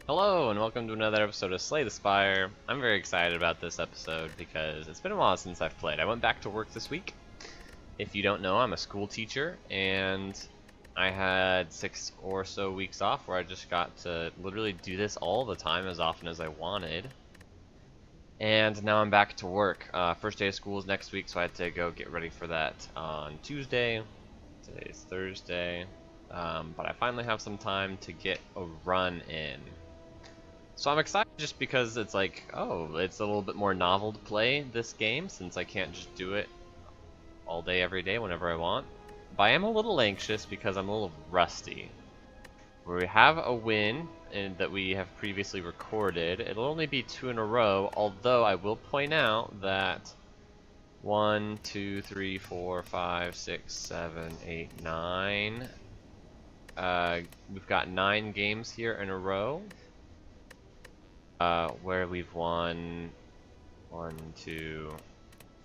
Hello and welcome to another episode of Slay the Spire. I'm very excited about this episode because it's been a while since I've played. I went back to work this week. If you don't know, I'm a school teacher and I had 6 or so weeks off where I just got to literally do this all the time as often as I wanted. And now I'm back to work. First day of school is next week, so I had to go get ready for that on Tuesday. Today's Thursday. But I finally have some time to get a run in. So I'm excited just because it's like, oh, it's a little bit more novel to play this game since I can't just do it all day every day whenever I want. But I am a little anxious because I'm a little rusty. We have a win that we have previously recorded. It'll only be 2 in a row, although I will point out that 1, 2, 3, 4, 5, 6, 7, 8, 9. We've got 9 games here in a row. Where we've won 1, 2,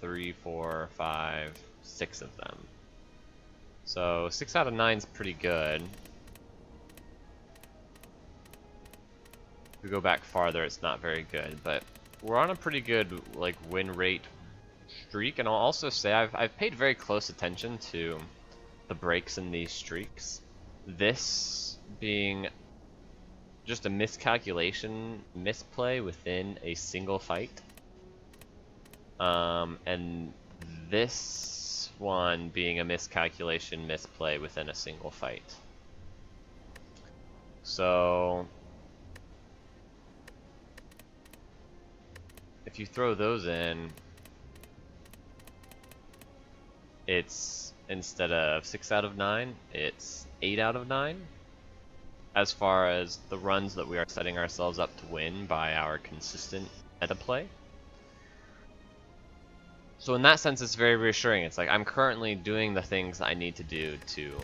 3, 4, 5, 6 of them. So 6 out of 9 is pretty good. If we go back farther, it's not very good, but we're on a pretty good win rate streak. And I'll also say I've paid very close attention to the breaks in these streaks. This being just a miscalculation, misplay within a single fight. And this one being a miscalculation, misplay within a single fight. So if you throw those in, it's instead of 6 out of 9, it's 8 out of 9. As far as the runs that we are setting ourselves up to win by our consistent meta play. So in that sense, it's very reassuring. It's like I'm currently doing the things I need to do to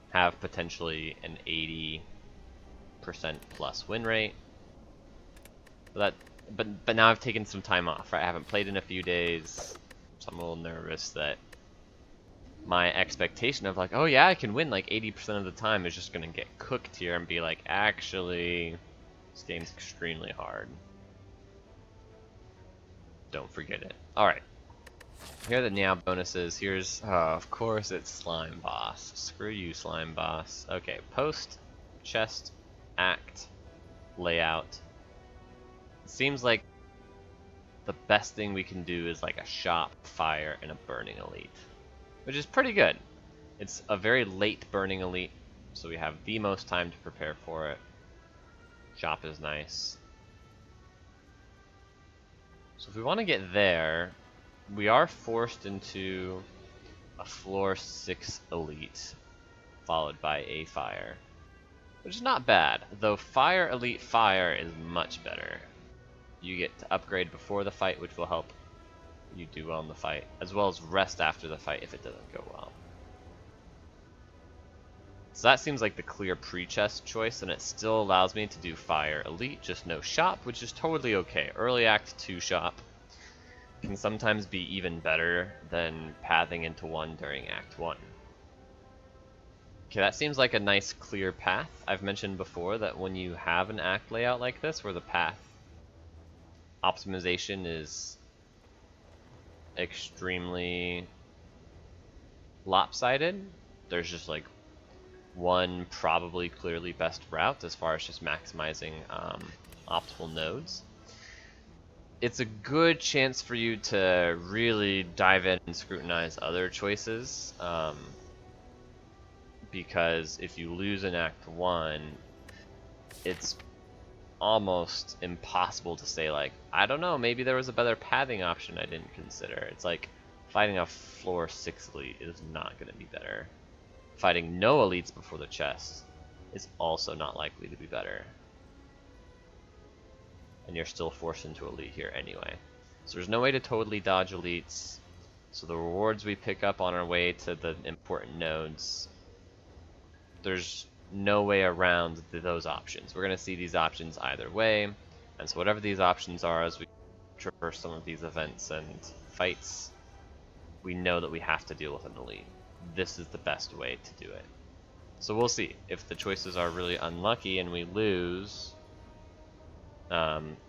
have potentially an 80% plus win rate. But now I've taken some time off, right? I haven't played in a few days, so I'm a little nervous that my expectation of like, oh yeah, I can win like 80% of the time is just gonna get cooked here and be like, actually, this game's extremely hard. Don't forget it. Alright. Here are the Meow bonuses. Here's, of course it's Slime Boss. Screw you, Slime Boss. Okay, post, chest, act, layout. It seems like the best thing we can do is like a shop, fire, and a burning elite. Which is pretty good. It's a very late burning elite, so we have the most time to prepare for it. Shop is nice. So if we want to get there, we are forced into a floor 6 elite, followed by a fire. Which is not bad, though fire elite fire is much better. You get to upgrade before the fight, which will help you do well in the fight, as well as rest after the fight if it doesn't go well. So that seems like the clear pre-chest choice, and it still allows me to do Fire Elite, just no shop, which is totally okay. Early Act 2 shop can sometimes be even better than pathing into one during Act 1. Okay, that seems like a nice clear path. I've mentioned before that when you have an act layout like this, where the path optimization is extremely lopsided, there's just like one probably clearly best route as far as just maximizing optimal nodes. It's a good chance for you to really dive in and scrutinize other choices, because if you lose in Act 1, it's almost impossible to say like, I don't know, maybe there was a better pathing option I didn't consider. It's like fighting a floor 6 elite is not going to be better. Fighting no elites before the chest is also not likely to be better. And you're still forced into elite here anyway. So there's no way to totally dodge elites. So the rewards we pick up on our way to the important nodes, there's no way around those options. We're going to see these options either way, and so whatever these options are as we traverse some of these events and fights, we know that we have to deal with an elite. This is the best way to do it. So we'll see. If the choices are really unlucky and we lose,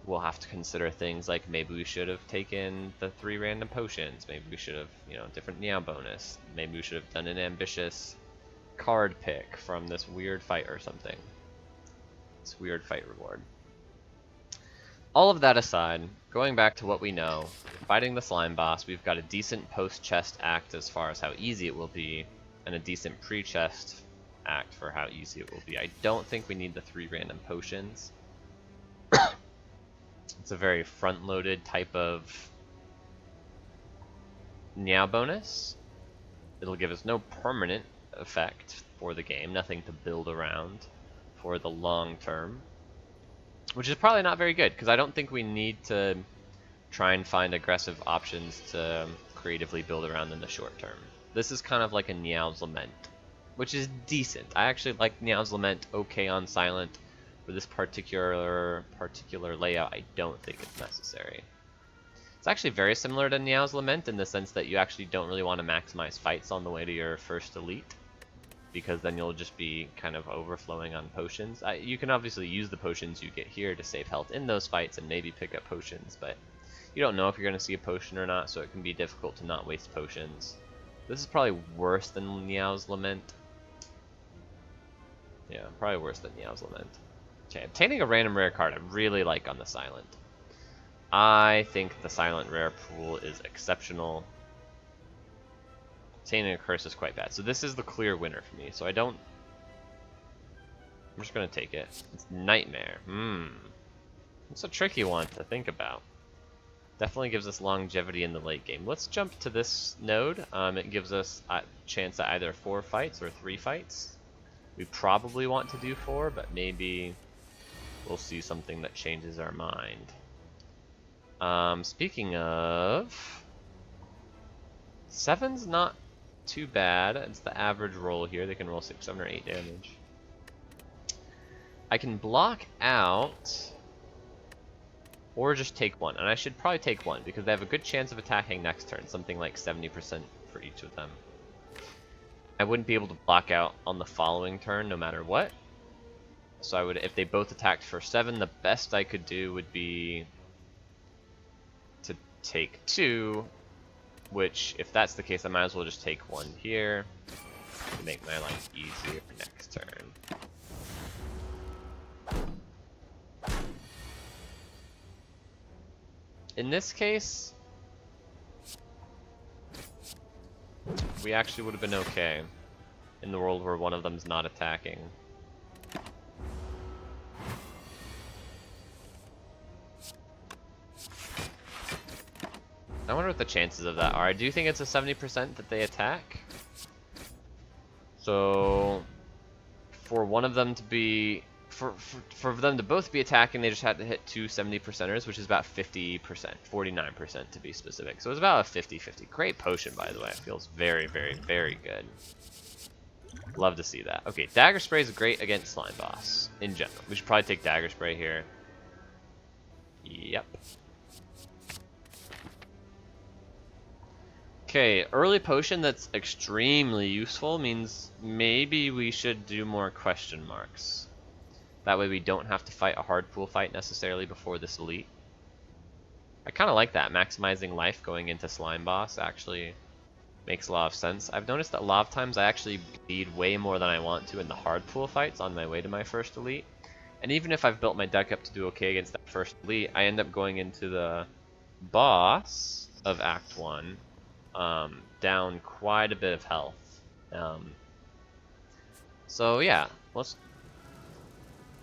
we'll have to consider things like maybe we should have taken the 3 random potions. Maybe we should have, you know, different Meow bonus. Maybe we should have done an ambitious card pick from this weird fight or something. This weird fight reward. All of that aside, going back to what we know, fighting the slime boss, we've got a decent post-chest act as far as how easy it will be, and a decent pre-chest act for how easy it will be. I don't think we need the 3 random potions. It's a very front-loaded type of Meow bonus. It'll give us no permanent effect for the game, nothing to build around for the long term. Which is probably not very good, because I don't think we need to try and find aggressive options to creatively build around in the short term. This is kind of like a Niao's Lament, which is decent. I actually like Niao's Lament okay on silent. For this particular layout, I don't think it's necessary. It's actually very similar to Niao's Lament in the sense that you actually don't really want to maximize fights on the way to your first elite, because then you'll just be kind of overflowing on potions. You can obviously use the potions you get here to save health in those fights and maybe pick up potions, but you don't know if you're going to see a potion or not, so it can be difficult to not waste potions. This is probably worse than Niao's Lament. Yeah, probably worse than Niao's Lament. Okay, obtaining a random rare card I really like on the silent. I think the silent rare pool is exceptional. Obtaining a curse is quite bad. So this is the clear winner for me. So I don't... I'm just going to take it. It's Nightmare. It's a tricky one to think about. Definitely gives us longevity in the late game. Let's jump to this node. It gives us a chance at either 4 fights or 3 fights. We probably want to do 4, but maybe we'll see something that changes our mind. Speaking of... 7's not too bad. It's the average roll here. They can roll 6, 7, or 8 damage. I can block out or just take 1, and I should probably take 1 because they have a good chance of attacking next turn, something like 70% for each of them. I wouldn't be able to block out on the following turn no matter what. So I would, if they both attacked for 7, the best I could do would be to take 2, which, if that's the case, I might as well just take 1 here to make my life easier for next turn. In this case, we actually would have been okay in the world where one of them's not attacking. I wonder what the chances of that are. I do think it's a 70% that they attack. So, for one of them to be... For them to both be attacking, they just had to hit 2 70%ers, which is about 50%, 49% to be specific. So it's about a 50-50. Great potion, by the way. It feels very, very, very good. Love to see that. Okay, Dagger Spray is great against Slime Boss, in general. We should probably take Dagger Spray here. Yep. Okay, early potion that's extremely useful means maybe we should do more question marks. That way we don't have to fight a hard pool fight necessarily before this elite. I kind of like that. Maximizing life going into Slime Boss actually makes a lot of sense. I've noticed that a lot of times I actually bleed way more than I want to in the hard pool fights on my way to my first elite. And even if I've built my deck up to do okay against that first elite, I end up going into the boss of Act 1 down quite a bit of health. So yeah, let's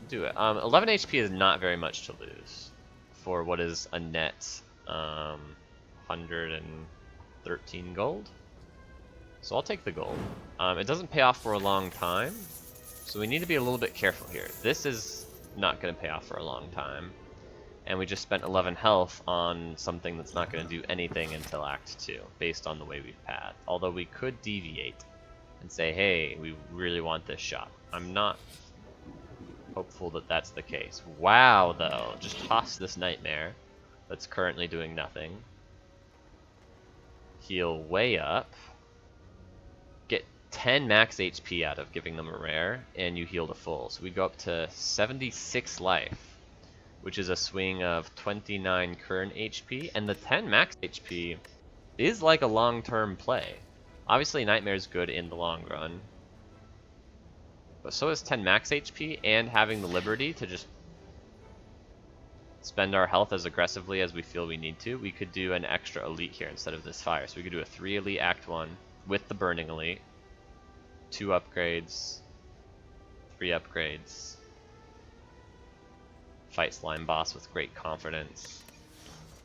do it. 11 HP is not very much to lose for what is a net 113 gold. So I'll take the gold. It doesn't pay off for a long time, so we need to be a little bit careful here. This is not going to pay off for a long time, and we just spent 11 health on something that's not going to do anything until Act 2, based on the way we've had. Although we could deviate and say, hey, we really want this shot. I'm not hopeful that that's the case. Wow, though. Just toss this Nightmare that's currently doing nothing. Heal way up. Get 10 max HP out of giving them a rare, and you heal to full. So we go up to 76 life, which is a swing of 29 current HP, and the 10 max HP is like a long-term play. Obviously, Nightmare's good in the long run, but so is 10 max HP, and having the liberty to just spend our health as aggressively as we feel we need to. We could do an extra elite here instead of this fire. So we could do a 3 elite Act 1 with the burning elite, 2 upgrades, 3 upgrades, fight slime boss with great confidence.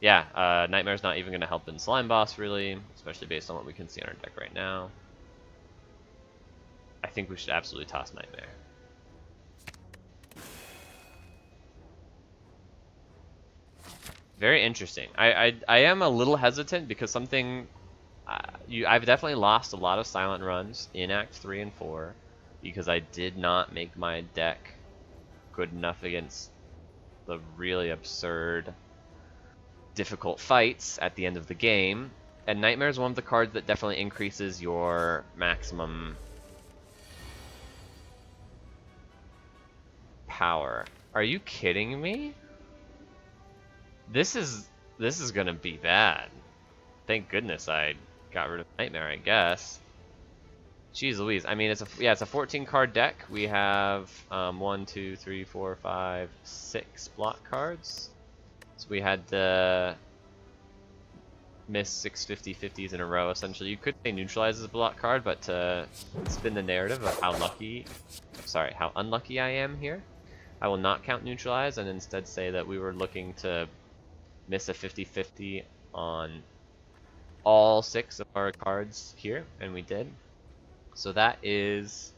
Yeah, Nightmare's not even going to help in slime boss really, especially based on what we can see on our deck right now. I think we should absolutely toss Nightmare. Very interesting. I am a little hesitant because something I've definitely lost a lot of silent runs in Act 3 and 4 because I did not make my deck good enough against the really absurd, difficult fights at the end of the game. And Nightmare is one of the cards that definitely increases your maximum power. Are you kidding me? This is gonna be bad. Thank goodness I got rid of Nightmare, I guess. Jeez Louise. I mean, it's a 14 card deck. We have 1, 2, 3, 4, 5, 6 block cards. So we had to miss 6 50/50s in a row. Essentially, you could say neutralize as a block card, but to spin the narrative of how unlucky I am here, I will not count neutralize and instead say that we were looking to miss a 50/50 on all 6 of our cards here, and we did. So that is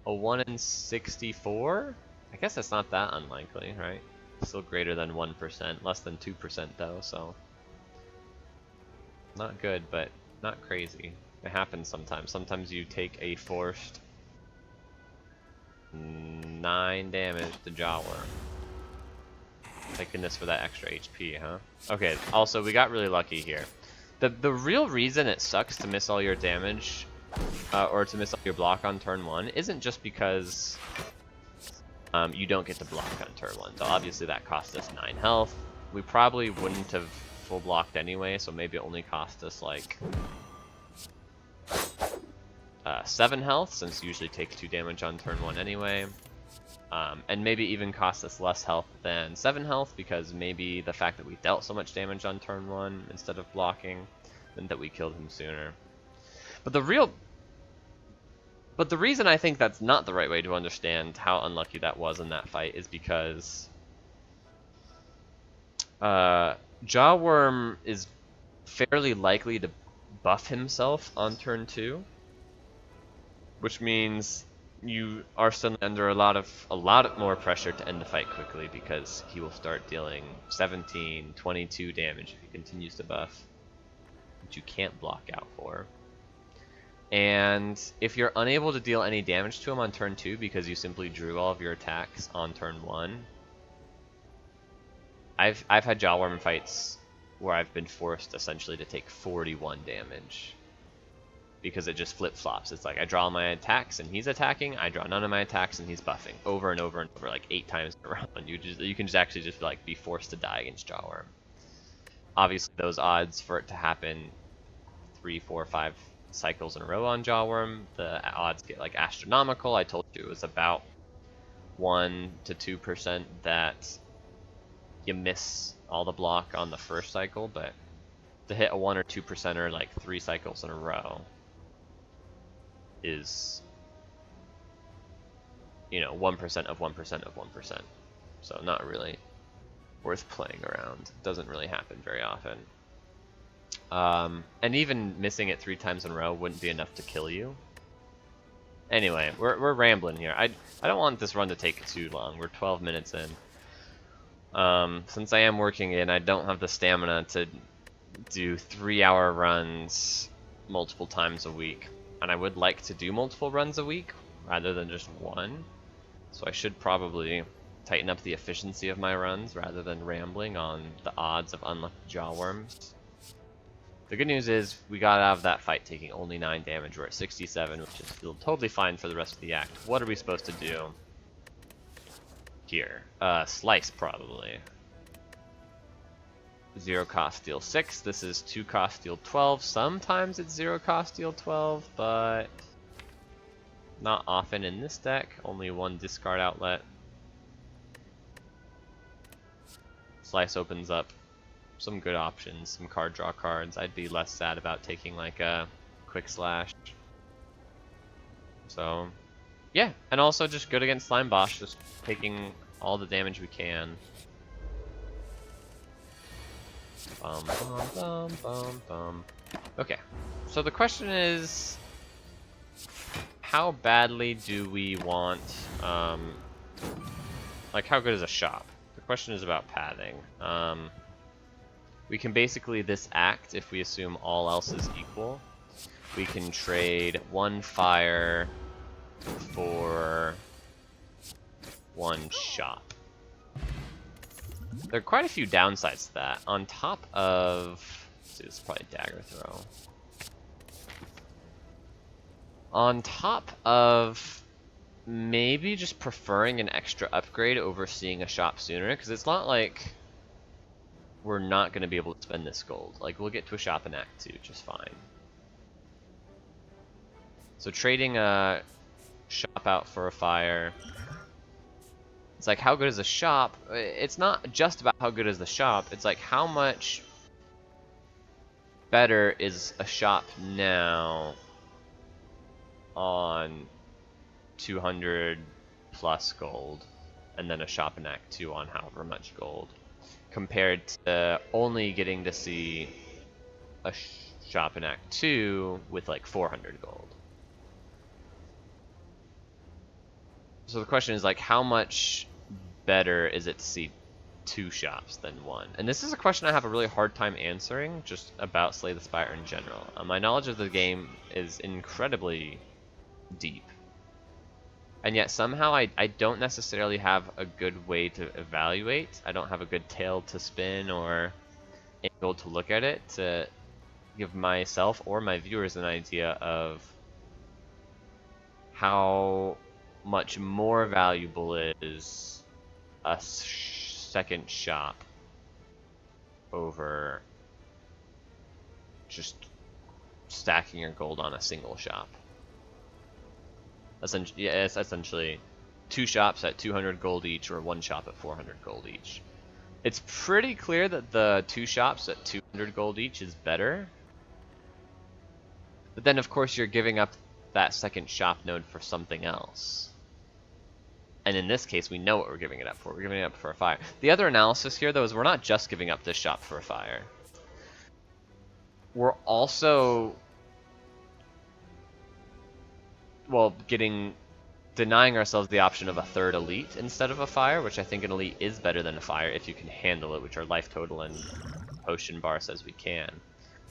a 1 in 64? I guess that's not that unlikely, right? Still greater than 1%, less than 2% though, so not good, but not crazy. It happens sometimes. Sometimes you take a forced 9 damage to Jawworm. Thank goodness for that extra HP, huh? Okay, also, we got really lucky here. The real reason it sucks to miss all your damage, or to miss all your block on turn 1, isn't just because you don't get to block on turn 1. So obviously that cost us 9 health. We probably wouldn't have full blocked anyway, so maybe it only cost us like 7 health, since you usually take 2 damage on turn 1 anyway. And maybe even cost us less health than 7 health, because maybe the fact that we dealt so much damage on turn 1 instead of blocking meant that we killed him sooner. But the reason I think that's not the right way to understand how unlucky that was in that fight is because Jawworm is fairly likely to buff himself on turn 2, which means you are suddenly under a lot more pressure to end the fight quickly, because he will start dealing 17, 22 damage if he continues to buff, which you can't block out for. And if you're unable to deal any damage to him on turn 2 because you simply drew all of your attacks on turn 1, I've had Jawworm fights where I've been forced essentially to take 41 damage because it just flip-flops. It's like I draw my attacks and he's attacking, I draw none of my attacks and he's buffing over and over and over, like 8 times in a row, and you can just actually just like be forced to die against Jawworm. Obviously those odds for it to happen 3, 4, 5 cycles in a row on Jawworm, the odds get like astronomical. I told you it was about 1 to 2% that you miss all the block on the first cycle, but to hit a 1 or 2%er like 3 cycles in a row is, you know, 1% of 1% of 1%. So not really worth playing around. Doesn't really happen very often. And even missing it 3 times in a row wouldn't be enough to kill you. Anyway, we're rambling here. I don't want this run to take too long. We're 12 minutes in. Since I am working in, I don't have the stamina to do 3-hour runs multiple times a week. And I would like to do multiple runs a week rather than just one. So I should probably tighten up the efficiency of my runs rather than rambling on the odds of unlucky Jawworms. The good news is we got out of that fight taking only 9 damage. We're at 67, which is still totally fine for the rest of the act. What are we supposed to do here? Slice, probably. 0 cost deal 6. This is 2 cost deal 12. Sometimes it's 0 cost deal 12, but not often in this deck. Only 1 discard outlet. Slice opens up some good options, some card draw cards. I'd be less sad about taking like a quick slash. So yeah, and also just good against Slime Boss, just taking all the damage we can. Bum, bum, bum, bum, bum. Okay, so the question is, how badly do we want, like how good is a shop? The question is about pathing. We can basically, this act, if we assume all else is equal, we can trade 1 fire for 1 shop. There are quite a few downsides to that. On top of, let's see, this is probably dagger throw. On top of maybe just preferring an extra upgrade over seeing a shop sooner, because it's not like we're not going to be able to spend this gold. Like, we'll get to a shop in Act 2 just fine. So trading a shop out for a fire, it's like, how good is a shop? It's not just about how good is the shop, it's like, how much better is a shop now on 200 plus gold, and then a shop in Act 2 on however much gold, compared to only getting to see a shop in Act 2 with like 400 gold. So the question is like, how much better is it to see 2 shops than 1? And this is a question I have a really hard time answering, just about Slay the Spire in general. My knowledge of the game is incredibly deep. And yet somehow I don't necessarily have a good way to evaluate. I don't have a good tail to spin or angle to look at it to give myself or my viewers an idea of how much more valuable is a second shop over just stacking your gold on a single shop. Yeah, it's essentially 2 shops at 200 gold each, or 1 shop at 400 gold each. It's pretty clear that the 2 shops at 200 gold each is better. But then, of course, you're giving up that second shop node for something else. And in this case, we know what we're giving it up for. We're giving it up for a fire. The other analysis here, though, is we're not just giving up this shop for a fire. We're also, well, denying ourselves the option of a 3rd elite instead of a fire, which I think an elite is better than a fire if you can handle it, which our life total and potion bar says we can.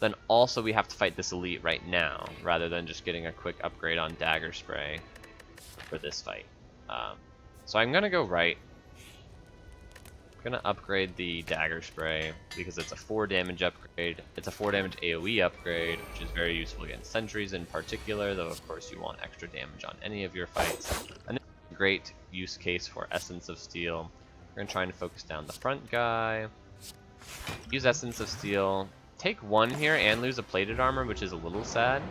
Then also we have to fight this elite right now, rather than just getting a quick upgrade on dagger spray for this fight. So I'm gonna go right. I'm gonna upgrade the dagger spray because it's a 4 damage upgrade. It's a 4 damage AoE upgrade, which is very useful against sentries in particular, though of course you want extra damage on any of your fights. And this is a great use case for Essence of Steel. We're gonna try and focus down the front guy. Use Essence of Steel. Take 1 here and lose a plated armor, which is a little sad.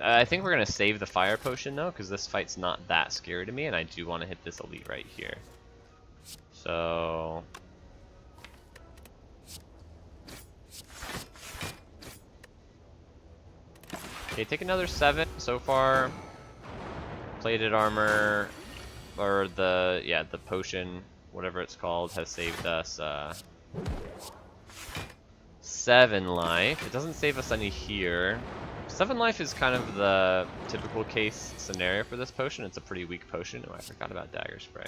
I think we're going to save the fire potion though, because this fight's not that scary to me, and I do want to hit this elite right here. So okay, take another 7 so far. Plated armor, or the potion, whatever it's called, has saved us 7 life. It doesn't save us any here. 7 life is kind of the typical case scenario for this potion. It's a pretty weak potion. Oh, I forgot about dagger spray.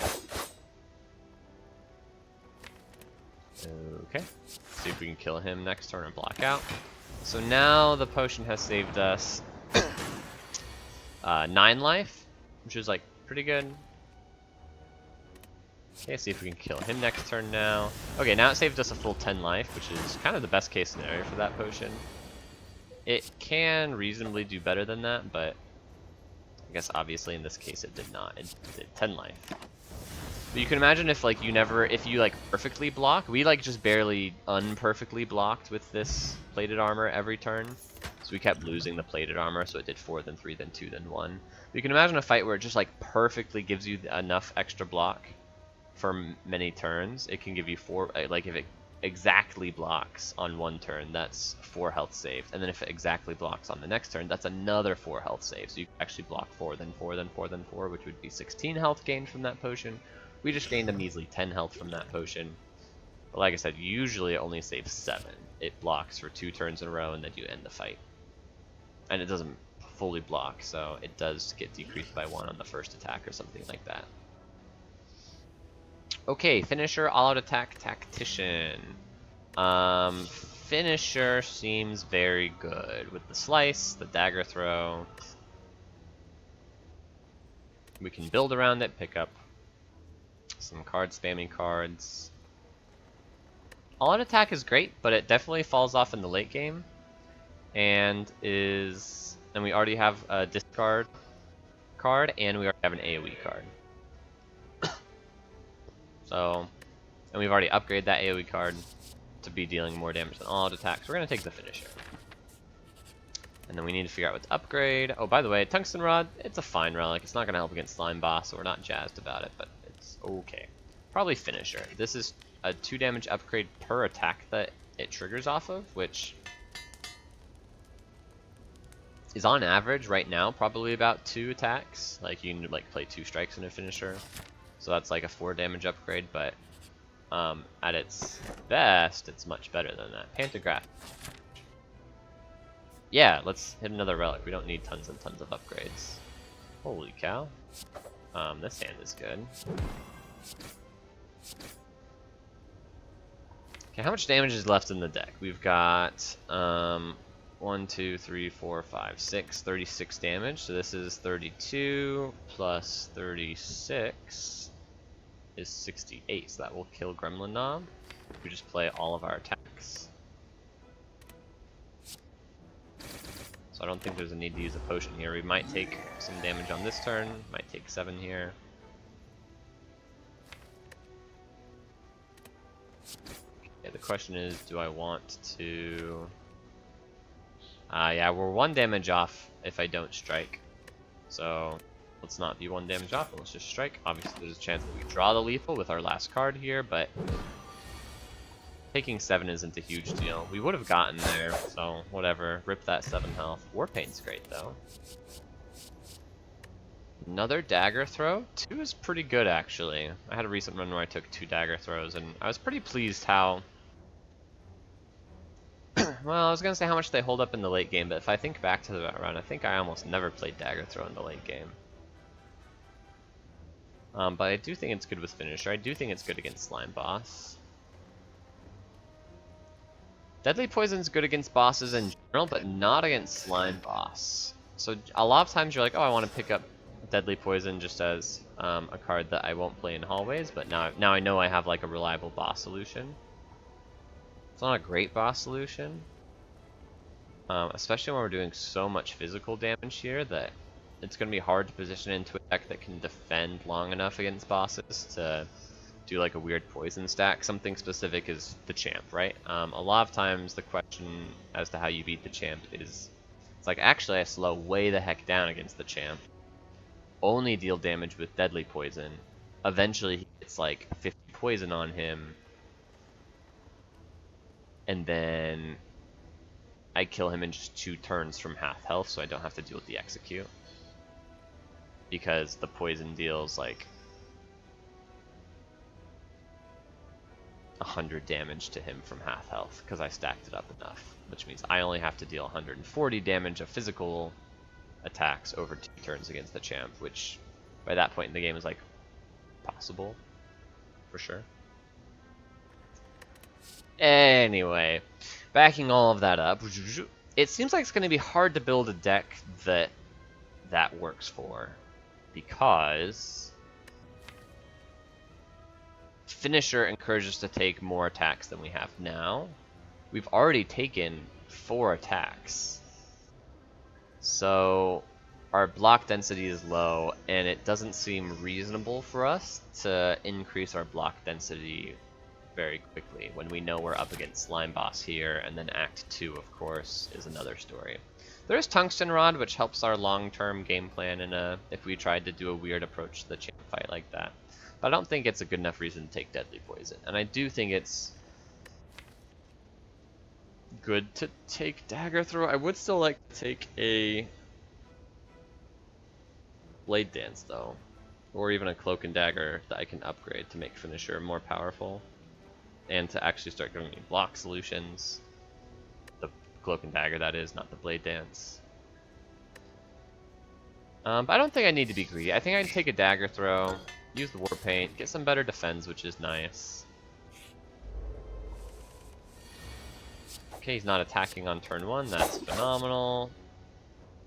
Okay, see if we can kill him next turn and block out. So now the potion has saved us 9 life, which is like pretty good. Okay, see if we can kill him next turn now. Okay, now it saved us a full 10 life, which is kind of the best case scenario for that potion. It can reasonably do better than that, but I guess obviously in this case it did not. It did 10 life. But you can imagine if like if you like perfectly block, we like just barely unperfectly blocked with this plated armor every turn. So we kept losing the plated armor, so it did 4, then 3, then 2, then 1. But you can imagine a fight where it just like perfectly gives you enough extra block for many turns. It can give you 4, like if it exactly blocks on one turn, that's 4 health saved. And then if it exactly blocks on the next turn, that's another 4 health saved. So you actually block 4, then 4, then 4, then 4, which would be 16 health gained from that potion. We just gained a measly 10 health from that potion. But like I said, usually it only saves 7. It blocks for 2 turns in a row and then you end the fight. And it doesn't fully block, so it does get decreased by 1 on the first attack or something like that. Okay, finisher, all-out attack, tactician. Finisher seems very good with the slice, the dagger throw. We can build around it, pick up some card spamming cards. All-out attack is great, but it definitely falls off in the late game. And we already have a discard card, and we already have an AoE card. So, and we've already upgraded that AoE card to be dealing more damage than all-out attacks. We're going to take the finisher. And then we need to figure out what to upgrade. Oh, by the way, Tungsten Rod, it's a fine relic. It's not going to help against Slime Boss, so we're not jazzed about it, but it's okay. Probably finisher. This is a 2 damage upgrade per attack that it triggers off of, which is on average right now probably about 2 attacks. Like you can like play 2 strikes in a finisher. So that's like a 4 damage upgrade, but at its best, it's much better than that. Pantograph. Yeah, let's hit another relic. We don't need tons and tons of upgrades. Holy cow. This hand is good. Okay, how much damage is left in the deck? We've got 1, 2, 3, 4, 5, 6, 36 damage. So this is 32 plus 36 is 68. So that will kill Gremlin Knob. We just play all of our attacks. So I don't think there's a need to use a potion here. We might take some damage on this turn. Might take 7 here. Okay, the question is, do I want to... yeah, we're 1 damage off if I don't strike. So let's not be 1 damage off, let's just strike. Obviously there's a chance that we draw the lethal with our last card here, but taking 7 isn't a huge deal. We would have gotten there, so whatever. Rip that 7 health. Warpaint's great though. Another dagger throw? 2 is pretty good actually. I had a recent run where I took 2 dagger throws and I was pretty pleased how... well, I was gonna say how much they hold up in the late game, but if I think back to that run, I think I almost never played dagger throw in the late game. But I do think it's good with finisher. I do think it's good against slime boss. Deadly poison's good against bosses in general, but not against slime boss. So a lot of times you're like, oh, I want to pick up deadly poison just as a card that I won't play in hallways, but now I know I have like a reliable boss solution. It's not a great boss solution, especially when we're doing so much physical damage here that it's going to be hard to position into a deck that can defend long enough against bosses to do like a weird poison stack. Something specific is the champ, right? A lot of times the question as to how you beat the champ is, it's like, actually I slow way the heck down against the champ, only deal damage with deadly poison, eventually he gets like 50 poison on him, and then I kill him in just 2 turns from half health, so I don't have to deal with the execute. Because the poison deals like 100 damage to him from half health, because I stacked it up enough. Which means I only have to deal 140 damage of physical attacks over 2 turns against the champ, which by that point in the game is like possible, for sure. Anyway, backing all of that up, it seems like it's going to be hard to build a deck that works for, because Finisher encourages us to take more attacks than we have now. We've already taken 4 attacks. So our block density is low, and it doesn't seem reasonable for us to increase our block density very quickly when we know we're up against Slime Boss here, and then Act 2, of course, is another story. There's Tungsten Rod, which helps our long-term game plan if we tried to do a weird approach to the champ fight like that. But I don't think it's a good enough reason to take Deadly Poison. And I do think it's good to take Dagger Throw. I would still like to take a Blade Dance, though. Or even a Cloak and Dagger that I can upgrade to make Finisher more powerful. And to actually start giving me block solutions. The Cloak and Dagger, that is, not the Blade Dance. But I don't think I need to be greedy. I think I'd take a Dagger Throw, use the War Paint, get some better defense, which is nice. Okay, he's not attacking on turn 1, that's phenomenal.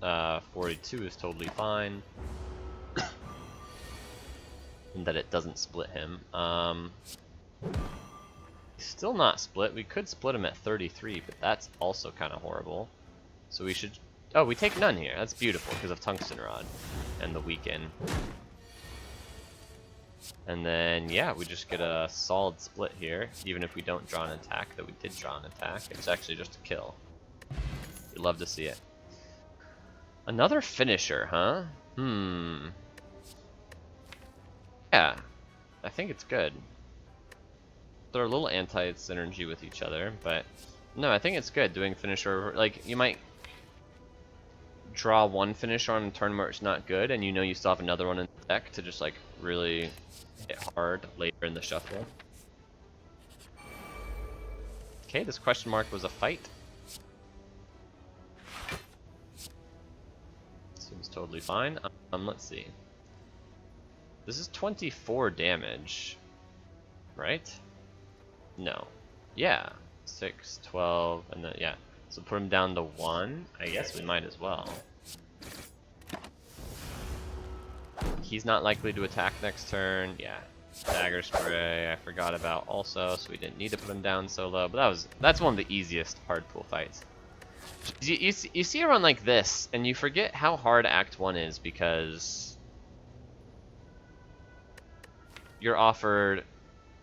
42 is totally fine. And that it doesn't split him. Still not split. We could split him at 33, but that's also kind of horrible. So we should... Oh, we take none here. That's beautiful because of Tungsten Rod and the Weaken. And then, yeah, we just get a solid split here, even if we don't draw an attack, that we did draw an attack. It's actually just a kill. You'd love to see it. Another Finisher, huh? Yeah, I think it's good. They're a little anti-synergy with each other, but no, I think it's good doing Finisher. Like, you might draw one Finisher on a turn where it's not good, and you know you still have another one in the deck to just like really hit hard later in the shuffle. Okay, this question mark was a fight. Seems totally fine. Let's see. This is 24 damage, right? No. Yeah. 6, 12, and then, yeah. So put him down to 1. I guess we might as well. He's not likely to attack next turn. Yeah. Dagger Spray, I forgot about also, so we didn't need to put him down so low. But that's one of the easiest hard pool fights. You see a run like this, and you forget how hard Act 1 is because you're offered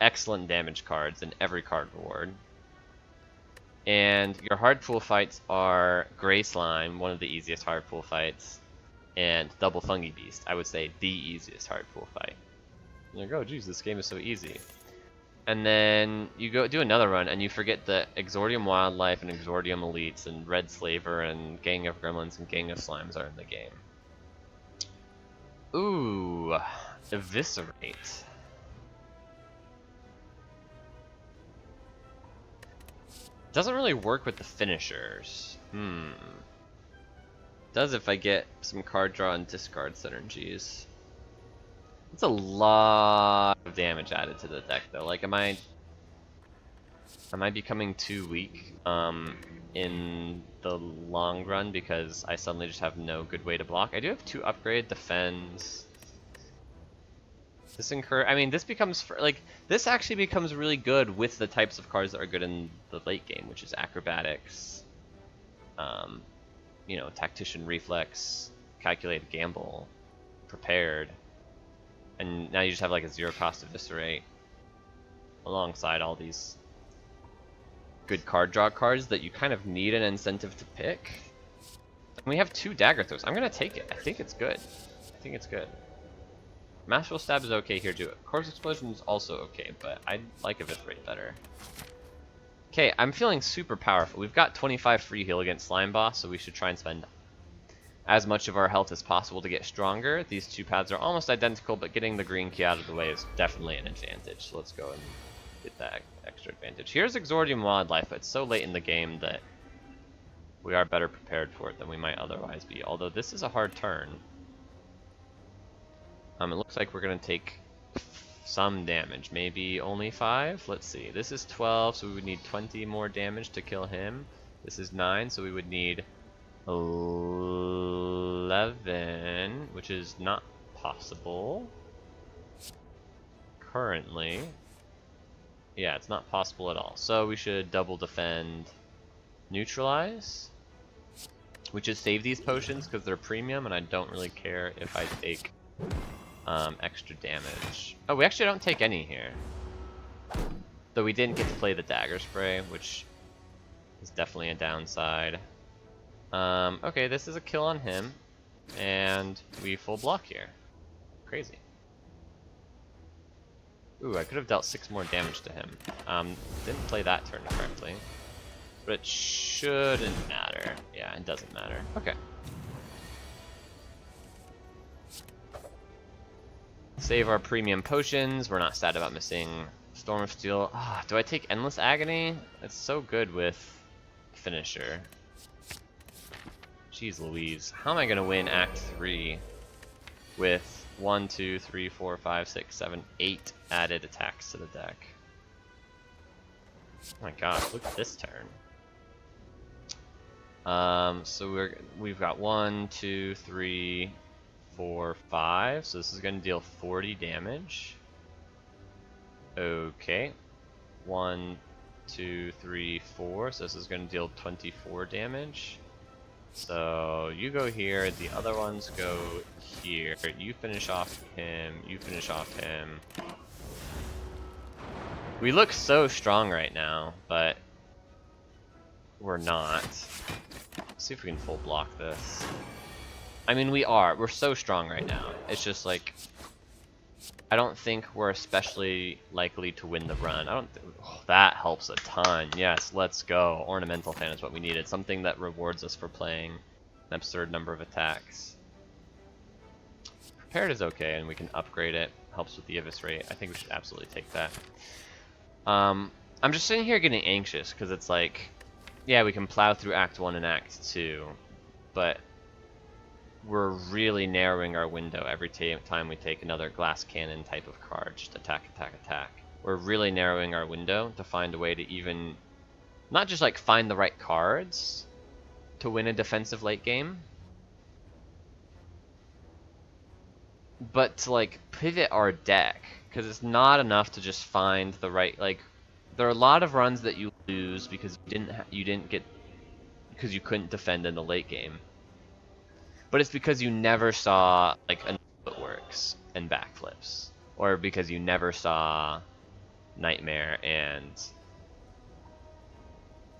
excellent damage cards in every card reward. And your hard pool fights are Gray Slime, one of the easiest hard pool fights, and Double Fungi Beast, I would say the easiest hard pool fight. And you go, geez, this game is so easy. And then you go do another run, and you forget that Exordium Wildlife and Exordium Elites and Red Slaver and Gang of Gremlins and Gang of Slimes are in the game. Ooh, Eviscerate. Doesn't really work with the finishers. Does if I get some card draw and discard synergies. It's a lot of damage added to the deck though. Like am I becoming too weak in the long run because I suddenly just have no good way to block? I do have 2 upgrade defends. This becomes this actually becomes really good with the types of cards that are good in the late game, which is acrobatics, you know, tactician reflex, calculated gamble, prepared, and now you just have like a 0 cost eviscerate alongside all these good card draw cards that you kind of need an incentive to pick. And we have 2 dagger throws. I'm gonna take it. I think it's good. I think it's good. Masterful Stab is okay here too. Corpse Explosion is also okay, but I like Eviscerate better. Okay, I'm feeling super powerful. We've got 25 free heal against Slime Boss, so we should try and spend as much of our health as possible to get stronger. These 2 paths are almost identical, but getting the green key out of the way is definitely an advantage. So let's go and get that extra advantage. Here's Exordium Wildlife, but it's so late in the game that we are better prepared for it than we might otherwise be. Although this is a hard turn. It looks like we're going to take some damage, maybe only 5? Let's see, this is 12, so we would need 20 more damage to kill him. This is 9, so we would need 11, which is not possible currently. Yeah, it's not possible at all. So we should double defend, neutralize. We should save these potions because they're premium, and I don't really care if I take extra damage. Oh, we actually don't take any here. Though we didn't get to play the dagger spray, which is definitely a downside. Okay, this is a kill on him, and we full block here. Crazy. Ooh, I could have dealt 6 more damage to him. Didn't play that turn correctly. But it shouldn't matter. Yeah, it doesn't matter. Okay. Save our premium potions. We're not sad about missing Storm of Steel. Ah, do I take Endless Agony? It's so good with Finisher. Jeez Louise. How am I gonna win Act 3 with 1, 2, 3, 4, 5, 6, 7, 8 added attacks to the deck? Oh my gosh, look at this turn. So we've got 1, 2, 3, 4, 5. So this is gonna deal 40 damage. Okay. 1, 2, 3, 4. So this is gonna deal 24 damage. So you go here, the other ones go here. You finish off him, you finish off him. We look so strong right now, but we're not. Let's see if we can full block this. I mean, we're so strong right now. It's just like, I don't think we're especially likely to win the run. Oh, that helps a ton. Yes, let's go. Ornamental Fan is what we needed. Something that rewards us for playing an absurd number of attacks. Prepared is okay, and we can upgrade it. Helps with the Eviscerate. I think we should absolutely take that. I'm just sitting here getting anxious, because it's like, yeah, we can plow through Act 1 and Act 2, but we're really narrowing our window every time we take another glass cannon type of card. Just attack, attack, attack. We're really narrowing our window to find a way to even, not just like find the right cards to win a defensive late game, but to like pivot our deck, because it's not enough to just find the right, like, there are a lot of runs that you lose because you couldn't defend in the late game. But it's because you never saw like enough footworks and backflips, or because you never saw Nightmare and,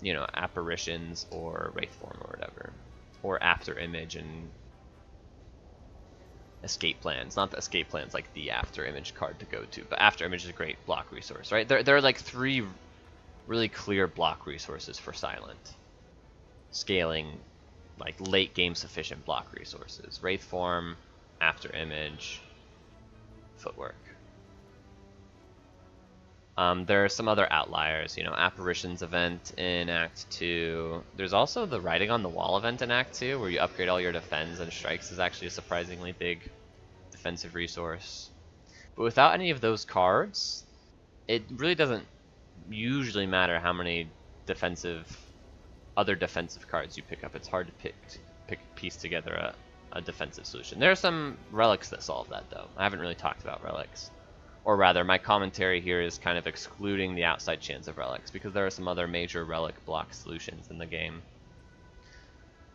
you know, apparitions or Wraithform or whatever, or After Image and Escape Plans. Not that Escape Plan's like the After Image card to go to, but After Image is a great block resource, right? There are like 3 really clear block resources for Silent. Scaling, like late game sufficient block resources: Wraithform, After Image, Footwork. There are some other outliers, you know, Apparitions event in Act 2. There's also the Writing on the Wall event in Act 2, where you upgrade all your defense, and strikes is actually a surprisingly big defensive resource. But without any of those cards, it really doesn't usually matter how many other defensive cards you pick up. It's hard to piece together a defensive solution. There are some relics that solve that, though. I haven't really talked about relics. Or rather, my commentary here is kind of excluding the outside chance of relics, because there are some other major relic block solutions in the game.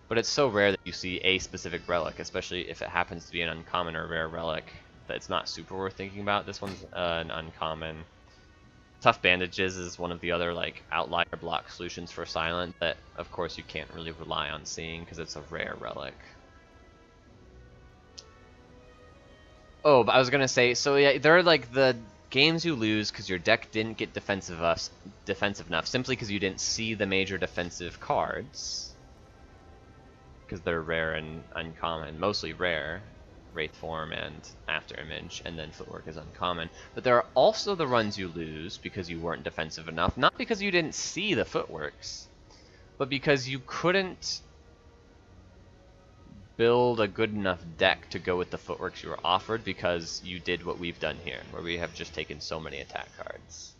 But it's so rare that you see a specific relic, especially if it happens to be an uncommon or rare relic, that it's not super worth thinking about. This one's an uncommon. Tough Bandages is one of the other like outlier block solutions for Silent that of course you can't really rely on seeing because it's a rare relic. Oh, but I was gonna say, so yeah, there are like the games you lose because your deck didn't get defensive enough, simply because you didn't see the major defensive cards, because they're rare and uncommon, mostly rare. Wraithform and After Image, and then Footwork is uncommon. But there are also the runs you lose because you weren't defensive enough, not because you didn't see the Footworks, but because you couldn't build a good enough deck to go with the Footworks you were offered, because you did what we've done here, where we have just taken so many attack cards.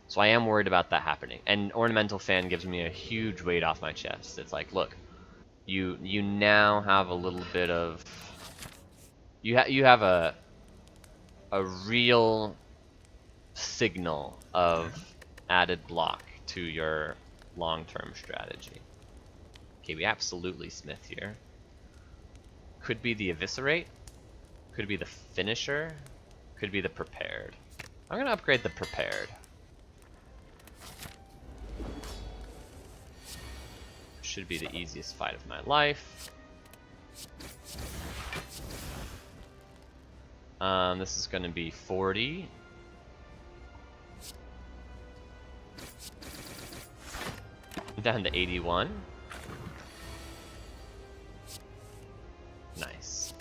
So I am worried about that happening, and Ornamental Fan gives me a huge weight off my chest. It's like, look, you now have a little bit of, you have a real signal of added block to your long-term strategy. Okay, we absolutely Smith here. Could be the Eviscerate. Could be the Finisher. Could be the Prepared. I'm gonna upgrade the Prepared. Should be the easiest fight of my life. This is gonna be 40. Down to 81. Nice.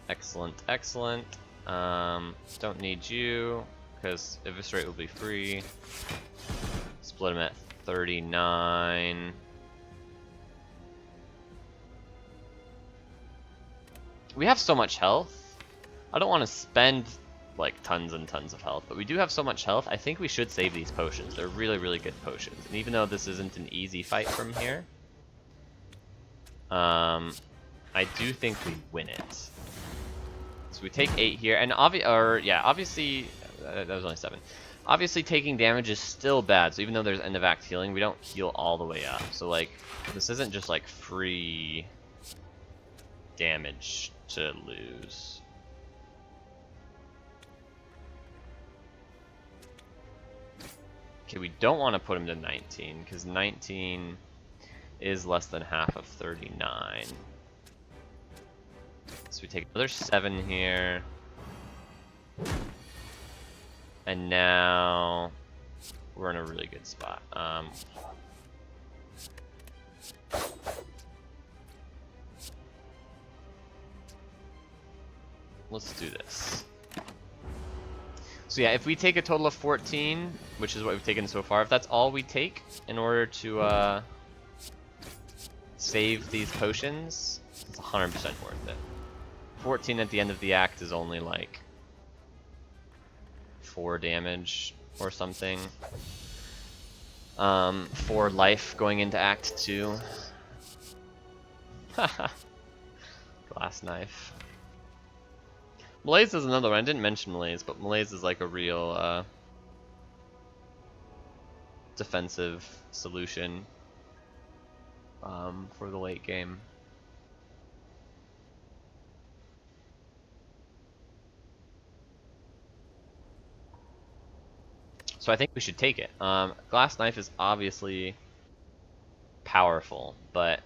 Excellent, excellent. Don't need you, because Eviscerate will be free. Split him at 39. We have so much health. I don't want to spend like tons and tons of health, but we do have so much health. I think we should save these potions. They're really, really good potions. And even though this isn't an easy fight from here, I do think we win it. So we take 8 here, and obviously, that was only 7. Obviously, taking damage is still bad. So even though there's end of act healing, we don't heal all the way up. So like, this isn't just like free damage to lose. Okay, we don't want to put him to 19 because 19 is less than half of 39. So we take another 7 here. And now we're in a really good spot. Let's do this. So yeah, if we take a total of 14, which is what we've taken so far, if that's all we take in order to save these potions, it's 100% worth it. 14 at the end of the act is only like 4 damage or something. 4 life going into act 2. Haha. Glass knife. Malaise is another one. I didn't mention Malaise, but Malaise is like a real defensive solution for the late game. So I think we should take it. Glass knife is obviously powerful, but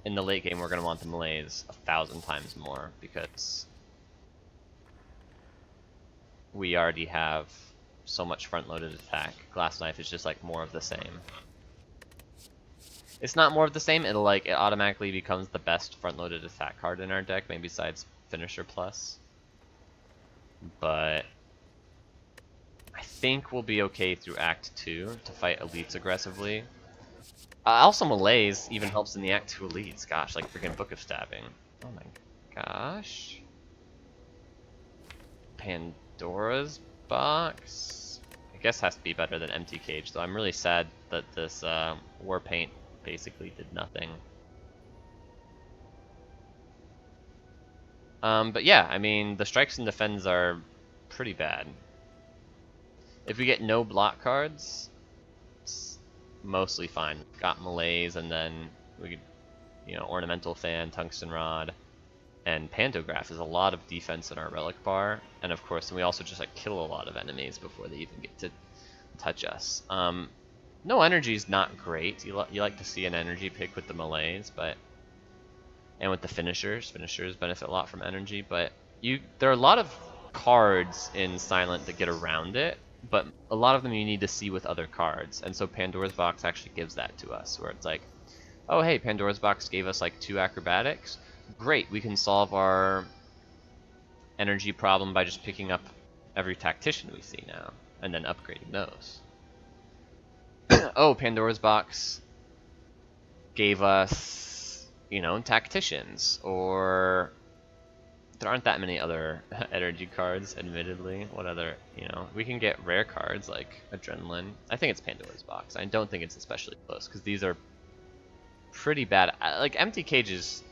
in the late game we're going to want the Malaise 1,000 times more because we already have so much front-loaded attack. Glass knife is just like more of the same. It's not more of the same, it automatically becomes the best front-loaded attack card in our deck, maybe besides Finisher Plus. But I think we'll be okay through Act 2 to fight elites aggressively. Also, Malaise even helps in the Act 2 elites. Gosh, like freaking Book of Stabbing. Oh my gosh. Pandora's Box? I guess has to be better than Empty Cage, though I'm really sad that this War Paint basically did nothing. But yeah, I mean, the strikes and defends are pretty bad. If we get no block cards, it's mostly fine. Got Malaise, and then we could, Ornamental Fan, Tungsten Rod, and Pantograph is a lot of defense in our Relic Bar. And of course, we also just kill a lot of enemies before they even get to touch us. No energy is not great. You like to see an energy pick with the Malaise, and with the finishers. Finishers benefit a lot from energy, but there are a lot of cards in Silent that get around it, but a lot of them you need to see with other cards, and so Pandora's Box actually gives that to us, where it's like, oh hey, Pandora's Box gave us 2 acrobatics. Great, we can solve our energy problem by just picking up every tactician we see now, and then upgrading those. Oh, Pandora's Box gave us, tacticians, or there aren't that many other energy cards, admittedly. What other, we can get rare cards like Adrenaline. I think it's Pandora's Box. I don't think it's especially close, because these are pretty bad. Empty Cage is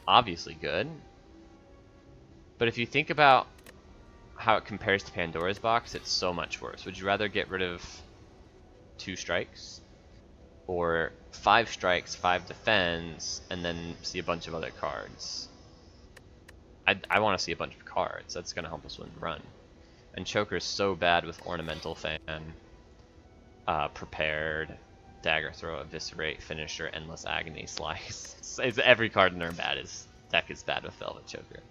obviously good, but if you think about how it compares to Pandora's Box, it's so much worse. Would you rather get rid of 2 strikes, or 5 strikes, 5 defense, and then see a bunch of other cards? I want to see a bunch of cards. That's going to help us win the run. And Choker's so bad with Ornamental Fan, Prepared, Dagger Throw, Eviscerate, Finisher, Endless Agony, Slice. Every card in our deck is bad with Velvet Choker.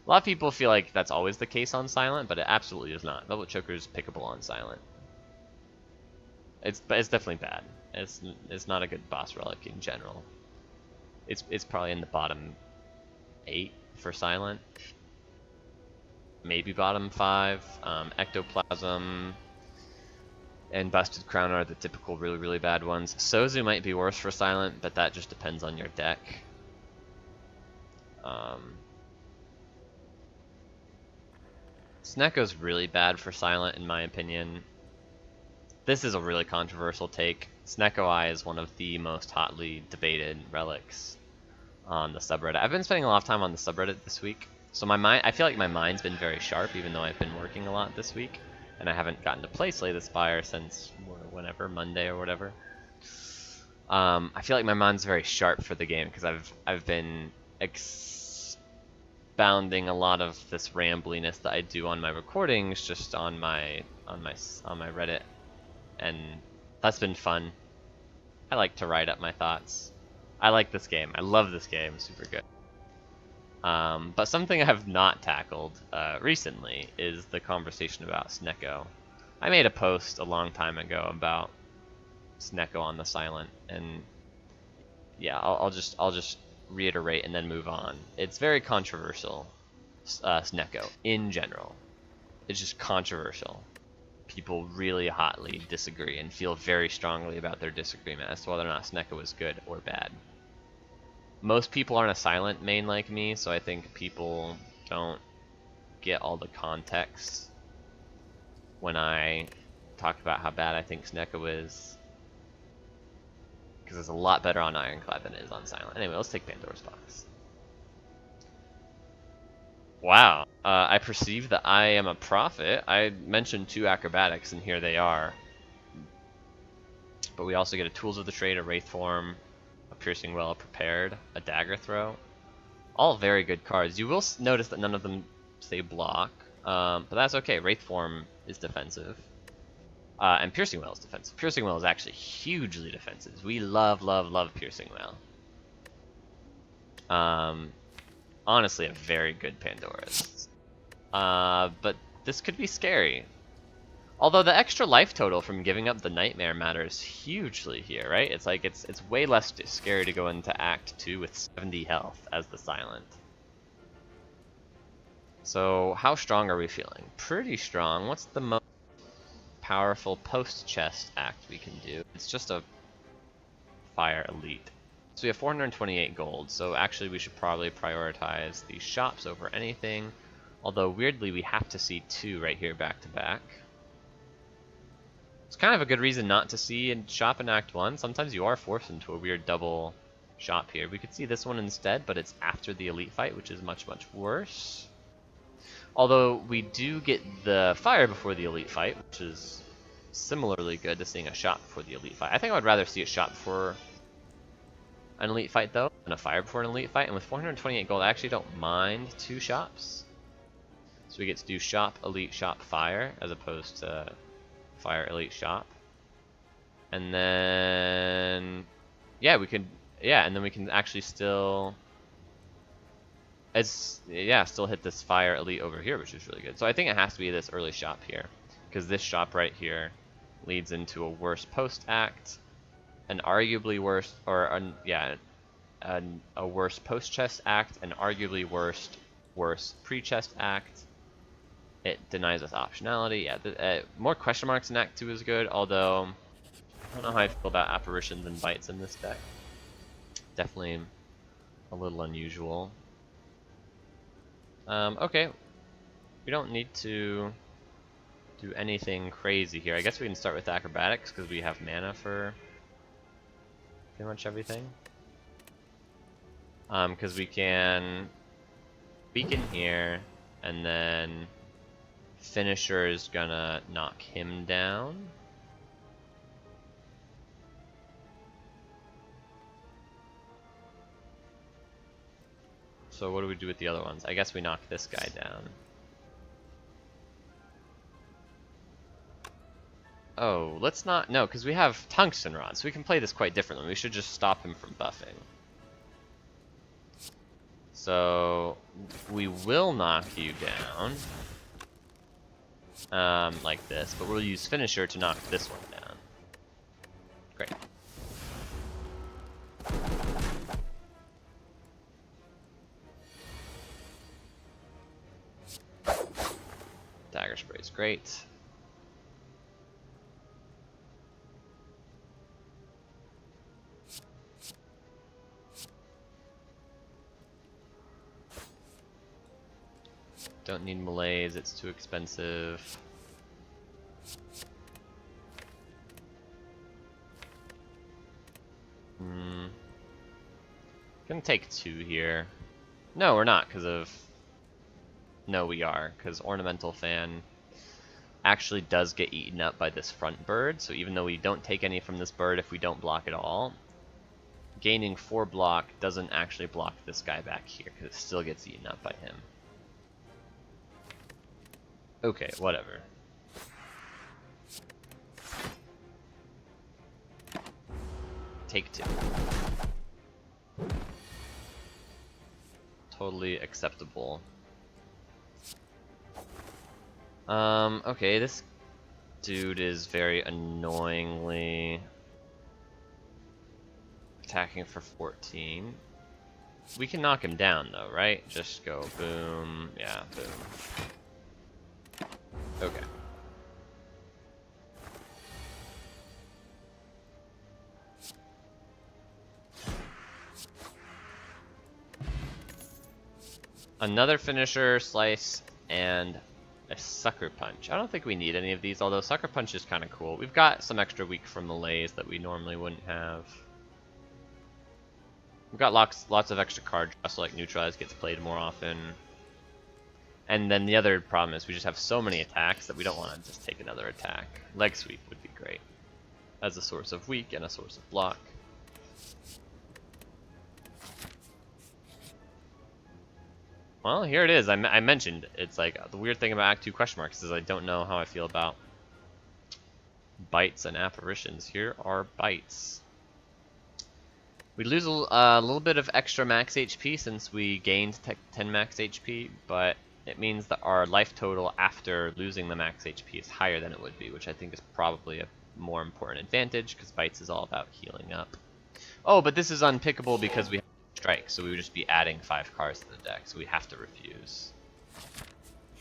A lot of people feel like that's always the case on Silent, but it absolutely is not. Velvet Choker is pickable on Silent. It's definitely bad. It's not a good boss relic in general. It's probably in the bottom 8 for Silent. Maybe bottom 5. Ectoplasm and Busted Crown are the typical really, really bad ones. Sozu might be worse for Silent, but that just depends on your deck. Sneko's really bad for Silent, in my opinion. This is a really controversial take. Sneko Eye is one of the most hotly debated relics on the subreddit. I've been spending a lot of time on the subreddit this week, so I feel like my mind's been very sharp, even though I've been working a lot this week, and I haven't gotten to play Slay the Spire since whenever, Monday or whatever. I feel like my mind's very sharp for the game because I've been expounding a lot of this rambliness that I do on my recordings just on my Reddit, and that's been fun. I like to write up my thoughts. I like this game. I love this game. Super good. But something I have not tackled recently is the conversation about Sneko. I made a post a long time ago about Sneko on the Silent, and yeah, I'll just reiterate and then move on. It's very controversial, Sneko in general. It's just controversial. People really hotly disagree and feel very strongly about their disagreement as to whether or not Sneko is good or bad. Most people aren't a Silent main like me, so I think people don't get all the context when I talk about how bad I think Sneko is, because it's a lot better on Ironclad than it is on Silent. Anyway, let's take Pandora's Box. Wow, I perceive that I am a prophet. I mentioned 2 acrobatics, and here they are. But we also get a Tools of the Trade, a Wraith Form, a Piercing Well, a Prepared, a Dagger Throw. All very good cards. You will notice that none of them say block, but that's okay. Wraith Form is defensive, and Piercing Well is defensive. Piercing Well is actually hugely defensive. We love, love, love Piercing Well. Honestly, a very good Pandora's. But this could be scary. Although the extra life total from giving up the Nightmare matters hugely here, right? It's like it's way less scary to go into Act 2 with 70 health as the Silent. So how strong are we feeling? Pretty strong. What's the most powerful post-chest act we can do? It's just a Fire Elite. So we have 428 gold, so actually we should probably prioritize the shops over anything. Although weirdly we have to see 2 right here back to back. It's kind of a good reason not to see a shop in Act 1. Sometimes you are forced into a weird double shop here. We could see this one instead, but it's after the Elite fight, which is much, much worse. Although we do get the fire before the Elite fight, which is similarly good to seeing a shop before the Elite fight. I think I would rather see a shop before an Elite fight though, than a fire before an Elite fight. And with 428 gold, I actually don't mind 2 shops. So we get to do shop, Elite, shop, fire, as opposed to fire, Elite, shop. And then yeah, and then we can actually still still hit this fire Elite over here, which is really good. So I think it has to be this early shop here, because this shop right here leads into a worse post act, an arguably worse, or a worse post chest act, an arguably worse pre chest act. It denies us optionality. Yeah, more question marks in Act 2 is good, although I don't know how I feel about apparitions and bites in this deck. Definitely a little unusual. Okay, we don't need to do anything crazy here. I guess we can start with acrobatics because we have mana for pretty much everything. Because we can beacon here, and then Finisher is gonna knock him down. So what do we do with the other ones? I guess we knock this guy down. Oh, let's not... No, because we have Tungsten Rod, so we can play this quite differently. We should just stop him from buffing. So, we will knock you down. Like this, but we'll use Finisher to knock this one down. Great. Dagger Spray is great. Don't need melees, it's too expensive. Gonna take 2 here. No, we're not, because of... No, we are, because Ornamental Fan actually does get eaten up by this front bird, so even though we don't take any from this bird if we don't block at all, gaining 4 block doesn't actually block this guy back here, because it still gets eaten up by him. Okay, whatever. Take 2. Totally acceptable. Okay, this dude is very annoyingly attacking for 14. We can knock him down though, right? Just go boom, yeah, boom. Okay. Another finisher, slice, and a sucker punch. I don't think we need any of these, although sucker punch is kind of cool. We've got some extra weak from melees that we normally wouldn't have. We've got lots of extra card draw, so like neutralize gets played more often. And then the other problem is we just have so many attacks that we don't want to just take another attack. Leg sweep would be great as a source of weak and a source of block. Well, here it is. I mentioned it's like the weird thing about Act 2 question marks is I don't know how I feel about bites and apparitions. Here are bites. We lose a little bit of extra max HP since we gained 10 max HP, but it means that our life total after losing the max HP is higher than it would be, which I think is probably a more important advantage because bites is all about healing up. Oh, but this is unpickable because we have strike, so we would just be adding 5 cards to the deck, so we have to refuse.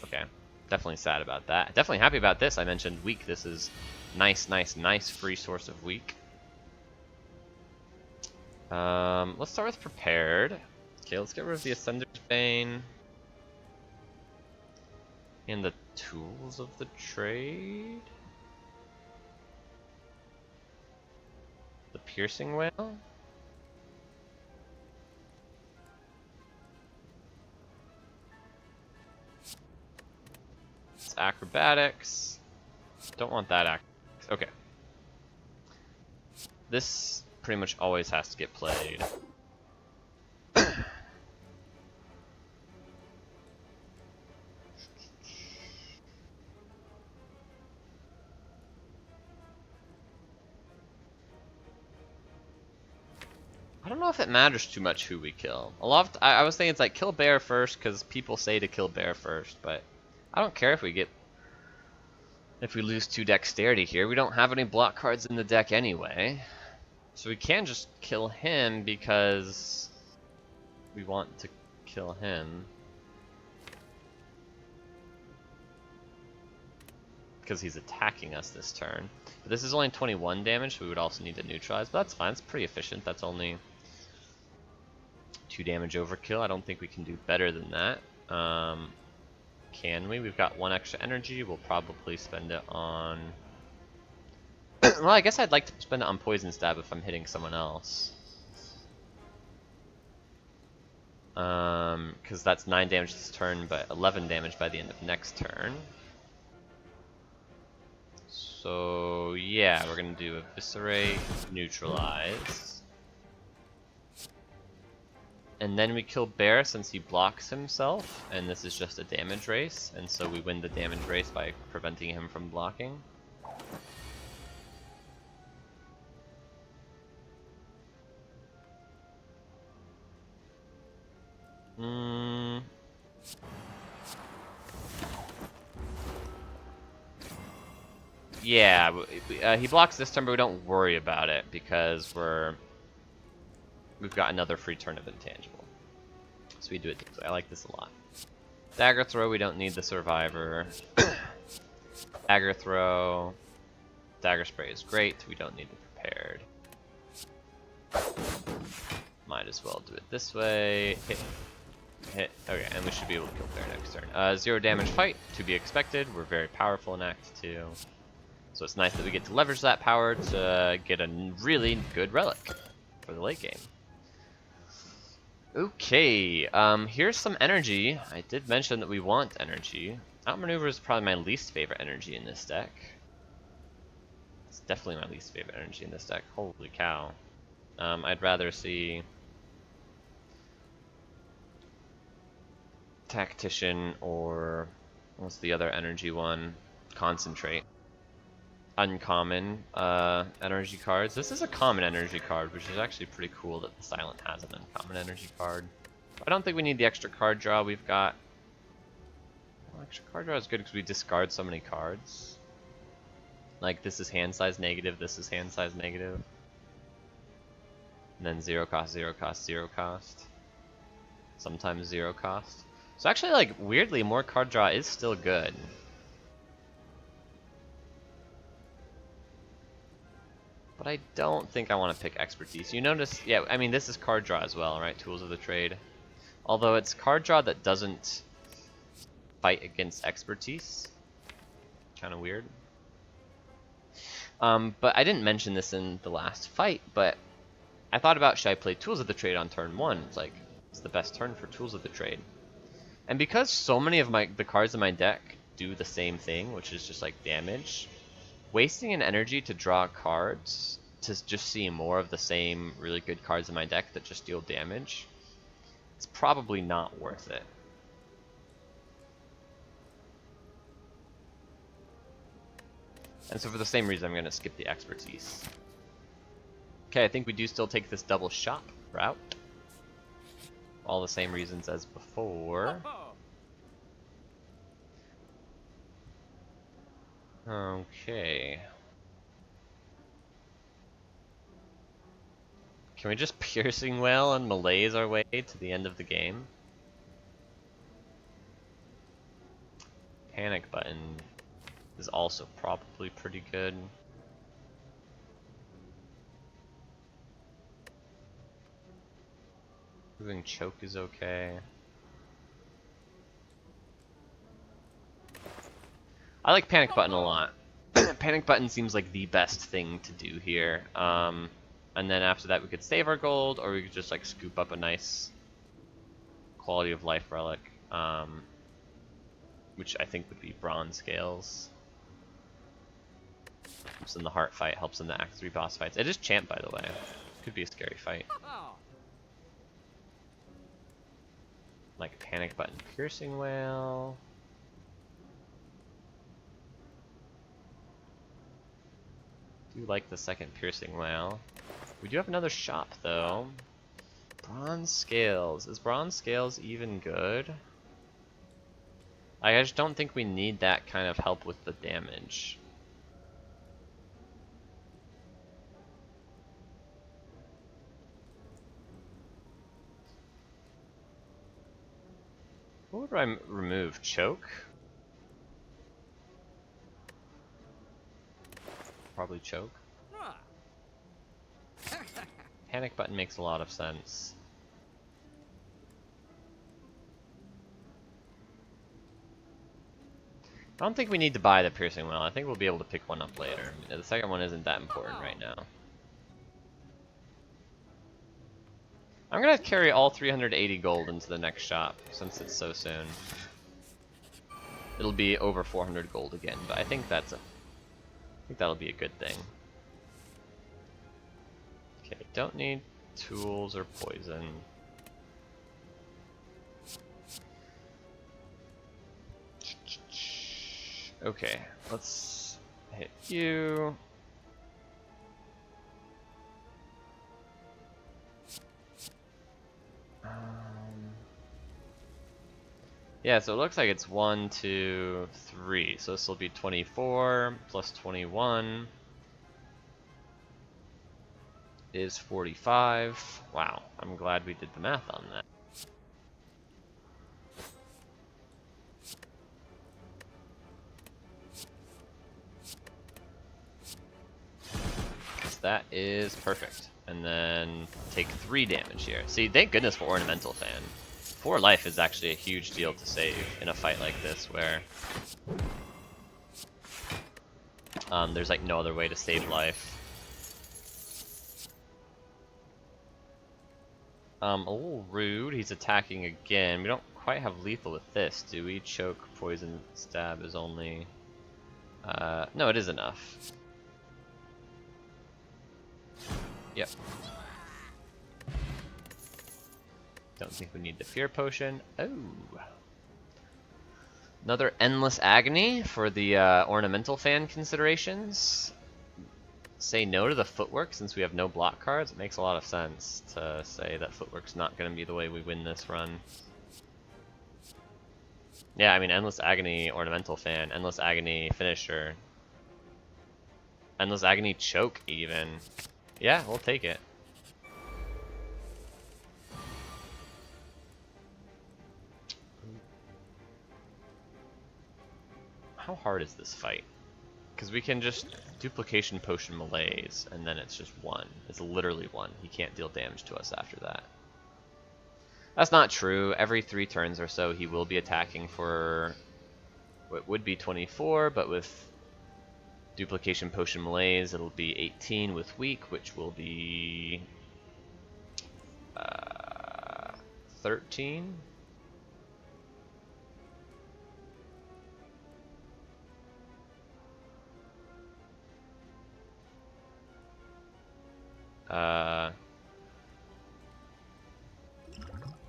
Okay, definitely sad about that. Definitely happy about this. I mentioned weak. This is nice free source of weak. Let's start with prepared. Okay, let's get rid of the Ascender's Bane and the tools of the trade. The Piercing Whale. It's acrobatics. Don't want that acrobatics. Okay. This pretty much always has to get played. I don't know if it matters too much who we kill. A lot of I was thinking it's like kill bear first because people say to kill bear first, but I don't care if we lose 2 dexterity here. We don't have any block cards in the deck anyway. So we can just kill him because we want to kill him. Because he's attacking us this turn. But this is only 21 damage, so we would also need to neutralize. But that's fine, it's pretty efficient. That's only 2 damage overkill. I don't think we can do better than that. Can we? We've got 1 extra energy. We'll probably spend it on... Well, I guess I'd like to spend it on Poison Stab if I'm hitting someone else. Because that's 9 damage this turn, but 11 damage by the end of next turn. So yeah, we're gonna do Eviscerate, Neutralize. And then we kill Bear since he blocks himself, and this is just a damage race, and so we win the damage race by preventing him from blocking. Yeah, he blocks this turn, but we don't worry about it because we've got another free turn of intangible. So we do it this way. I like this a lot. Dagger throw, we don't need the survivor. Dagger throw, dagger spray is great. We don't need the prepared. Might as well do it this way. Hit. Okay, and we should be able to kill Bear next turn. 0 damage fight, to be expected. We're very powerful in Act 2. So it's nice that we get to leverage that power to get a really good relic for the late game. Okay, here's some energy. I did mention that we want energy. Outmaneuver is probably my least favorite energy in this deck. It's definitely my least favorite energy in this deck. Holy cow. I'd rather see Tactician or what's the other energy one? Concentrate. Uncommon energy cards. This is a common energy card, which is actually pretty cool that the Silent has an uncommon energy card. I don't think we need the extra card draw we've got. Well, extra card draw is good because we discard so many cards. Like this is hand size negative, this is hand size negative. And then 0 cost, 0 cost, 0 cost. Sometimes 0 cost. So actually, like, weirdly, more card draw is still good. But I don't think I want to pick Expertise. You notice, yeah, I mean, this is card draw as well, right? Tools of the Trade. Although it's card draw that doesn't fight against Expertise. Kind of weird. But I didn't mention this in the last fight, but I thought about, should I play Tools of the Trade on turn 1? It's like, it's the best turn for Tools of the Trade. And because so many of the cards in my deck do the same thing, which is just like damage, wasting an energy to draw cards to just see more of the same really good cards in my deck that just deal damage, it's probably not worth it. And so for the same reason, I'm going to skip the Expertise. Okay, I think we do still take this double shop route. All the same reasons as before. Okay. Can we just Piercing Wail and malaise our way to the end of the game? Panic Button is also probably pretty good. Moving Choke is okay. I like Panic Button a lot. Panic Button seems like the best thing to do here. And then after that we could save our gold, or we could just like scoop up a nice quality of life relic, which I think would be Bronze Scales. Helps in the heart fight, helps in the Act 3 boss fights. It is Champ, by the way. Could be a scary fight. Like Panic Button, Piercing Wail. Do like the second Piercing Wail. We do have another shop though. Bronze Scales. Is Bronze Scales even good? I just don't think we need that kind of help with the damage. What would I remove? Choke? Probably Choke. Panic Button makes a lot of sense. I don't think we need to buy the Piercing Wail. I think we'll be able to pick one up later. The second one isn't that important right now. I'm gonna carry all 380 gold into the next shop, since it's so soon. It'll be over 400 gold again, but I think that's I think that'll be a good thing. Okay, don't need tools or poison. Okay, let's hit you. Yeah, so it looks like it's 1, 2, 3. So this will be 24 plus 21 is 45. Wow, I'm glad we did the math on that. That is perfect. And then take 3 damage here. See, thank goodness for Ornamental Fan. 4 life is actually a huge deal to save in a fight like this where there's like no other way to save life. A little rude. He's attacking again. We don't quite have lethal with this, do we? Choke, poison, stab is only... no, it is enough. Yep. Don't think we need the fear potion. Oh. Another endless agony for the ornamental fan considerations. Say no to the footwork since we have no block cards. It makes a lot of sense to say that footwork's not going to be the way we win this run. Yeah, I mean, endless agony, ornamental fan, endless agony, finisher, endless agony, choke even. Yeah, we'll take it. How hard is this fight? Because we can just duplication potion malaise, and then it's just 1. It's literally 1. He can't deal damage to us after that. That's not true. Every 3 turns or so, he will be attacking for what would be 24, but with duplication potion malaise, it'll be 18 with weak, which will be 13.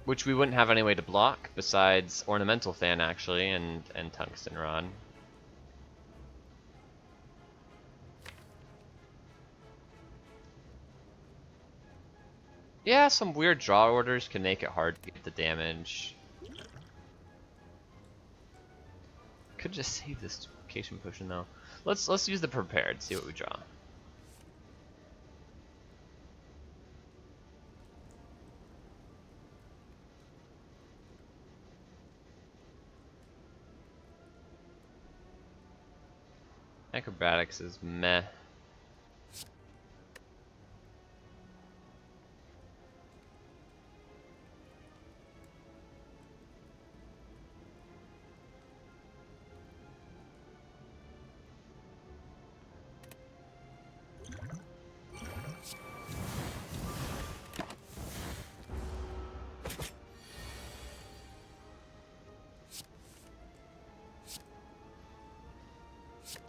Which we wouldn't have any way to block besides Ornamental Fan actually and Tungsten Rod. Yeah, some weird draw orders can make it hard to get the damage. Could just save this duplication potion though. Let's use the prepared, see what we draw. Acrobatics is meh.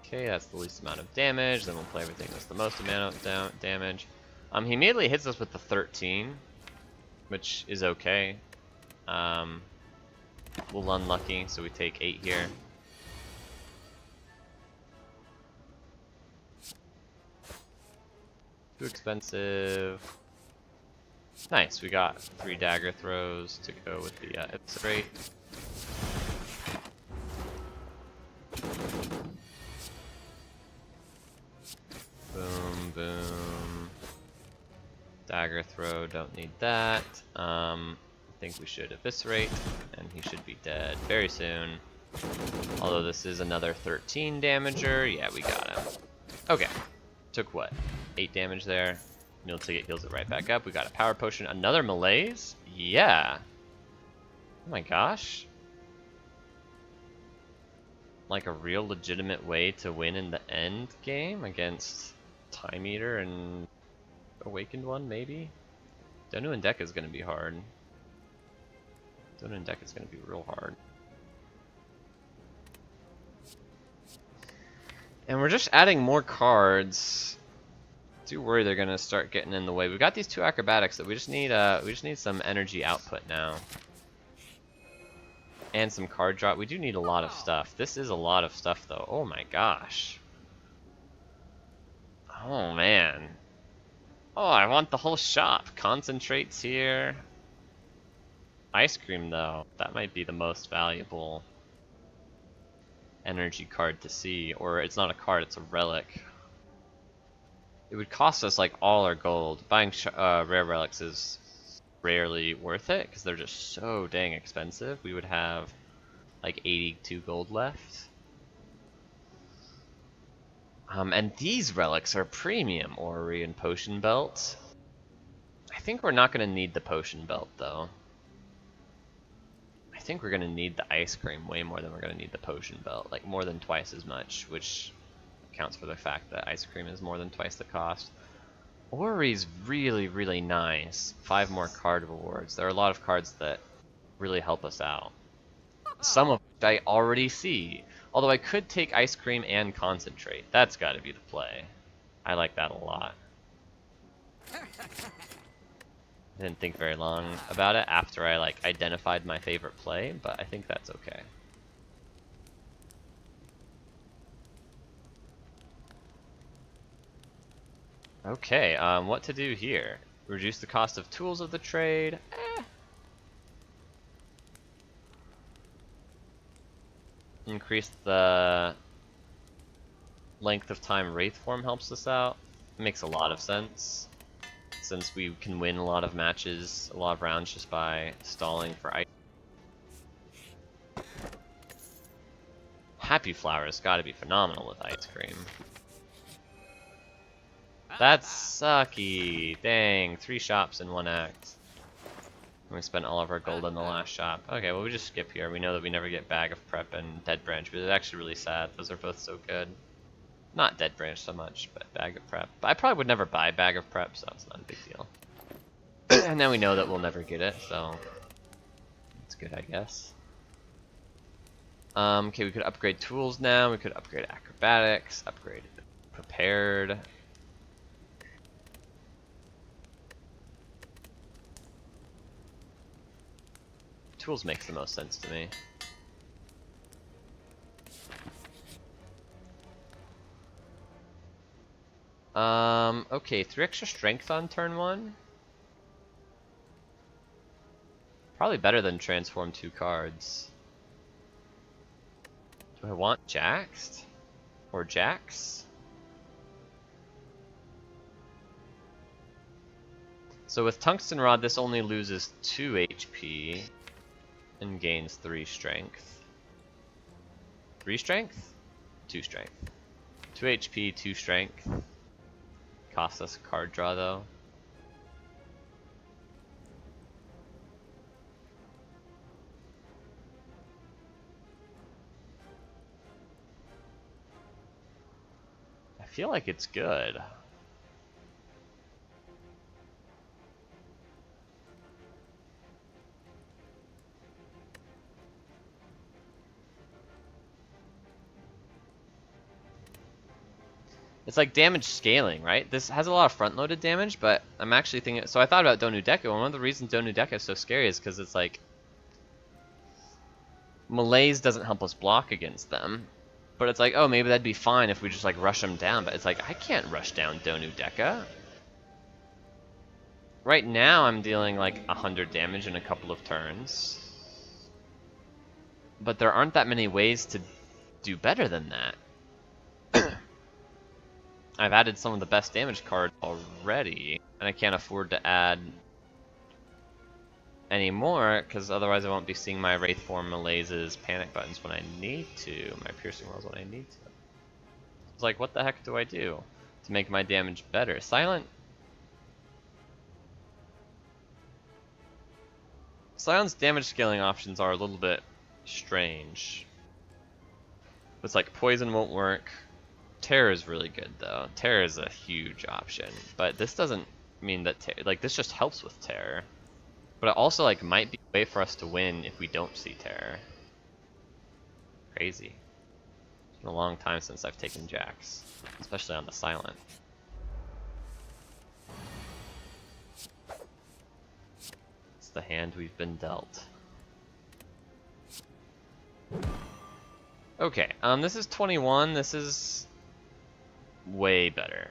Okay, that's the least amount of damage. Then we'll play everything that's the most amount of damage. He immediately hits us with the 13, which is okay. A little unlucky, so we take 8 here. Too expensive. Nice, we got 3 dagger throws to go with the eviscerate. Boom, boom. Dagger throw, don't need that. I think we should eviscerate, and he should be dead very soon. Although this is another 13 damager. Yeah, we got him. Okay. Took what? 8 damage there. Meal ticket heals it right back up. We got a power potion. Another malaise? Yeah. Oh my gosh. Like a real legitimate way to win in the end game against Time Eater and Awakened One, maybe? Donu and Deck is going to be hard. Donu and Deck is going to be real hard. And we're just adding more cards. I do worry they're gonna start getting in the way. We've got these 2 acrobatics that we just need some energy output now. And some card drop. We do need a lot of stuff. This is a lot of stuff though. Oh my gosh. Oh man. Oh, I want the whole shop. Concentrates here. Ice cream though. That might be the most valuable energy card to see. Or it's not a card, it's a relic. It would cost us like all our gold. Buying rare relics is rarely worth it because they're just so dang expensive. We would have like 82 gold left. And these relics are premium. Orrery and Potion Belt. I think we're not going to need the Potion Belt though. I think we're going to need the ice cream way more than we're going to need the Potion Belt. Like more than twice as much, which accounts for the fact that ice cream is more than twice the cost. Orrery's really, really nice. 5 more card rewards. There are a lot of cards that really help us out. Some of which I already see. Although I could take ice cream and concentrate. That's got to be the play. I like that a lot. I didn't think very long about it after I like identified my favorite play, but I think that's okay. Okay, what to do here? Reduce the cost of tools of the trade. Increase the length of time Wraith form helps us out. Makes a lot of sense, since we can win a lot of matches, a lot of rounds just by stalling for ice. Happy Flower's gotta be phenomenal with ice cream. That's sucky. Dang, 3 shops in 1 act. We spent all of our gold on the last shop. Okay, well we just skip here. We know that we never get Bag of Prep and Dead Branch, but it's actually really sad. Those are both so good. Not Dead Branch so much, but Bag of Prep. But I probably would never buy Bag of Prep, so it's not a big deal. And now we know that we'll never get it, so it's good, I guess. Okay, we could upgrade tools now. We could upgrade acrobatics, upgrade prepared. Tools makes the most sense to me. Okay, 3 extra strength on turn 1. Probably better than transform 2 cards. Do I want Jaxed? Or Jax? So with Tungsten Rod, this only loses 2 HP and gains 3 strength. 3 strength? 2 strength. 2 HP, 2 strength. Costs us a card draw though. I feel like it's good. It's like damage scaling, right? This has a lot of front-loaded damage, but I'm actually thinking... So I thought about Donu Deca, and one of the reasons Donu Deca is so scary is because it's like... Malaise doesn't help us block against them. But it's like, oh, maybe that'd be fine if we just like rush them down, but it's like, I can't rush down Donu Deca. Right now I'm dealing like 100 damage in a couple of turns. But there aren't that many ways to do better than that. I've added some of the best damage cards already, and I can't afford to add any more, because otherwise I won't be seeing my Wraith Form Malaise's panic buttons when I need to, my Piercing Wells when I need to. It's like, what the heck do I do to make my damage better? Silent's damage scaling options are a little bit strange. It's like poison won't work. Terror is really good though. Terror is a huge option, but this doesn't mean that like this just helps with terror. But it also like might be a way for us to win if we don't see terror. Crazy. been a long time since I've taken Jax, especially on the silent. It's the hand we've been dealt. Okay, this is 21, this is way better.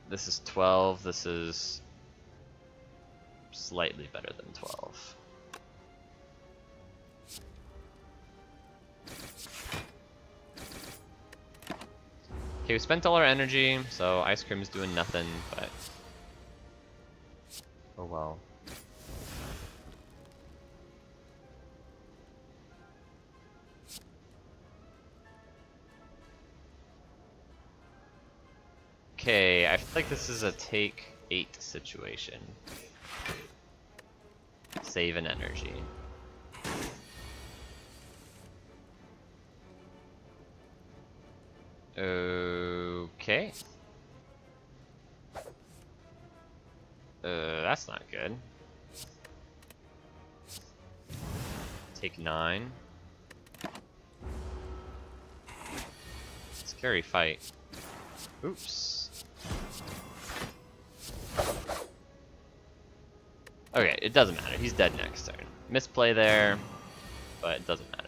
This is 12, this is slightly better than 12. Okay, we spent all our energy, so ice cream's doing nothing, but oh well. Okay, I feel like this is a take 8 situation. Save an energy. Okay. That's not good. Take 9. Scary fight. Oops. Okay, it doesn't matter. He's dead next turn. Misplay there, but it doesn't matter.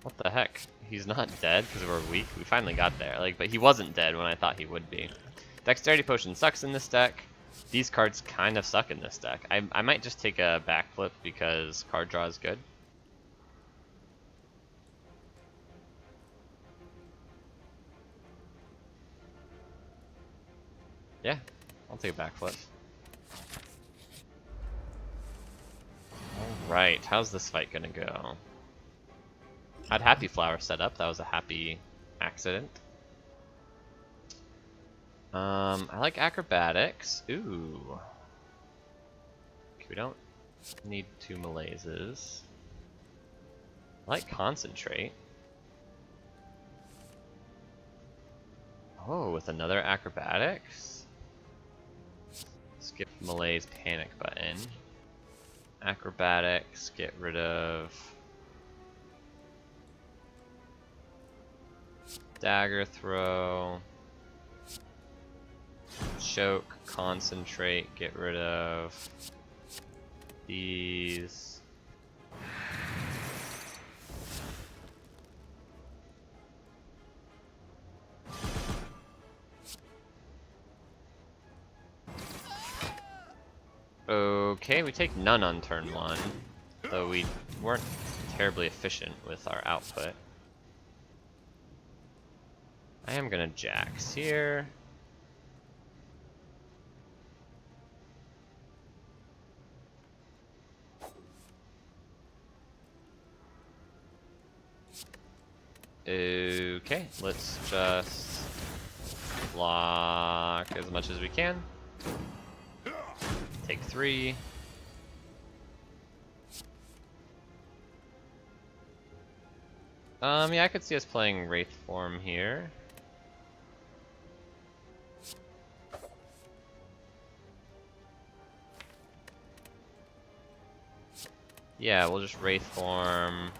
What the heck? He's not dead because we're weak? We finally got there. Like, but he wasn't dead when I thought he would be. Dexterity Potion sucks in this deck. These cards kind of suck in this deck. I might just take a backflip because card draw is good. Yeah, I'll take a backflip. Alright, how's this fight gonna go? I had Happy Flower set up, that was a happy accident. I like Acrobatics. Ooh. Okay, we don't need 2 Malaises. I like Concentrate. Oh, with another Acrobatics? Skip Malaise Panic button. Acrobatics, get rid of Dagger Throw. Choke, Concentrate, get rid of these. Okay, we take none on turn 1, though we weren't terribly efficient with our output. I am gonna Jax here. Okay, let's just block as much as we can. Take 3. Yeah, I could see us playing Wraith form here. Yeah, we'll just Wraith form.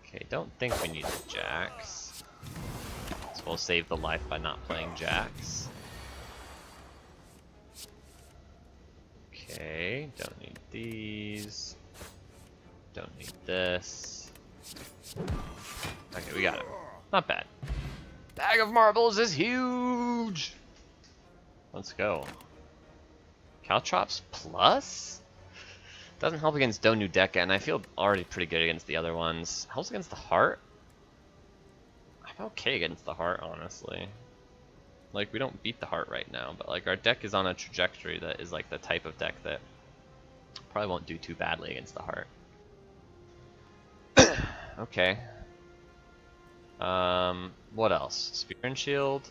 Okay, don't think we need the Jax. So we'll save the life by not playing Jax. Okay, don't need these. Don't need this. Okay, we got him. Not bad. Bag of Marbles is huge! Let's go. Caltrops plus? Doesn't help against Donu Deka, and I feel already pretty good against the other ones. Helps against the Heart? I'm okay against the Heart, honestly. Like, we don't beat the Heart right now, but like our deck is on a trajectory that is like the type of deck that probably won't do too badly against the Heart. Okay. What else? Spear and Shield.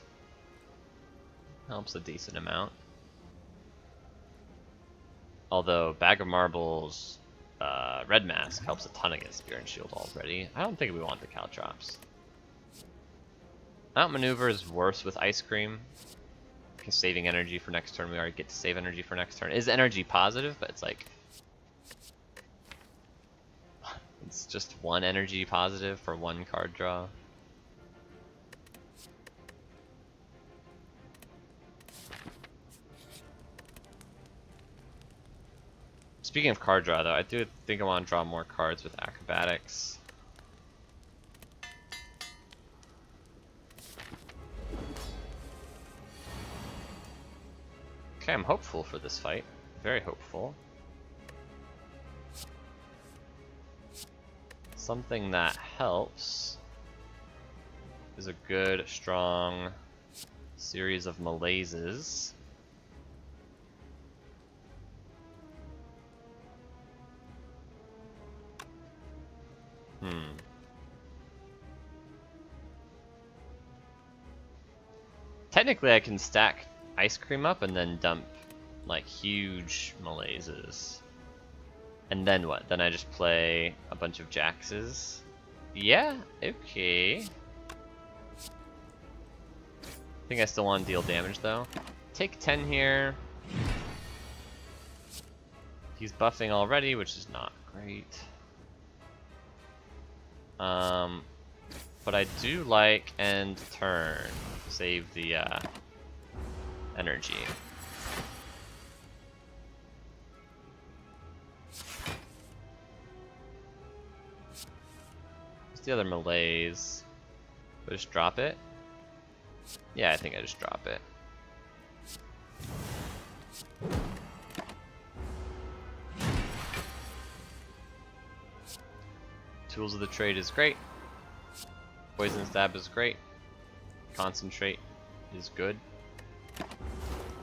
Helps a decent amount. Although Bag of Marbles, Red Mask helps a ton against Spear and Shield already. I don't think we want the Caltrops. Outmaneuver is worse with Ice Cream. Because saving energy for next turn, we already get to save energy for next turn. It is energy positive, but it's like... It's just one energy positive for one card draw. Speaking of card draw, though, I do think I want to draw more cards with Acrobatics. Okay, I'm hopeful for this fight. Very hopeful. Something that helps is a good, strong series of malaises. Technically, I can stack Ice Cream up and then dump like huge malaises. And then what? Then I just play a bunch of Jaxes? Yeah, okay. I think I still want to deal damage though. Take 10 here. He's buffing already, which is not great. But I do like end turn. Save the energy. What's the other malaise? Do I just drop it? Yeah, I think I just drop it. Tools of the Trade is great. Poison Stab is great. Concentrate is good.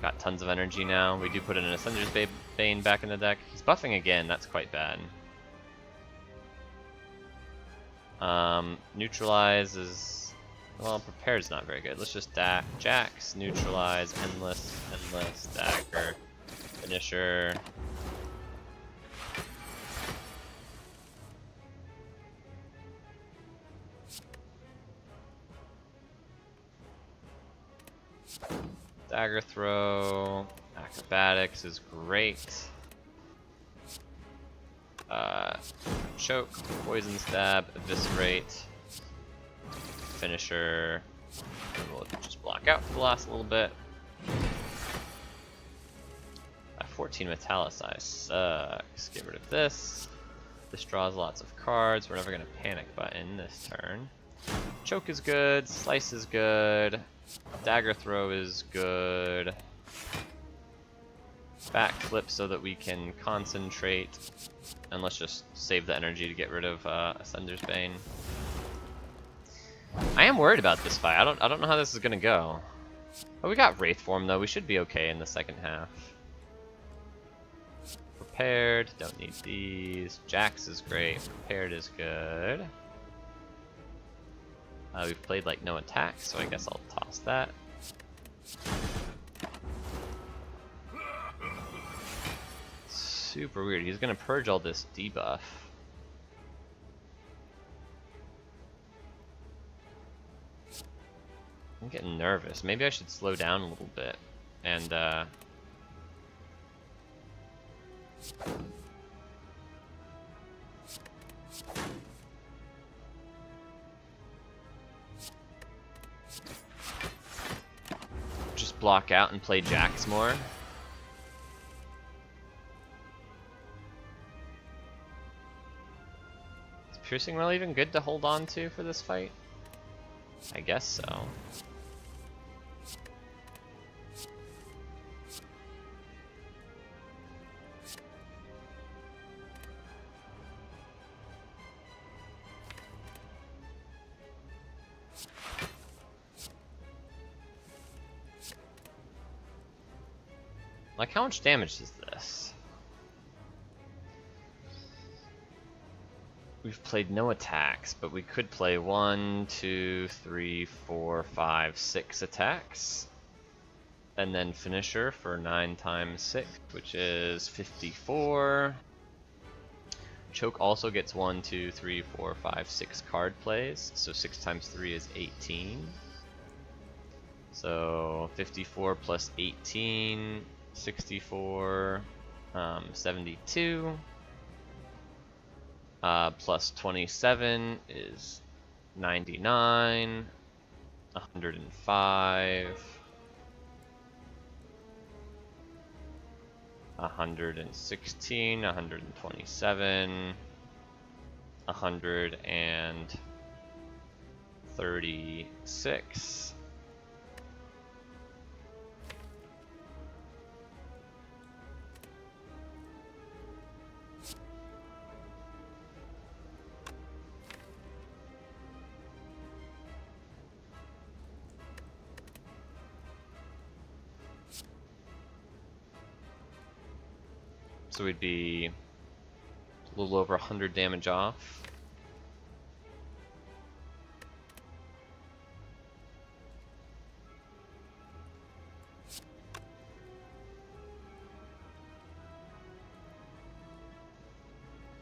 Got tons of energy now. We do put in an Ascender's Bane back in the deck. He's buffing again, that's quite bad. Neutralize is... well, Prepared's not very good. Let's just Jax, Neutralize, Endless, Dagger, Finisher. Dagger Throw, Acrobatics is great. Choke, Poison Stab, Eviscerate, Finisher, and we'll just block out for the last little bit. 14 Metallicize sucks. Get rid of this. This draws lots of cards. We're never going to Panic Button this turn. Choke is good, Slice is good, Dagger Throw is good. Backflip so that we can concentrate. And let's just save the energy to get rid of Ascender's Bane. I am worried about this fight. I don't know how this is gonna go. But we got Wraith Form though. We should be okay in the second half. Prepared. Don't need these. Jax is great. Prepared is good. We've played like no attacks, so I guess I'll toss that. Super weird. He's gonna purge all this debuff. I'm getting nervous. Maybe I should slow down a little bit and just block out and play Jax more. Is Piercing Well even good to hold on to for this fight? I guess so. Like, how much damage is this? We've played no attacks, but we could play 1, 2, 3, 4, 5, 6 attacks. And then finisher for 9 times 6, which is 54. Choke also gets 1, 2, 3, 4, 5, 6 card plays, so 6 times 3 is 18. So 54 plus 18, 64, 72. Plus 27 is 99, 105, 116, 127, 136. So we'd be a little over 100 damage off.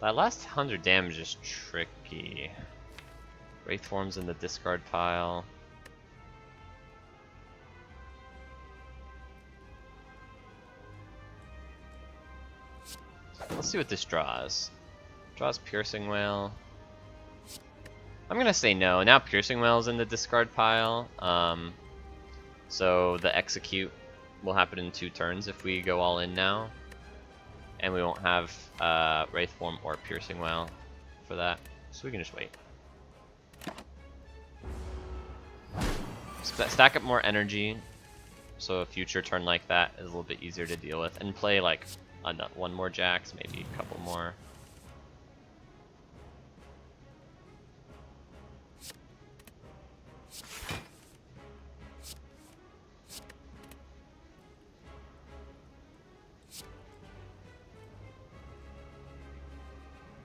That last 100 damage is tricky. Wraith forms in the discard pile. Let's see what this draws. Draws Piercing Wail. I'm gonna say no. Now Piercing Wail is in the discard pile. So the execute will happen in 2 turns if we go all in now. And we won't have Wraith Form or Piercing Wail for that. So we can just wait. Stack up more energy, so a future turn like that is a little bit easier to deal with. And play like one more Jax, maybe a couple more.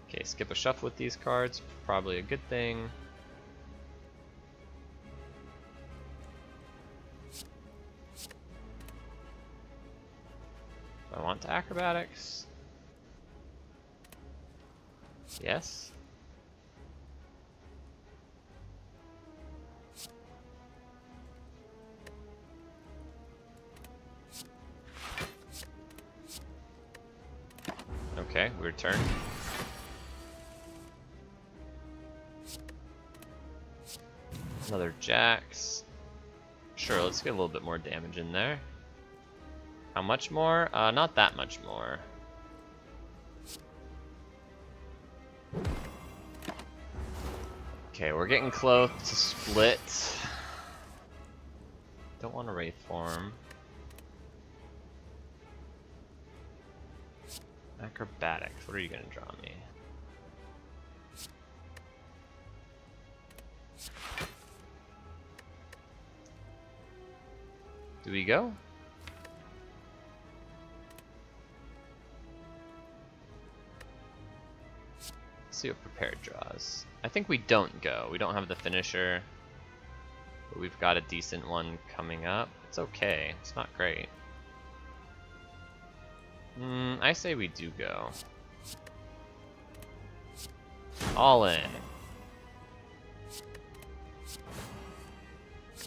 Okay, skip a shuffle with these cards, probably a good thing. Do I want to acrobatics? Yes. Okay, weird turn. Another Jax. Sure, let's get a little bit more damage in there. How much more? Not that much more. Okay, we're getting close to split. Don't want to Wraith Form. Acrobatics, what are you gonna draw me? Do we go? Let's see what prepared draws. I think we don't go. We don't have the finisher. But we've got a decent one coming up. It's okay. It's not great. I say we do go. All in.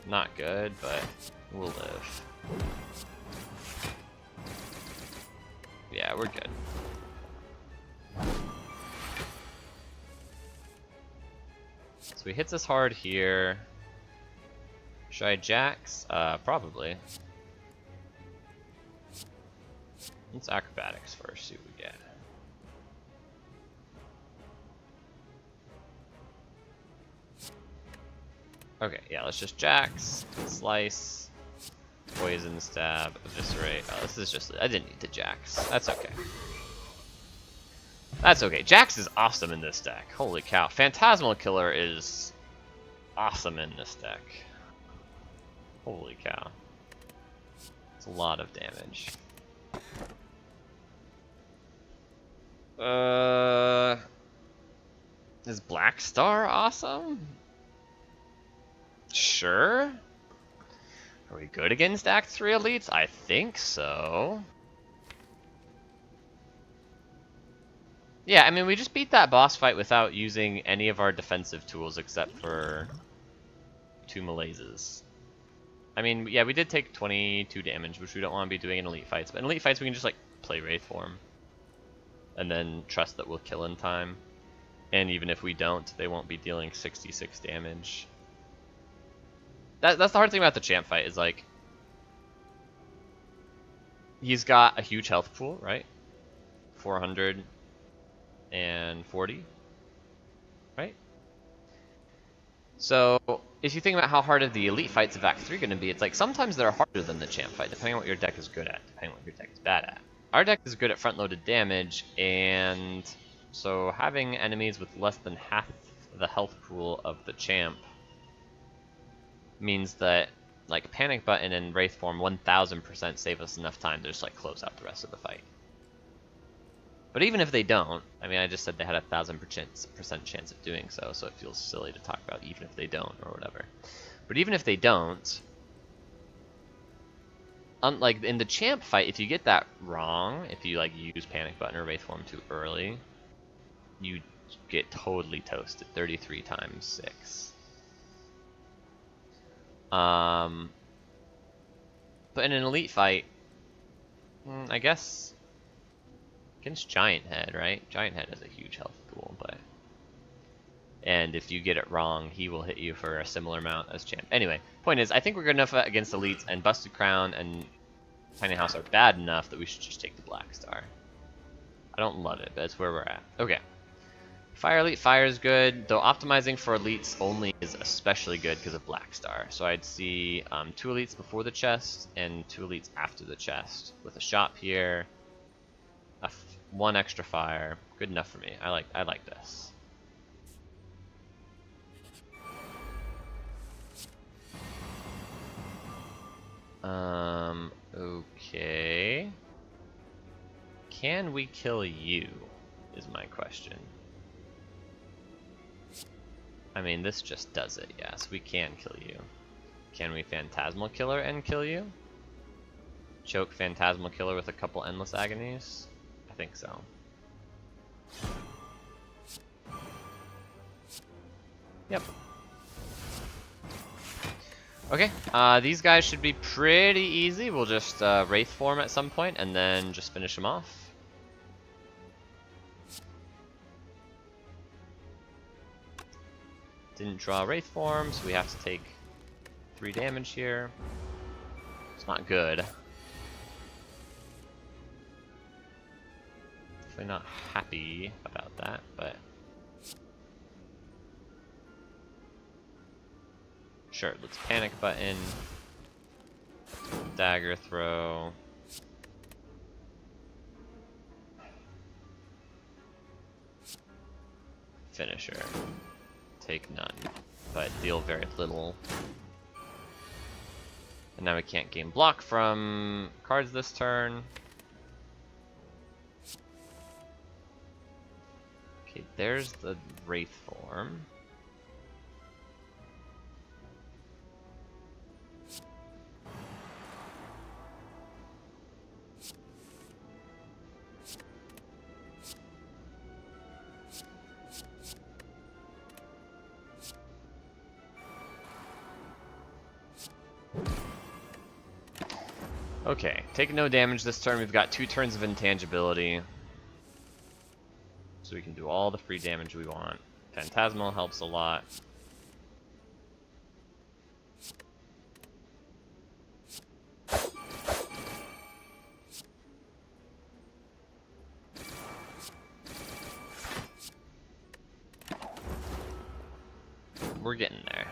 Not good, but we'll live. Yeah, we're good. So he hits us hard here. Should I Jax? Probably. Let's acrobatics first, see what we get. Okay, yeah, let's just Jax, slice, poison, stab, eviscerate. Oh, this is just, I didn't need to Jax. That's okay. That's okay. Jax is awesome in this deck. Holy cow. Phantasmal Killer is awesome in this deck. Holy cow. It's a lot of damage. Is Black Star awesome? Sure. Are we good against Act 3 elites? I think so. Yeah, I mean, we just beat that boss fight without using any of our defensive tools except for 2 malaises. I mean, yeah, we did take 22 damage, which we don't want to be doing in elite fights. But in elite fights, we can just, like, play Wraith form. And then trust that we'll kill in time. And even if we don't, they won't be dealing 66 damage. That's the hard thing about the champ fight, is, like, he's got a huge health pool, right? 440, right? So, if you think about how hard of the elite fights of Act 3 are going to be, it's like sometimes they're harder than the champ fight, depending on what your deck is good at, depending on what your deck is bad at. Our deck is good at front-loaded damage, and so having enemies with less than half the health pool of the champ means that, like, Panic Button and Wraith Form 1000% save us enough time to just, like, close out the rest of the fight. But even if they don't, I mean, I just said they had 1000% chance of doing so, so it feels silly to talk about even if they don't or whatever. But even if they don't, like in the champ fight, if you get that wrong, if you like use Panic Button or Wraith Form too early, you get totally toasted. 33 times 6. But in an elite fight, I guess against Giant Head, right? Giant Head has a huge health pool, but and if you get it wrong, he will hit you for a similar amount as Champ. Anyway, point is, I think we're good enough against elites, and Busted Crown and Tiny House are bad enough that we should just take the Black Star. I don't love it, but that's where we're at. Okay. Fire Elite Fire is good, though optimizing for elites only is especially good because of Black Star. So I'd see 2 elites before the chest and 2 elites after the chest with a shop here, 1 extra fire. Good enough for me. I like this. Okay. Can we kill you, is my question. I mean, this just does it, yes. We can kill you. Can we Phantasmal Killer and kill you? Choke Phantasmal Killer with a couple Endless Agonies? I think so. Yep. Okay, these guys should be pretty easy. We'll just Wraith form at some point and then just finish them off. Didn't draw Wraith form, so we have to take 3 damage here. It's not good. Definitely not happy about that, but sure, let's Panic Button, Dagger Throw. Finisher. Take none, but deal very little. And now we can't gain block from cards this turn. Okay, there's the Wraith form. Okay, take no damage this turn. We've got 2 turns of intangibility. So we can do all the free damage we want. Phantasmal helps a lot. We're getting there.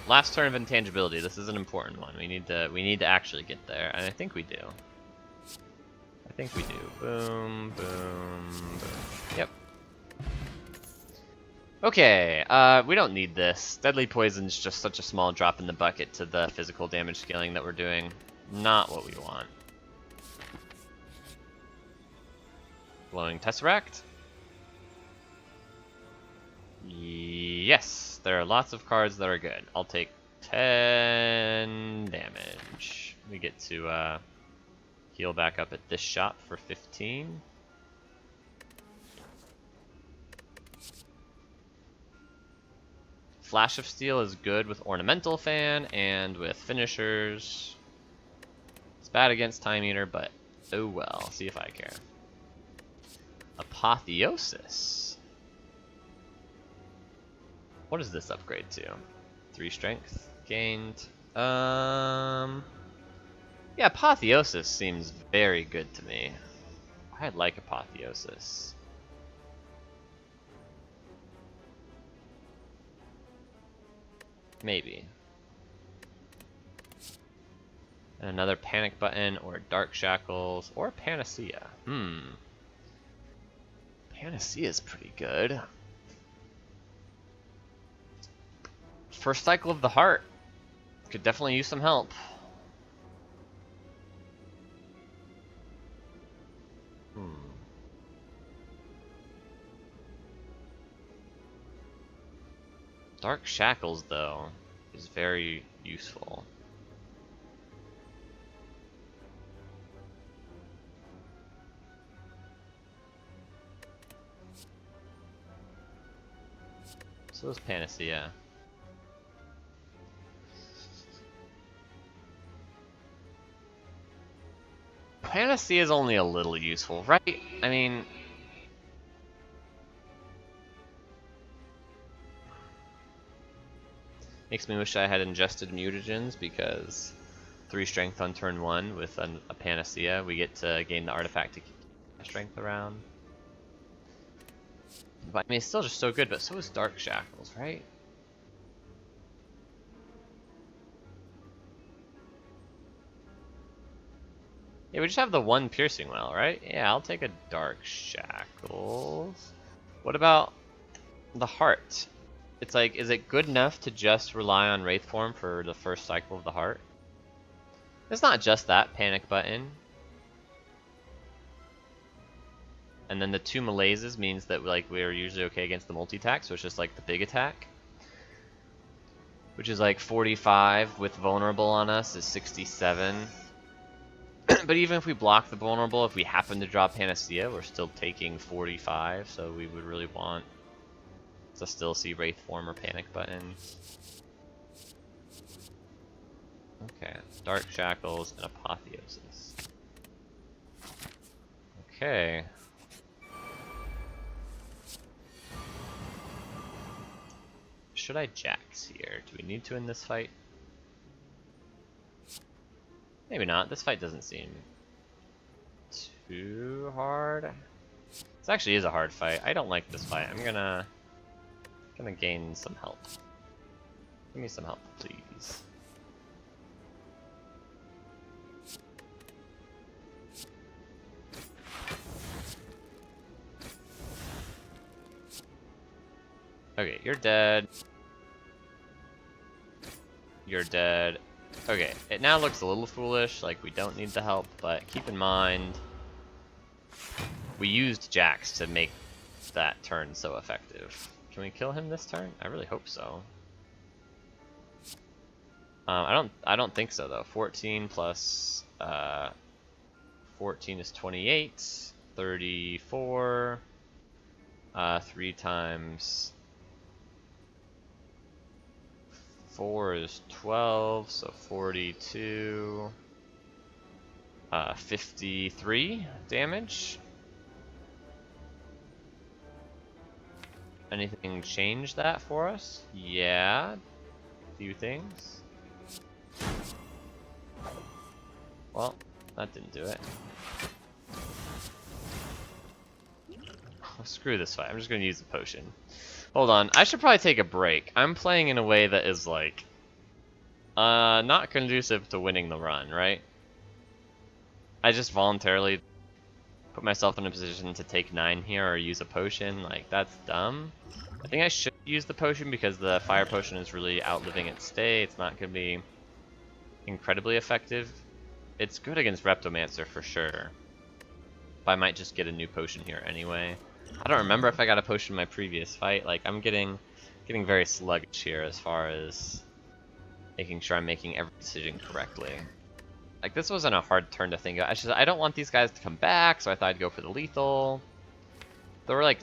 Last turn of intangibility. This is an important one. We need to actually get there, and I think we do. I think we do. Boom, boom, boom. Yep. Okay, we don't need this. Deadly Poison's just such a small drop in the bucket to the physical damage scaling that we're doing. Not what we want. Glowing Tesseract? Yes, there are lots of cards that are good. I'll take 10 damage. We get to heal back up at this shop for 15. Flash of Steel is good with Ornamental Fan and with finishers. It's bad against Time Eater, but oh well. See if I care. Apotheosis. What does this upgrade to? 3 strength gained. Yeah, Apotheosis seems very good to me. I like Apotheosis. Maybe. And another Panic Button, or Dark Shackles, or Panacea. Panacea is pretty good. First Cycle of the Heart. Could definitely use some help. Dark Shackles, though, is very useful. So is Panacea. Panacea is only a little useful, right? I mean... Makes me wish I had ingested mutagens, because 3 strength on turn 1 with a Panacea, we get to gain the artifact to keep strength around. But I mean, it's still just so good, but so is Dark Shackles, right? Yeah, we just have the 1 piercing well, right? Yeah, I'll take a Dark Shackles. What about the Heart? It's like, is it good enough to just rely on Wraith Form for the first cycle of the Heart? It's not just that Panic Button. And then the 2 Malaises means that like we're usually okay against the multi-attack, so it's just like the big attack. Which is like 45 with vulnerable on us is 67. But even if we block the vulnerable, if we happen to draw Panacea, we're still taking 45, so we would really want to still see Wraith Form or Panic Button. Okay, Dark Shackles and Apotheosis. Okay. Should I Jax here? Do we need to in this fight? Maybe not. This fight doesn't seem too hard. This actually is a hard fight. I don't like this fight. I'm gonna gain some help. Give me some help, please. Okay, you're dead. You're dead. Okay, it now looks a little foolish, like we don't need the help, but keep in mind we used Jax to make that turn so effective. Can we kill him this turn? I really hope so. I don't think so though. 14 plus 14 is 28, 34, 3 times 4 is 12, so 42, 53 damage. Anything change that for us? Yeah, a few things. Well, that didn't do it. Oh, screw this fight, I'm just gonna use the potion. Hold on, I should probably take a break. I'm playing in a way that is like, not conducive to winning the run, right? I just voluntarily put myself in a position to take 9 here or use a potion, like that's dumb. I think I should use the potion because the fire potion is really outliving its stay. It's not going to be incredibly effective. It's good against Reptomancer for sure, but I might just get a new potion here anyway. I don't remember if I got a potion in my previous fight. Like I'm getting very sluggish here as far as making sure I'm making every decision correctly. Like, this wasn't a hard turn to think of. I don't want these guys to come back, so I thought I'd go for the lethal. There were, like,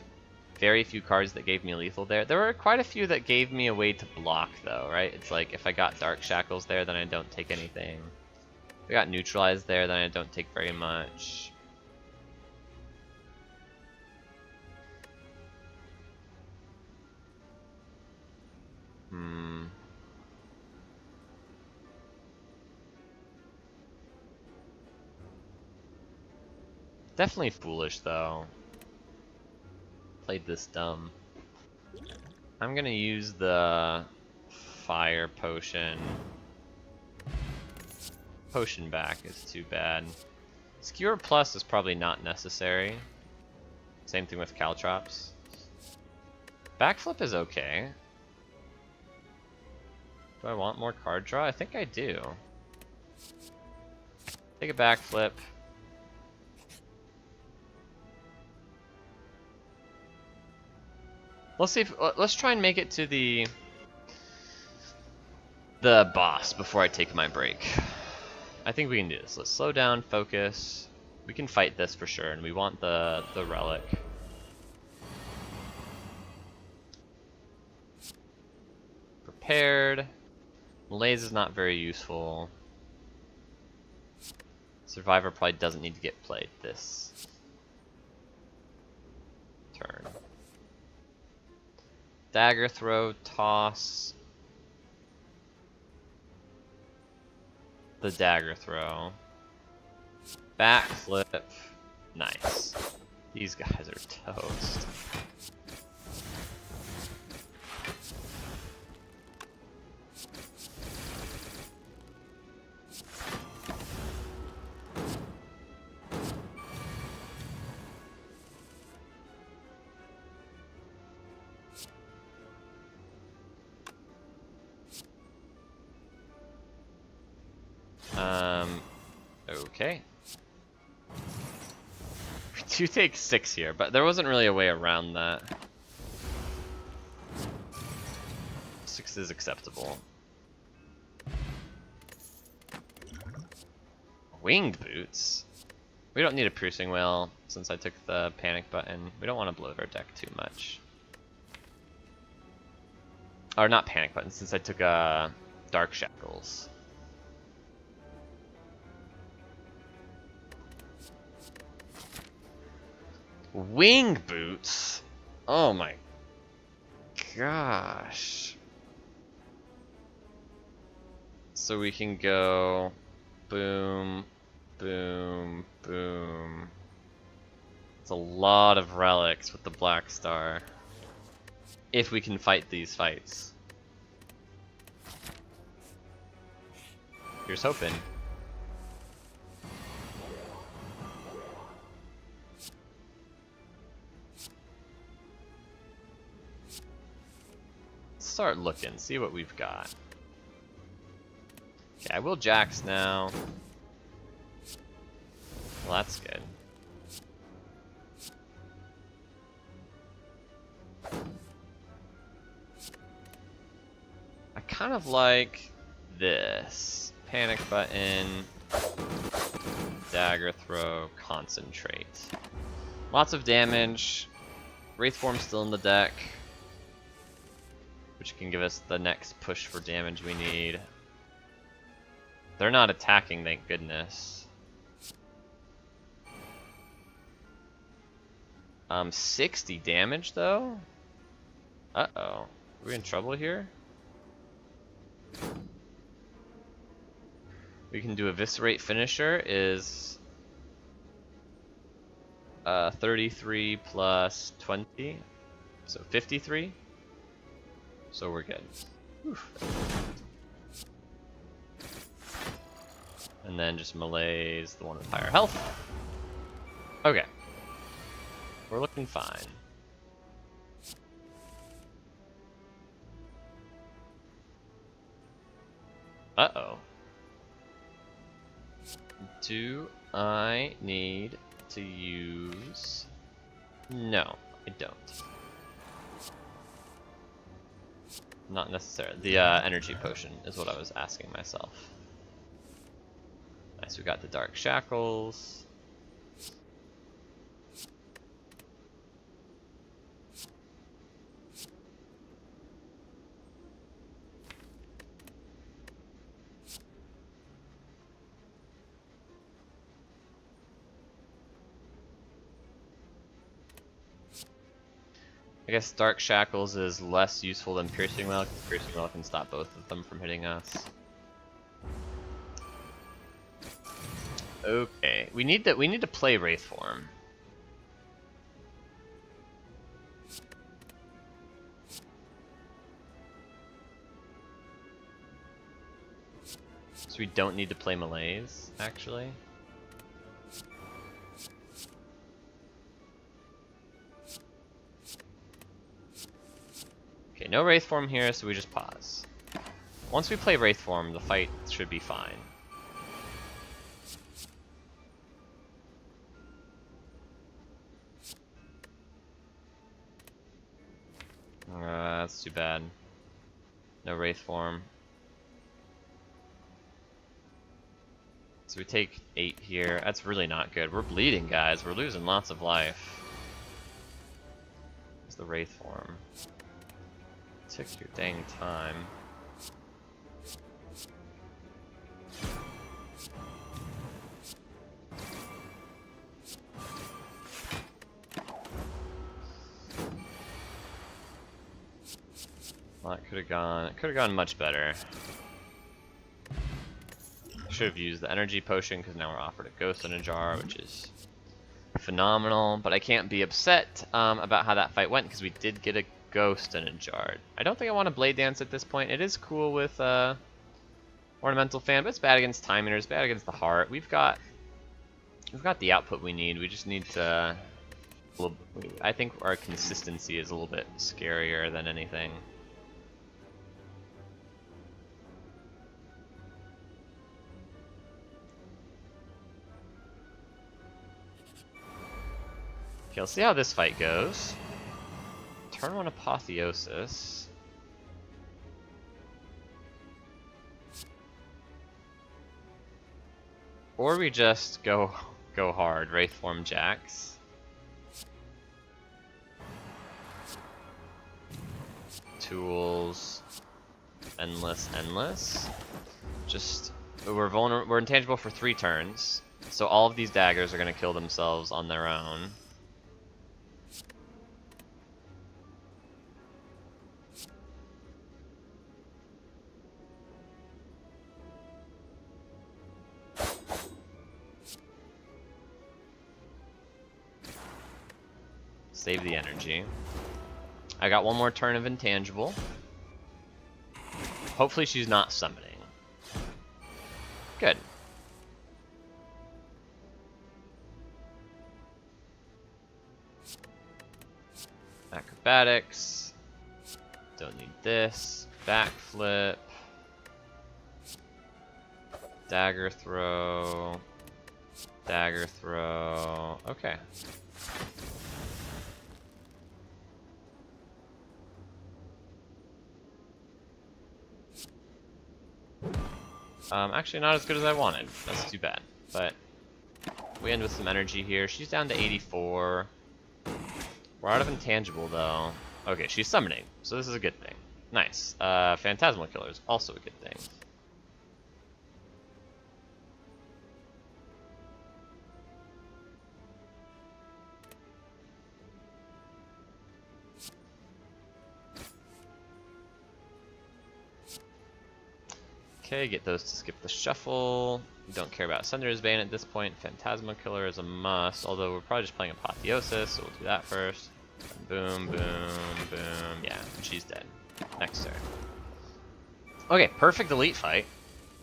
very few cards that gave me lethal there. There were quite a few that gave me a way to block, though, right? It's like, if I got Dark Shackles there, then I don't take anything. If I got Neutralized there, then I don't take very much. Definitely foolish, though. Played this dumb. I'm gonna use the fire potion. Potion back is too bad. Skewer Plus is probably not necessary. Same thing with Caltrops. Backflip is okay. Do I want more card draw? I think I do. Take a backflip. Let's see if let's try and make it to the boss before I take my break. I think we can do this. Let's slow down, focus. We can fight this for sure, and we want the relic. Prepared. Malaise is not very useful. Survivor probably doesn't need to get played this turn. Dagger throw, toss. The dagger throw. Backflip. Nice. These guys are toast. Okay. We do take 6 here, but there wasn't really a way around that. 6 is acceptable. Winged boots? We don't need a piercing whale since I took the panic button. We don't want to bloat our deck too much. Or not panic button, since I took Dark Shackles. Wing boots? Oh my gosh. So we can go boom, boom, boom. It's a lot of relics with the Black Star. If we can fight these fights. Here's hoping. Start looking, see what we've got. Okay, I will Jax now. Well, that's good. I kind of like this. Panic button, dagger throw, concentrate. Lots of damage. Wraith Form still in the deck, which can give us the next push for damage we need. They're not attacking, thank goodness. 60 damage though? Uh-oh. Are we in trouble here? We can do Eviscerate Finisher is 33 plus 20, so 53. So we're good. Oof. And then just Malaise the one with higher health. Okay. We're looking fine. Uh-oh. Do I need to use... No, I don't. Not necessarily. The energy potion is what I was asking myself. Nice, we got the Dark Shackles. I guess Dark Shackles is less useful than Piercing Well, because Piercing Well can stop both of them from hitting us. Okay, we need to play Wraith form. So we don't need to play Malaise, actually. Okay, no Wraith form here, so we just pause. Once we play Wraith form, the fight should be fine. That's too bad. No Wraith form. So we take 8 here. That's really not good. We're bleeding, guys. We're losing lots of life. It's the Wraith form. Took your dang time. Well, it could have gone much better. Should have used the energy potion because now we're offered a ghost in a jar, which is phenomenal. But I can't be upset about how that fight went because we did get a ghost in a jar. I don't think I want to blade dance at this point. It is cool with ornamental fan, but it's bad against time eaters, bad against the heart. We've got the output we need. We just need to. I think our consistency is a little bit scarier than anything. Okay, let's see how this fight goes. Turn 1 Apotheosis. Or we just go hard, Wraith form Jax. Tools. Endless. Just we're intangible for 3 turns. So all of these daggers are gonna kill themselves on their own. Save the energy. I got one more turn of intangible. Hopefully she's not summoning. Good. Acrobatics. Don't need this. Backflip. Dagger throw. Dagger throw. Okay. Actually not as good as I wanted. That's too bad. But we end with some energy here. She's down to 84. We're out of intangible though. Okay, she's summoning, so this is a good thing. Nice. Phantasmal Killer is also a good thing. Okay, get those to skip the shuffle. We don't care about Sunder's Bane at this point. Phantasmal Killer is a must, although we're probably just playing Apotheosis, so we'll do that first. Boom, boom, boom. Yeah, and she's dead. Next turn. Okay, perfect elite fight.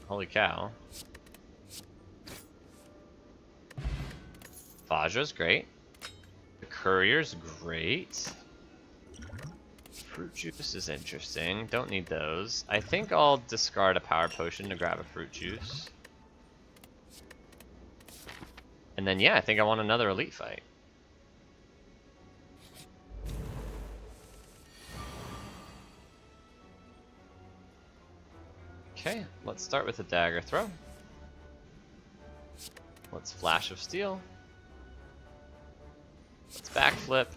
Holy cow. Vajra's great. The Courier's great. Fruit juice is interesting. Don't need those. I think I'll discard a power potion to grab a fruit juice. And then, yeah, I think I want another elite fight. Okay, let's start with a dagger throw. Let's Flash of Steel. Let's backflip.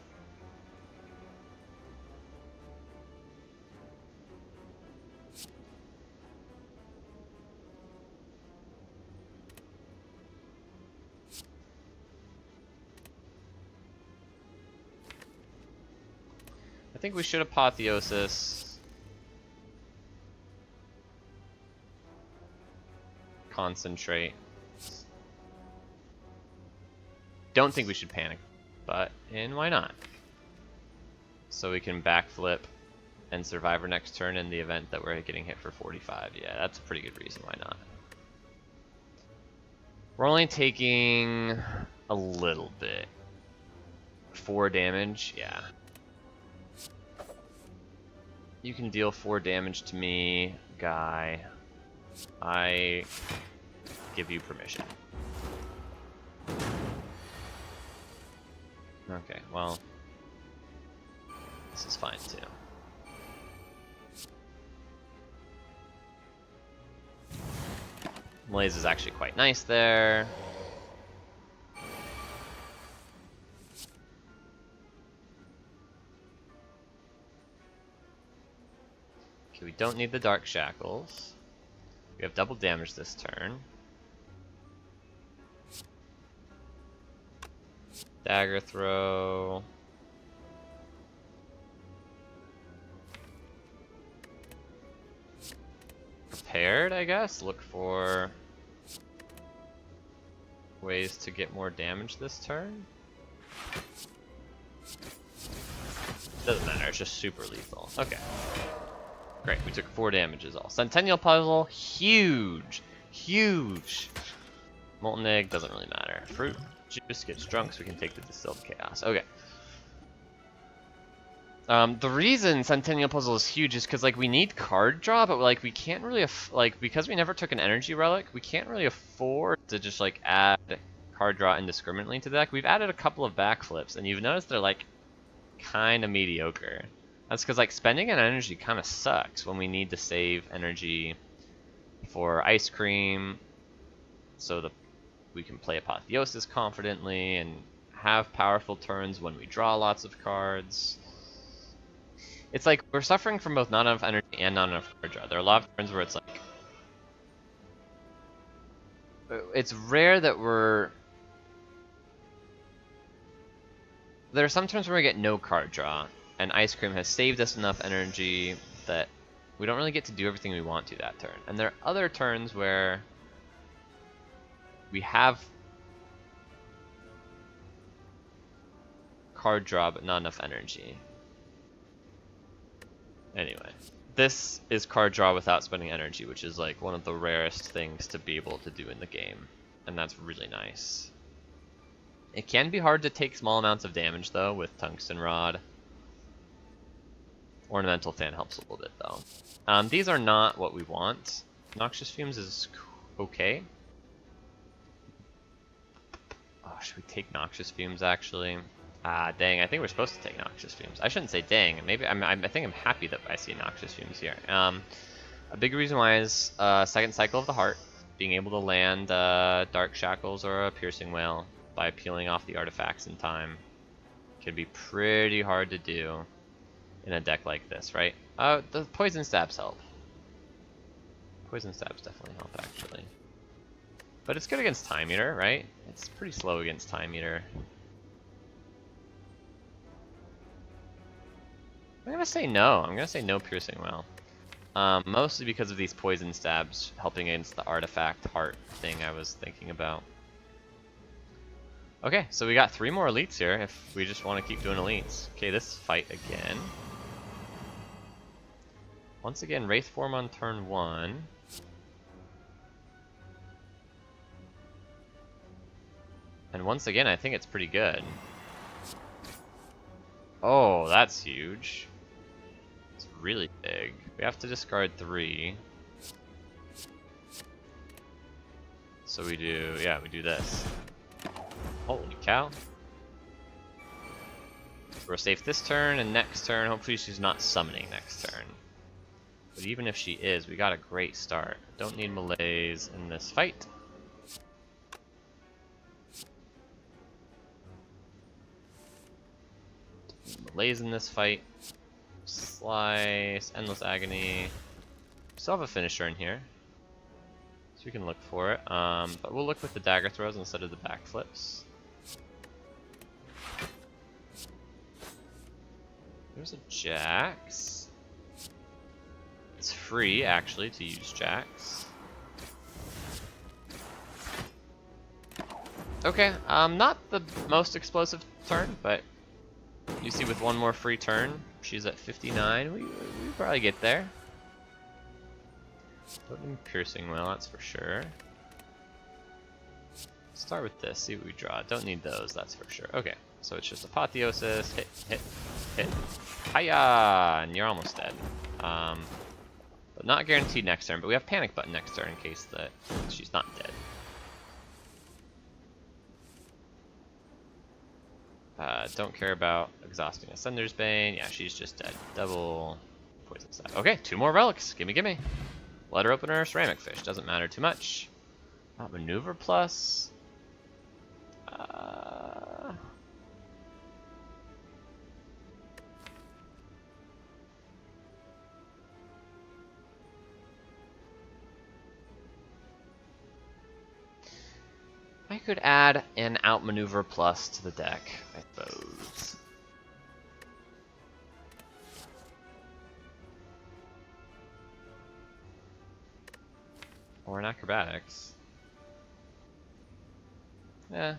I think we should Apotheosis. Concentrate. Don't think we should panic, but why not? So we can backflip and survive our next turn in the event that we're getting hit for 45. Yeah, that's a pretty good reason why not. We're only taking a little bit. 4 damage, yeah. You can deal 4 damage to me, guy. I give you permission. Okay, well, this is fine too. Malaise is actually quite nice there. Okay, we don't need the Dark Shackles. We have double damage this turn. Dagger throw. Prepared, I guess. Look for ways to get more damage this turn. Doesn't matter, it's just super lethal. Okay. Great, we took 4 damages all. Centennial Puzzle, huge! Huge! Molten Egg, doesn't really matter. Fruit Juice gets drunk so we can take the Distilled Chaos. Okay. The reason Centennial Puzzle is huge is because, like, we need card draw, but, like, we can't really, because we never took an Energy Relic, we can't really afford to just, like, add card draw indiscriminately to the deck. We've added a couple of backflips, and you've noticed they're, like, kind of mediocre. That's because, like, spending an energy kind of sucks when we need to save energy for Ice Cream so that we can play Apotheosis confidently and have powerful turns when we draw lots of cards. It's like we're suffering from both not enough energy and not enough card draw. There are a lot of turns where it's like... It's rare that we're... There are some turns where we get no card draw, and Ice Cream has saved us enough energy that we don't really get to do everything we want to that turn. And there are other turns where we have card draw but not enough energy. Anyway, this is card draw without spending energy, which is like one of the rarest things to be able to do in the game, and that's really nice. It can be hard to take small amounts of damage though with Tungsten Rod. Ornamental Fan helps a little bit though. These are not what we want. Noxious Fumes is okay. Oh, should we take Noxious Fumes actually? Ah, dang, I think we're supposed to take Noxious Fumes. I shouldn't say dang, maybe I think I'm happy that I see Noxious Fumes here. A big reason why is second Cycle of the Heart, being able to land Dark Shackles or a Piercing Wail by peeling off the artifacts in time. Can be pretty hard to do in a deck like this, right? The Poison Stabs help. Poison Stabs definitely help, actually. But it's good against Time Eater, right? It's pretty slow against Time Eater. I'm gonna say no. I'm gonna say no Piercing Wail. Mostly because of these Poison Stabs helping against the Artifact Heart thing I was thinking about. Okay, so we got 3 more elites here if we just want to keep doing elites. Okay, this fight again. Once again, Wraith form on turn 1. And once again, I think it's pretty good. Oh, that's huge. It's really big. We have to discard 3. So we do, yeah, we do this. Holy cow. We're safe this turn, and next turn, hopefully she's not summoning next turn. But even if she is, we got a great start. Don't need Malaise in this fight. Lays in this fight. Slice, Endless Agony. Still have a finisher in here, so we can look for it. But we'll look with the dagger throws instead of the backflips. There's a Jax. It's free, actually, to use Jax. Okay, not the most explosive turn, but you see with one more free turn, she's at 59. We probably get there. Potent piercing well, that's for sure. Start with this, see what we draw. Don't need those, that's for sure. Okay, so it's just Apotheosis, hit, hit, hit. Hiya! And you're almost dead. But not guaranteed next turn, but we have Panic Button next turn in case that she's not dead. Don't care about exhausting Ascender's Bane. Yeah, she's just dead. Double poison stab. Okay, 2 more relics. Gimme, gimme. Letter opener, ceramic fish. Doesn't matter too much. Maneuver plus. I could add an outmaneuver plus to the deck, I suppose. Or an acrobatics. Yeah.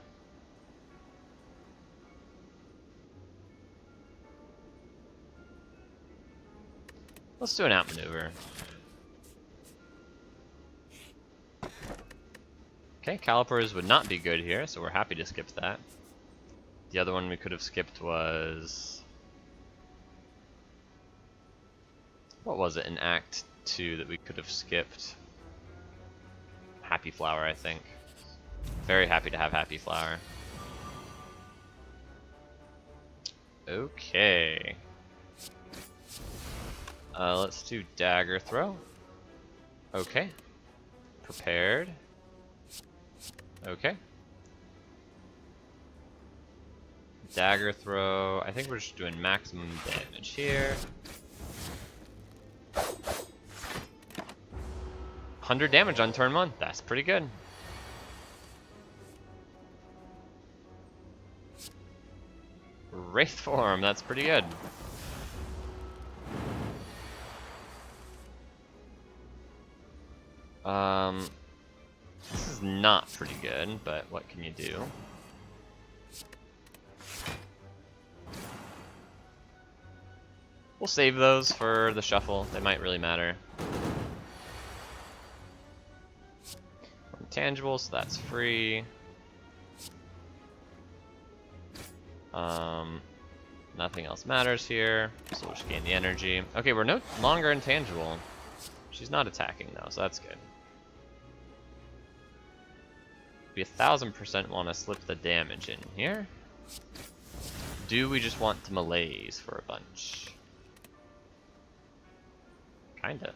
Let's do an outmaneuver. Okay, calipers would not be good here, so we're happy to skip that. The other one we could have skipped was... what was it in Act 2 that we could have skipped? Happy Flower, I think. Very happy to have Happy Flower. Okay. Let's do Dagger Throw. Okay. Prepared. Okay. Dagger Throw. I think we're just doing maximum damage here. 100 damage on turn 1. That's pretty good. Wraith Form. That's pretty good. This is not pretty good, but what can you do? We'll save those for the shuffle. They might really matter. Intangible, so that's free. Nothing else matters here, so we'll just gain the energy. Okay, we're no longer intangible. She's not attacking though, so that's good. We 1000% want to slip the damage in here. Do we just want to malaise for a bunch? Kinda.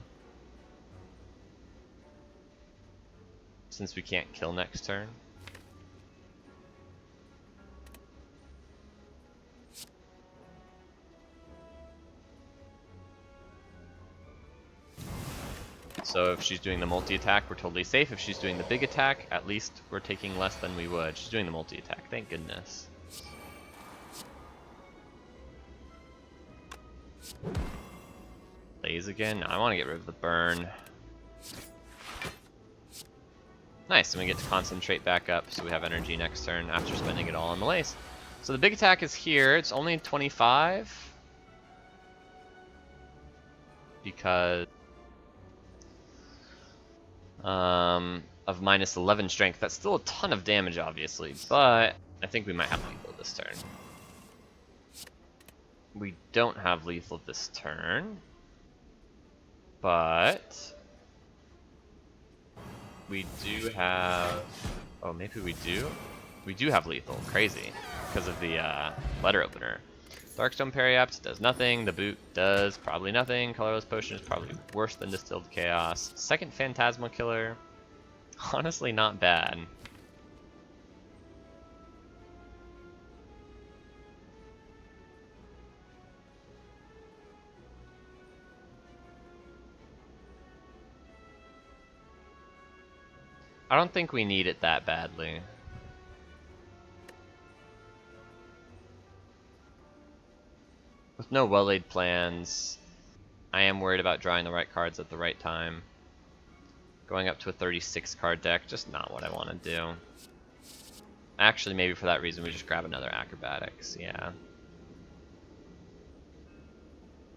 Since we can't kill next turn. So if she's doing the multi-attack, we're totally safe. If she's doing the big attack, at least we're taking less than we would. She's doing the multi-attack, thank goodness. Blaze again? No, I want to get rid of the burn. Nice, and we get to concentrate back up so we have energy next turn after spending it all on Malaise. So the big attack is here. It's only 25. Because... of minus 11 strength. That's still a ton of damage, obviously, but I think we might have lethal this turn. We don't have lethal this turn, but we do have... oh, maybe we do? We do have lethal. Crazy. Because of the letter opener. Darkstone Periapt does nothing. The boot does probably nothing. Colorless Potion is probably worse than Distilled Chaos. Second Phantasmal Killer. Honestly, not bad. I don't think we need it that badly. With no well-laid plans, I am worried about drawing the right cards at the right time. Going up to a 36 card deck, just not what I want to do. Actually, maybe for that reason we just grab another Acrobatics, yeah.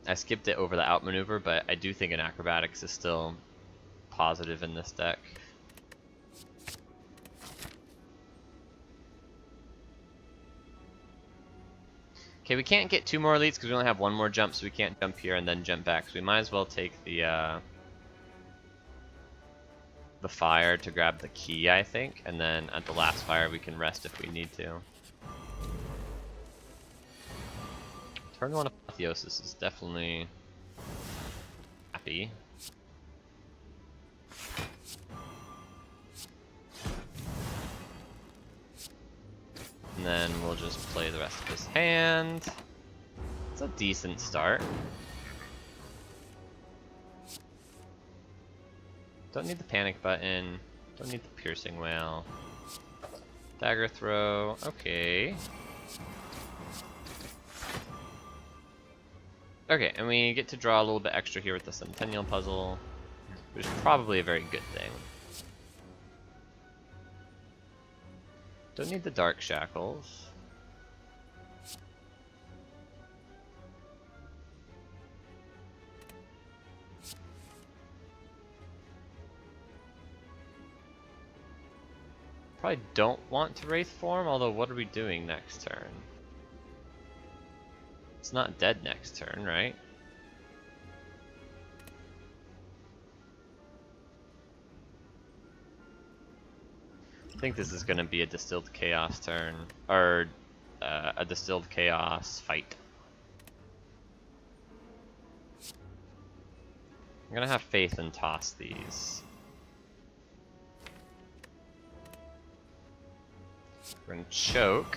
I skipped it over the outmaneuver, but I do think an Acrobatics is still positive in this deck. Okay, we can't get 2 more elites because we only have 1 more jump, so we can't jump here and then jump back. So we might as well take the fire to grab the key, I think, and then at the last fire we can rest if we need to. Turn 1 Apotheosis is definitely happy. And then we'll just play the rest of his hand. It's a decent start. Don't need the panic button. Don't need the piercing whale. Dagger throw. Okay. Okay, and we get to draw a little bit extra here with the Centennial puzzle, which is probably a very good thing. Don't need the Dark Shackles. Probably don't want to Wraith form, although what are we doing next turn? It's not dead next turn, right? I think this is going to be a Distilled Chaos turn, or a Distilled Chaos fight. I'm going to have faith and toss these. We're going to choke.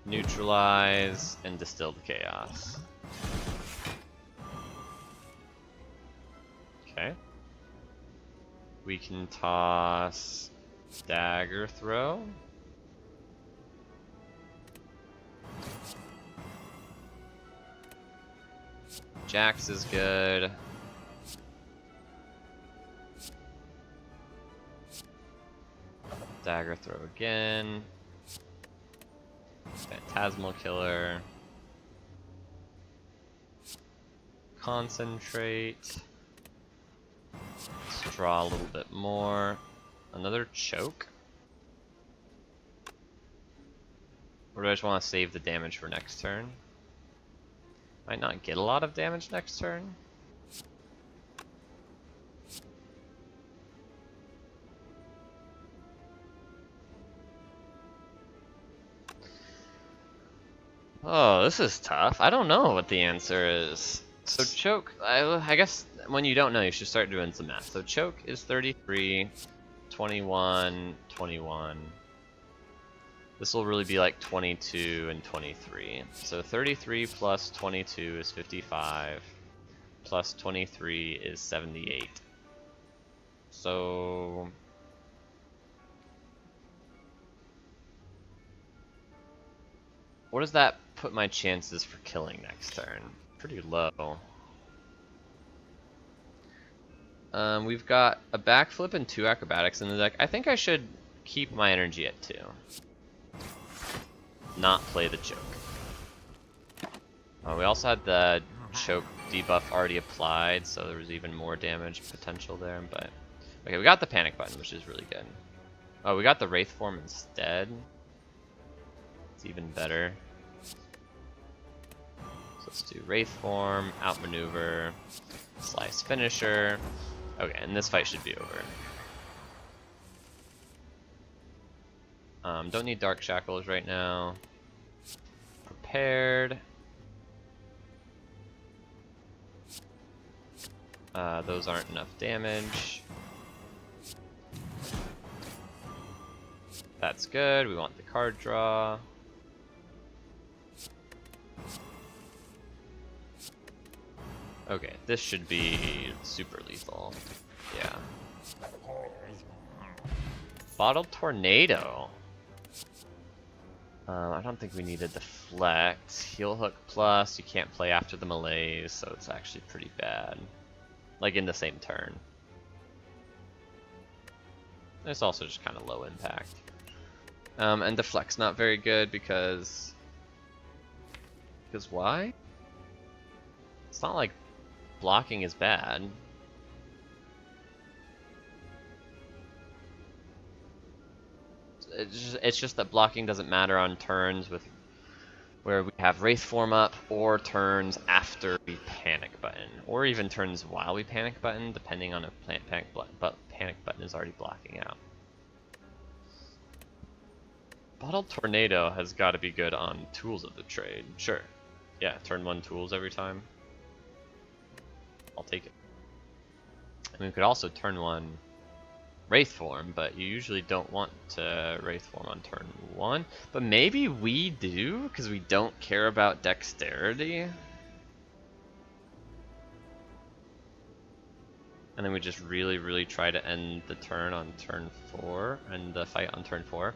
Neutralize and Distilled Chaos. Okay. We can toss Dagger Throw. Jax is good. Dagger Throw again. Phantasmal Killer. Concentrate. Let's draw a little bit more. Another choke. Or do I just want to save the damage for next turn? Might not get a lot of damage next turn. Oh, this is tough. I don't know what the answer is. So choke, I guess when you don't know, you should start doing some math. So choke is 33, 21, 21. This will really be like 22 and 23. So 33 plus 22 is 55, plus 23 is 78. So what does that put my chances for killing next turn? Pretty low. We've got a backflip and 2 acrobatics in the deck. I think I should keep my energy at 2. Not play the choke. We also had the choke debuff already applied, so there was even more damage potential there. But okay, we got the panic button, which is really good. Oh, we got the Wraith form instead. It's even better. So let's do Wraith form, outmaneuver, slice finisher. Okay, and this fight should be over. Don't need Dark Shackles right now. Prepared. Those aren't enough damage. That's good. We want the card draw. Okay, this should be super lethal. Yeah. Bottled Tornado. I don't think we need to deflect. Heal Hook plus, you can't play after the malaise, so it's actually pretty bad. Like in the same turn. It's also just kind of low impact. And deflect's not very good because why? It's not like blocking is bad. It's just that blocking doesn't matter on turns with where we have Wraith Form up, or turns after we Panic Button, or even turns while we Panic Button, depending on if Panic Button is already blocking out. Bottled Tornado has got to be good on Tools of the Trade. Sure. Yeah, turn 1 tools every time. I'll take it. I mean, we could also turn 1 Wraith Form, but you usually don't want to Wraith Form on turn 1. But maybe we do, because we don't care about Dexterity. And then we just really, really try to end the turn on turn 4, and the fight on turn 4.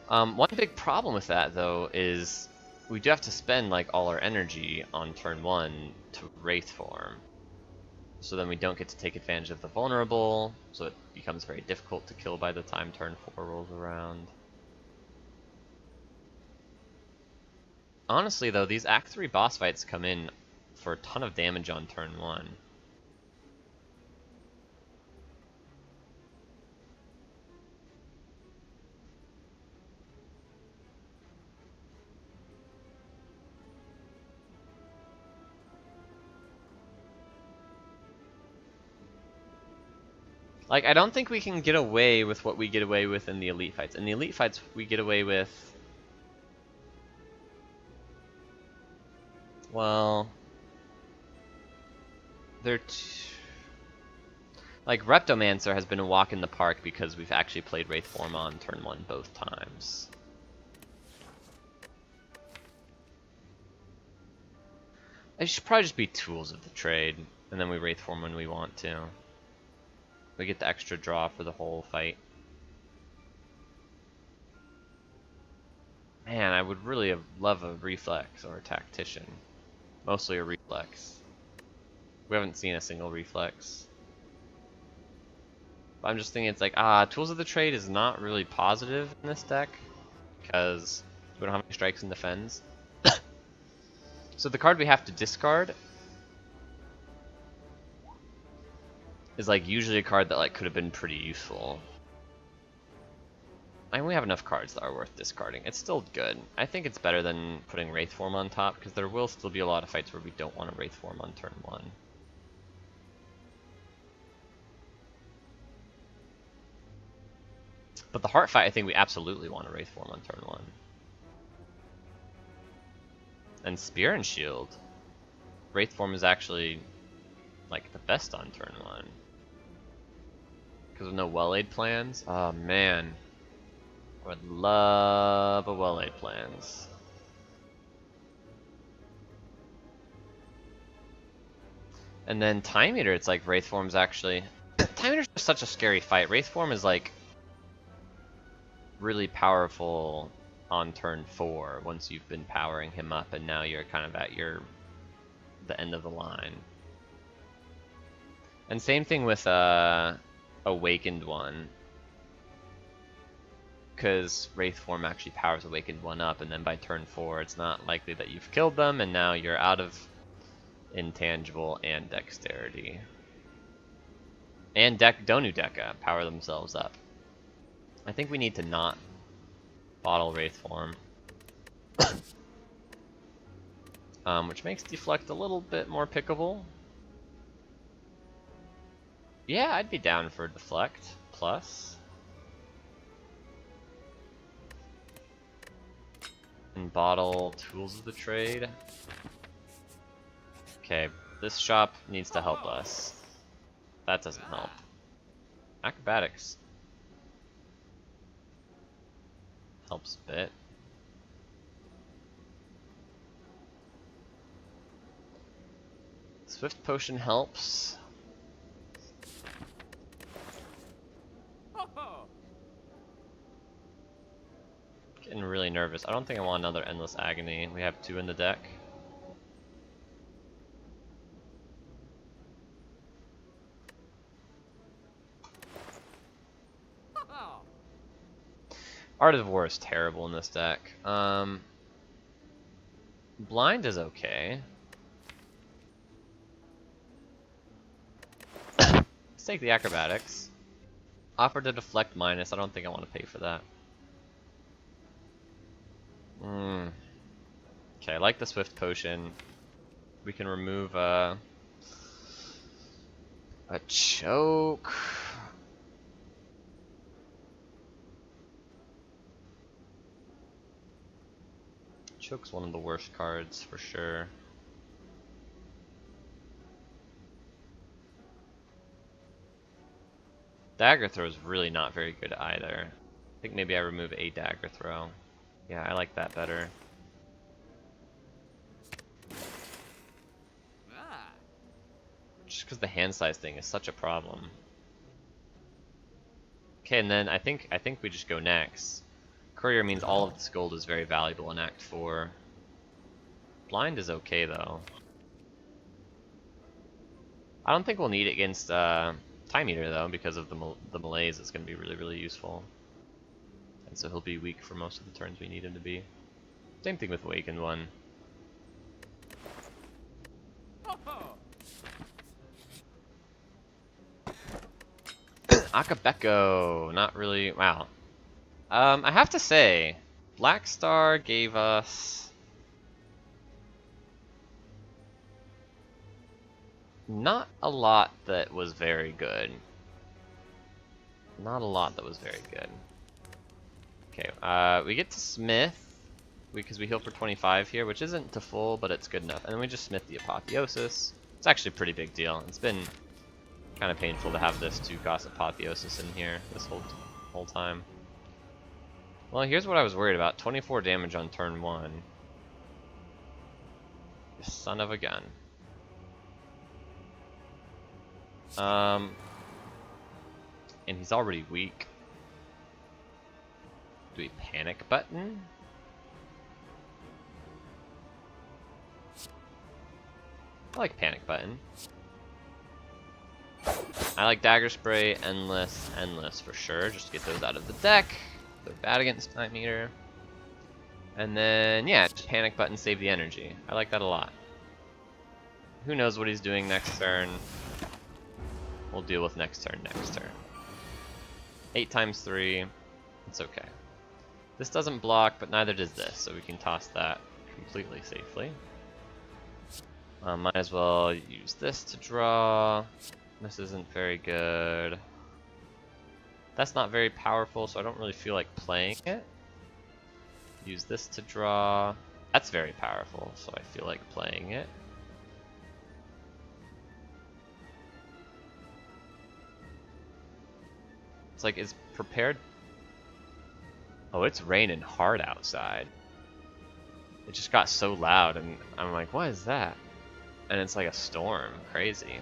One big problem with that, though, is we do have to spend like all our energy on turn 1 to Wraith Form. So then we don't get to take advantage of the vulnerable, so it becomes very difficult to kill by the time turn 4 rolls around. Honestly, though, these Act 3 boss fights come in for a ton of damage on turn 1. Like, I don't think we can get away with what we get away with in the Elite fights. In the Elite fights, we get away with... Well... They're... Like, Reptomancer has been a walk in the park because we've actually played Wraith Form on turn 1 both times. It should probably just be Tools of the Trade, and then we Wraith Form when we want to. We get the extra draw for the whole fight. Man, I would really love a Reflex or a Tactician. Mostly a Reflex. We haven't seen a single Reflex. But I'm just thinking it's like, Tools of the Trade is not really positive in this deck, because we don't have any strikes and defends. So the card we have to discard is like usually a card that like could have been pretty useful. I mean, we have enough cards that are worth discarding. It's still good. I think it's better than putting Wraith Form on top, because there will still be a lot of fights where we don't want to Wraith Form on turn 1. But the Heart fight, I think we absolutely want to Wraith Form on turn 1. And Spear and Shield. Wraith Form is actually like the best on turn 1. Because of no well-laid plans. Oh man. I would love a well-laid plans. And then Time Eater, it's like Wraith Form's actually... Time Eater's just such a scary fight. Wraith Form is like really powerful on turn 4 once you've been powering him up, and now you're kind of at the end of the line. And same thing with Awakened one, because Wraith Form actually powers Awakened one up, and then by turn 4 it's not likely that you've killed them, and now you're out of Intangible and Dexterity. And Donu Deca power themselves up. I think we need to not bottle Wraith Form. Which makes Deflect a little bit more pickable. Yeah, I'd be down for Deflect plus. And bottle Tools of the Trade. Okay, this shop needs to help us. That doesn't help. Acrobatics helps a bit. Swift Potion helps. Getting really nervous. I don't think I want another Endless Agony. We have 2 in the deck. Art of War is terrible in this deck. Blind is okay. Let's take the Acrobatics. Offer to deflect minus. I don't think I want to pay for that. Okay, I like the Swift Potion. We can remove a choke. Choke's one of the worst cards for sure. Dagger Throw is really not very good either. I think maybe I remove a Dagger Throw. Yeah, I like that better. Just because the hand size thing is such a problem. Okay, and then I think we just go next. Courier means all of this gold is very valuable in Act 4. Blind is okay though. I don't think we'll need it against Time Eater though, because of the malaise. It's going to be really useful. And so he'll be weak for most of the turns we need him to be. Same thing with Awakened One. Akabeko, not really. Wow. I have to say, Black Star gave us not a lot that was very good. Not a lot that was very good. Okay, we get to Smith because we heal for 25 here, which isn't to full, but it's good enough. And then we just Smith the Apotheosis. It's actually a pretty big deal. It's been kind of painful to have this 2-cost Apotheosis in here this whole time. Well, here's what I was worried about. 24 damage on turn 1. You son of a gun. And he's already weak. Do we panic button? I like panic button. I like Dagger Spray, Endless for sure, just to get those out of the deck. They're bad against Time Eater. And then, yeah, just panic button, save the energy. I like that a lot. Who knows what he's doing next turn? We'll deal with next turn. 8 times 3. It's okay. This doesn't block, but neither does this, so we can toss that completely safely. Might as well use this to draw. This isn't very good. That's not very powerful, so I don't really feel like playing it. Use this to draw. That's very powerful, so I feel like playing it. It's like, is prepared... Oh, it's raining hard outside. It just got so loud, and I'm like, what is that? And it's like a storm. Crazy.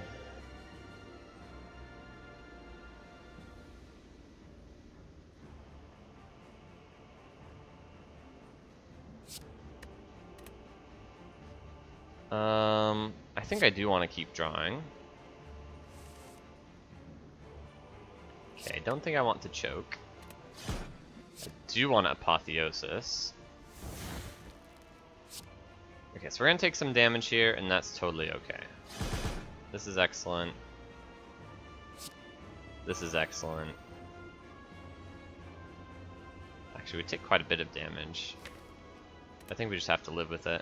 I think I do want to keep drawing. Okay, don't think I want to choke. I do want to Apotheosis. Okay, so we're gonna take some damage here, and that's totally okay. This is excellent. This is excellent. Actually, we take quite a bit of damage. I think we just have to live with it.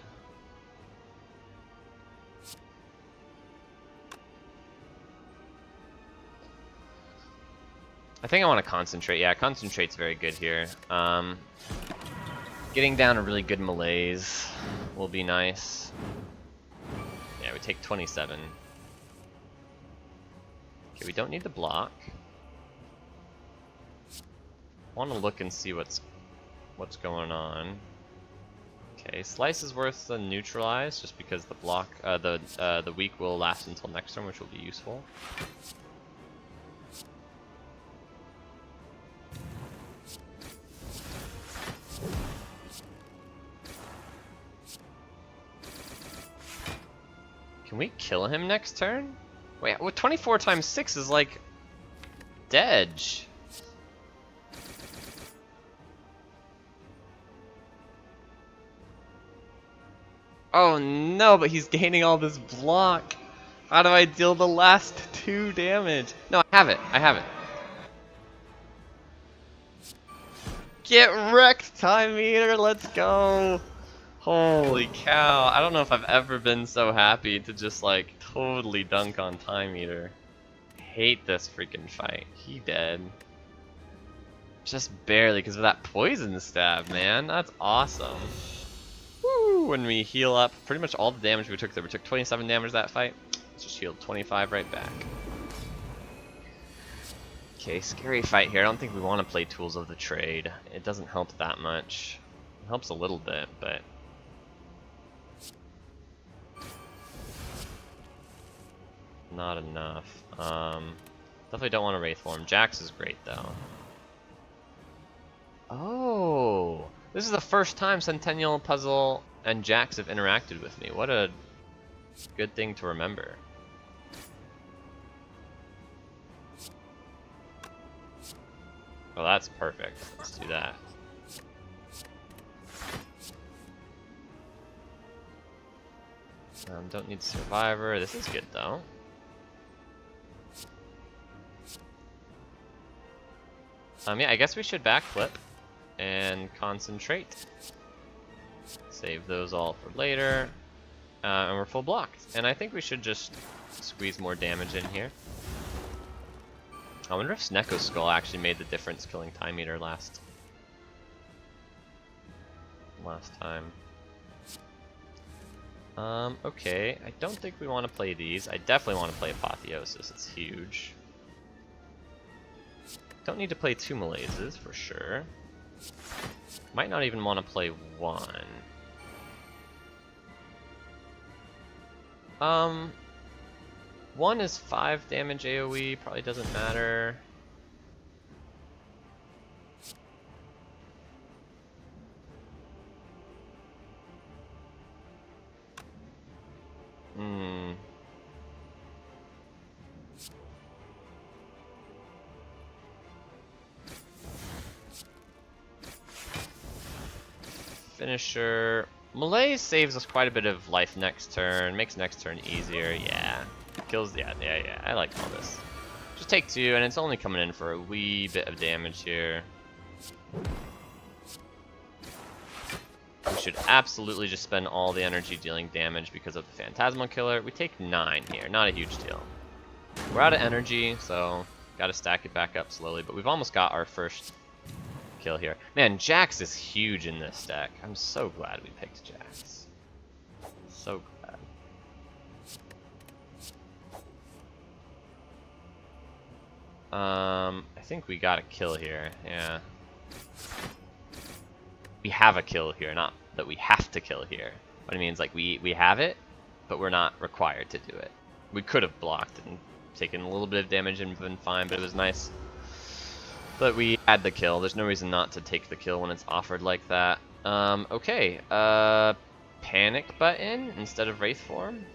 I think I want to concentrate. Yeah, concentrate's very good here. Getting down a really good malaise will be nice. Yeah, we take 27. Okay, we don't need to block. I want to look and see what's going on. Okay, slice is worse than neutralize, just because the block, the weak will last until next turn, which will be useful. Can we kill him next turn? Wait, well, 24 times 6 is like Dedge. Oh no, but he's gaining all this block. How do I deal the last 2 damage? No, I have it. I have it. Get wrecked, Time Eater. Let's go. Holy cow. I don't know if I've ever been so happy to just like totally dunk on Time Eater. Hate this freaking fight. He dead. Just barely because of that poison stab, man. That's awesome. Woo! When we heal up, pretty much all the damage we took there. We took 27 damage that fight. Let's just heal 25 right back. Okay, scary fight here. I don't think we want to play Tools of the Trade. It doesn't help that much. It helps a little bit, but... not enough. Definitely don't want to Wraith Form. Jax is great, though. Oh! This is the first time Centennial Puzzle and Jax have interacted with me. What a good thing to remember. Oh, that's perfect. Let's do that. Don't need Survivor. This is good, though. Yeah, I guess we should backflip and concentrate. Save those all for later. And we're full blocked. And I think we should just squeeze more damage in here. I wonder if Sneko's Skull actually made the difference killing Time Eater last time. Okay, I don't think we want to play these. I definitely want to play Apotheosis, it's huge. Don't need to play 2 Malaises, for sure. Might not even want to play 1. 1 is 5 damage AoE, probably doesn't matter. Finisher. Malaise saves us quite a bit of life next turn, makes next turn easier, yeah. Kills, yeah, I like all this. Just take 2, and it's only coming in for a wee bit of damage here. We should absolutely just spend all the energy dealing damage because of the Phantasmal Killer. We take 9 here, not a huge deal. We're out of energy, so gotta stack it back up slowly, but we've almost got our first kill here. Man, Jax is huge in this deck. I'm so glad we picked Jax. So glad. I think we got a kill here, yeah. We have a kill here, not that we have to kill here. What I mean is, like, we have it, but we're not required to do it. We could have blocked and taken a little bit of damage and been fine, but it was nice. But we had the kill. There's no reason not to take the kill when it's offered like that. Okay. Panic button instead of Wraith Form?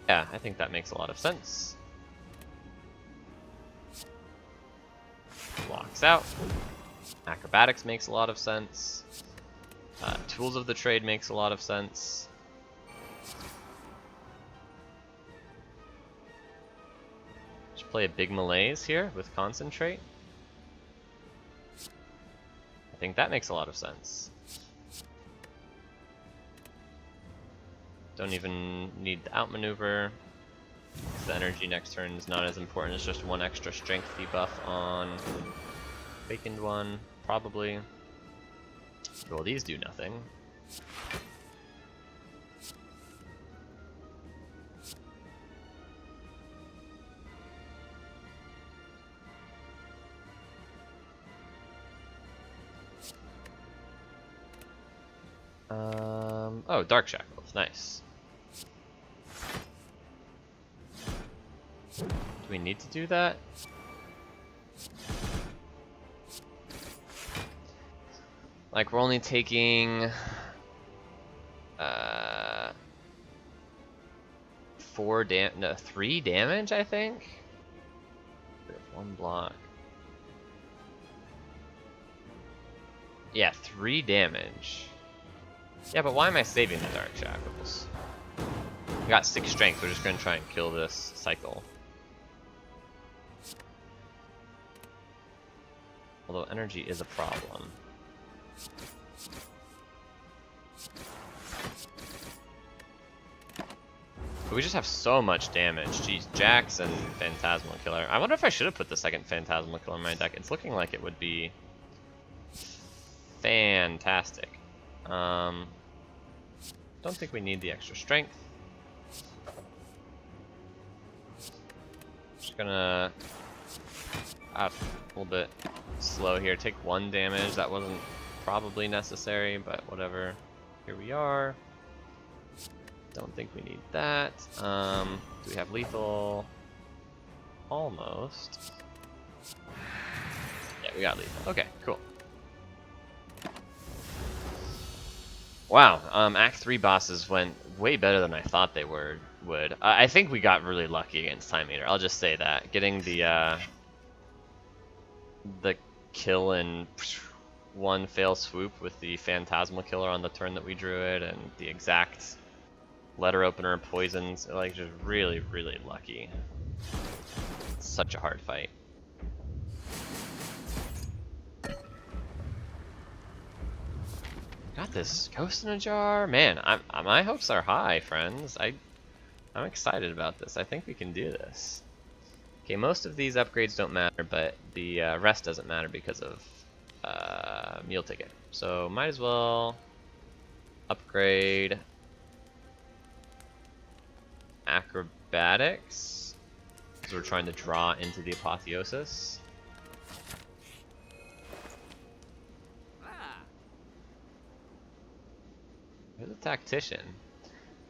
Yeah, I think that makes a lot of sense. Blocks out. Acrobatics makes a lot of sense. Tools of the Trade makes a lot of sense. Just play a big Malaise here with Concentrate. I think that makes a lot of sense. Don't even need the outmaneuver. The energy next turn is not as important. It's just 1 extra strength debuff on Vacant one, probably. Well, these do nothing. Oh, Dark Shackles, nice. Do we need to do that? Like, we're only taking... 3 damage, I think? We have 1 block. Yeah, 3 damage. Yeah, but why am I saving the Dark Shackles? We got 6 strength, we're just gonna try and kill this cycle. Although energy is a problem. But we just have so much damage. Jeez, Jax and Phantasmal Killer. I wonder if I should have put the second Phantasmal Killer in my deck. It's looking like it would be fantastic. Don't think we need the extra strength. Just gonna a little bit slow here. Take 1 damage. That wasn't probably necessary, but whatever. Here we are. Don't think we need that. Do we have lethal? Almost. Yeah, we got lethal. Okay, cool. Wow, Act 3 bosses went way better than I thought they would. I think we got really lucky against Time Eater. I'll just say that. Getting the kill in 1 fail swoop with the Phantasmal Killer on the turn that we drew it, and the exact letter opener poisons, like, just really, really lucky. Such a hard fight. Got this ghost in a jar, man. My hopes are high, friends. I'm excited about this. I think we can do this. Okay, most of these upgrades don't matter, but the rest doesn't matter because of meal ticket. So might as well upgrade acrobatics, because we're trying to draw into the apotheosis. Where's the tactician?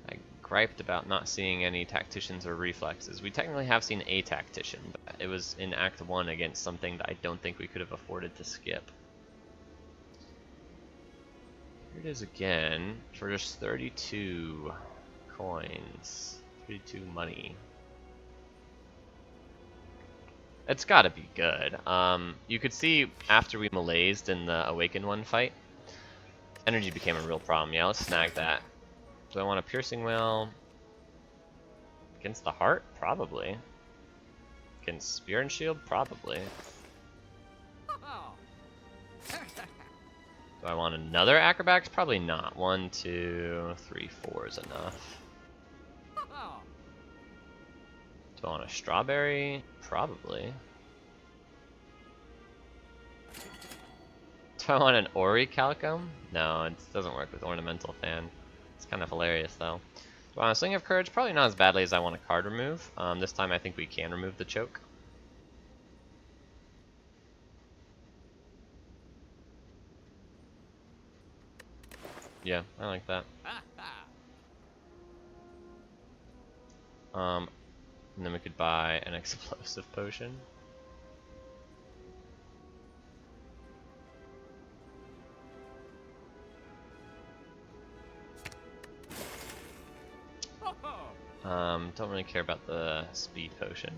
I griped about not seeing any tacticians or reflexes. We technically have seen a tactician, but it was in Act 1 against something that I don't think we could have afforded to skip. Here it is again, for just 32 coins. 32 money. It's gotta be good. You could see after we melee'd in the Awakened 1 fight, energy became a real problem. Yeah, let's snag that. Do I want a Piercing Wail? Against the heart? Probably. Against Spear and Shield? Probably. Do I want another Acrobatics? Probably not. 1, 2, 3, 4 is enough. Do I want a Strawberry? Probably. Do I want an Orichalcum? No, it doesn't work with Ornamental Fan. It's kind of hilarious though. Do I want a Sling of Courage? Probably not as badly as I want a card remove. This time I think we can remove the choke. Yeah, I like that. And then we could buy an Explosive Potion. Don't really care about the Speed Potion.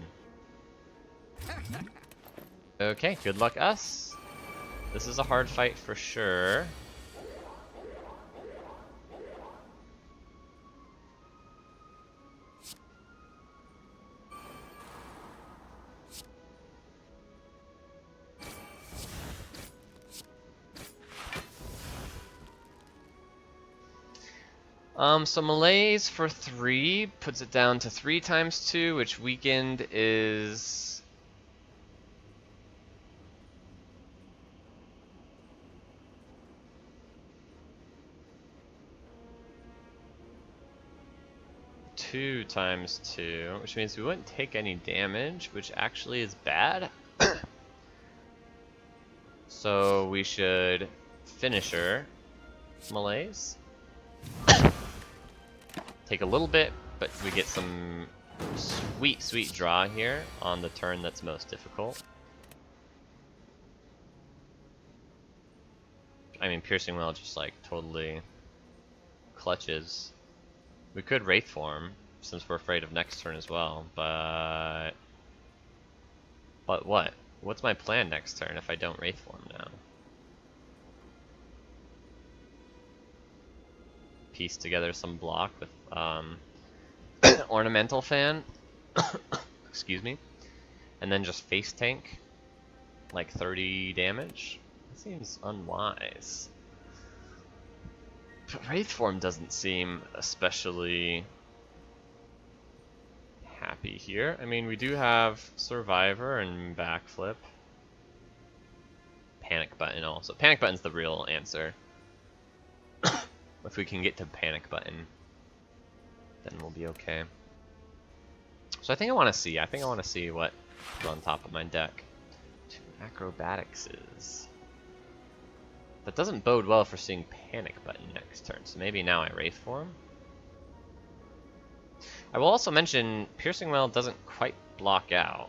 Okay, good luck us. This is a hard fight for sure. So melee's for 3 puts it down to 3 times 2, which weakened is... Two times 2, which means we wouldn't take any damage, which actually is bad. So we should Finisher melee's. Take a little bit, but we get some sweet, sweet draw here on the turn that's most difficult. I mean, Piercing Well just like totally clutches. We could Wraith Form, since we're afraid of next turn as well, but what? What's my plan next turn if I don't Wraith Form now? Piece together some block with Ornamental Fan, excuse me, and then just face tank like 30 damage. That seems unwise. But Wraith Form doesn't seem especially happy here. I mean, we do have Survivor and Backflip. Panic Button also. Panic Button's the real answer. If we can get to Panic Button, then we'll be okay. So I think I want to see. I think I want to see what is on top of my deck. 2 Acrobatics is. That doesn't bode well for seeing Panic Button next turn, so maybe now I Wraith Form. I will also mention Piercing Well doesn't quite block out.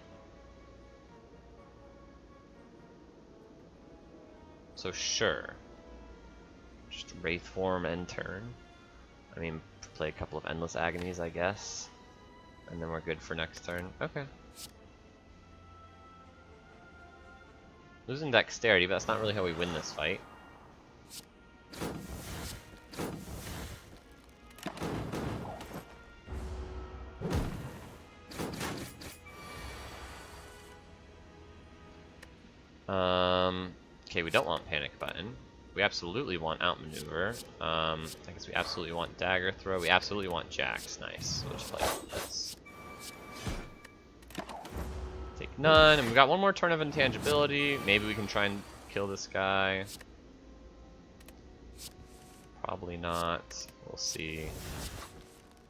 So sure. Just Wraith Form end turn. I mean, play a couple of Endless Agonies, I guess. And then we're good for next turn. Okay. Losing Dexterity, but that's not really how we win this fight. Okay, we don't want Panic Button. We absolutely want Outmaneuver. I guess we absolutely want Dagger Throw. We absolutely want Jax. Nice. We'll just play this. Take none, and we've got one more turn of intangibility. Maybe we can try and kill this guy. Probably not. We'll see.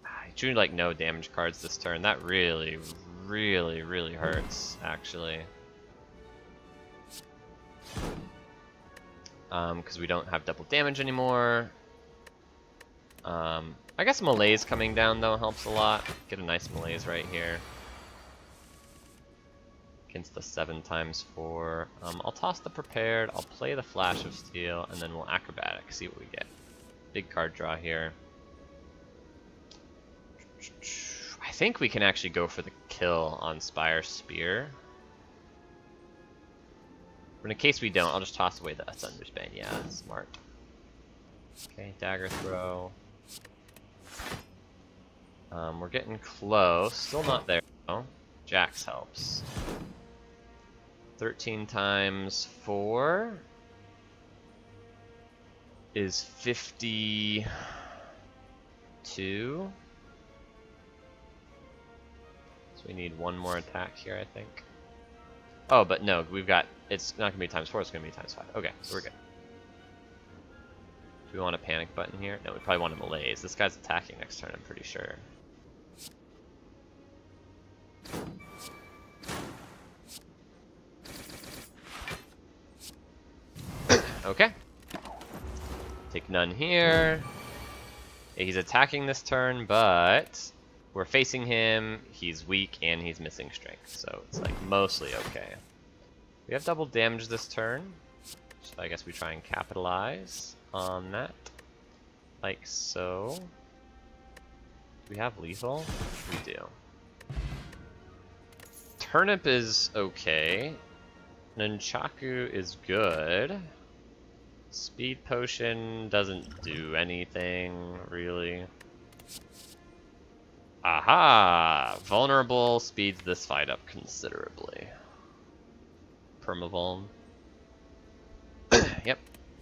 I drew like no damage cards this turn. That really, really, really hurts, actually. Because we don't have double damage anymore. I guess Malaise coming down though helps a lot. Get a nice Malaise right here. Against the 7x4. I'll toss the Prepared, I'll play the Flash of Steel, and then we'll Acrobatic, see what we get. Big card draw here. I think we can actually go for the kill on Spire Spear. But in case we don't, I'll just toss away the Thunder's Bane. Yeah, smart. Okay, Dagger Throw. We're getting close. Still not there though. Jax helps. 13x4 is 52. So we need one more attack here, I think. Oh, but no, we've got, it's not going to be ×4, it's going to be ×5. Okay, so we're good. Do we want a Panic Button here? No, we probably want a Malaise. This guy's attacking next turn, I'm pretty sure. Okay. Take none here. He's attacking this turn, but we're facing him, he's weak, and he's missing strength, so it's like mostly okay. We have double damage this turn, so I guess we try and capitalize on that, like so. Do we have lethal? We do. Turnip is okay. Nunchaku is good. Speed Potion doesn't do anything, really. Aha! Vulnerable speeds this fight up considerably. Permavuln. Yep.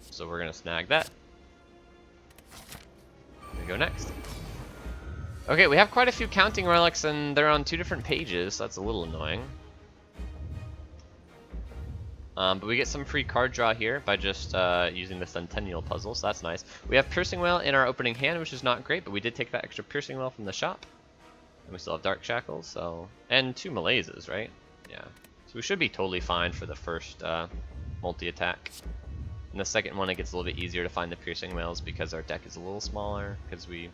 So we're gonna snag that. Here we go next. Okay, we have quite a few counting relics and they're on 2 different pages, so that's a little annoying. But we get some free card draw here by just using the Centennial puzzle, so that's nice. We have Piercing Well in our opening hand, which is not great, but we did take that extra Piercing Well from the shop. And we still have Dark Shackles, so... And 2 Malaises, right? Yeah. So we should be totally fine for the first multi-attack. In the second one, it gets a little bit easier to find the piercing whales because our deck is a little smaller, because we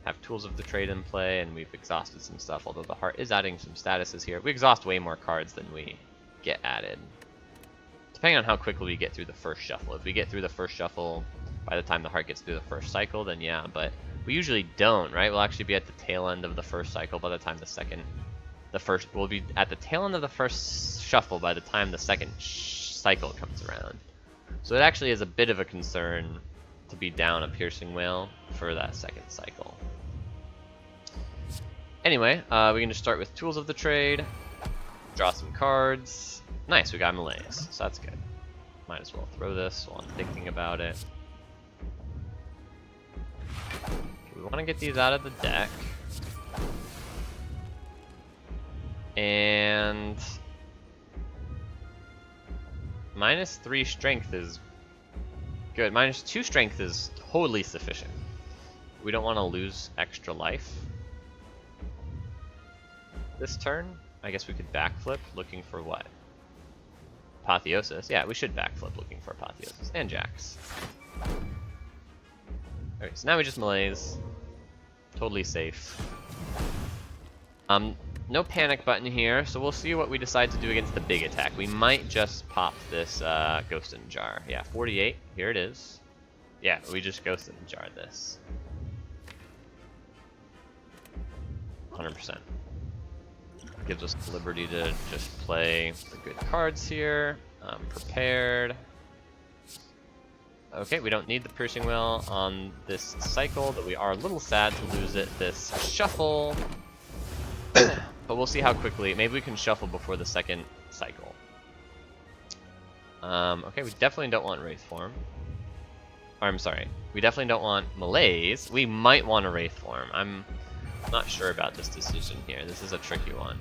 have tools of the trade in play, and we've exhausted some stuff, although the heart is adding some statuses here. We exhaust way more cards than we get added, depending on how quickly we get through the first shuffle. If we get through the first shuffle by the time the heart gets through the first cycle, then yeah, but we usually don't, right? We'll actually be at the tail end of the first cycle by the time we'll be at the tail end of the first shuffle by the time the second cycle comes around. So it actually is a bit of a concern to be down a piercing whale for that second cycle. Anyway, we can just start with tools of the trade, draw some cards. Nice, we got Malaise, so that's good. Might as well throw this while I'm thinking about it. Okay, we want to get these out of the deck. And -3 strength is good. -2 strength is totally sufficient. We don't want to lose extra life this turn. I guess we could backflip looking for what? Apotheosis. Yeah, we should backflip looking for Apotheosis. And Jax. Okay, so now we just Malaise. Totally safe. No panic button here, so we'll see what we decide to do against the big attack. We might just pop this Ghost in Jar. Yeah, 48. Here it is. Yeah, we just Ghost in Jar this. 100%. Gives us the liberty to just play the good cards here. Prepared. Okay, we don't need the Piercing Whale on this cycle, but we are a little sad to lose it this shuffle. But we'll see how quickly. Maybe we can shuffle before the second cycle. Okay, we definitely don't want Wraith Form. Or, I'm sorry. We definitely don't want Malaise. We might want a Wraith Form. I'm not sure about this decision here. This is a tricky one.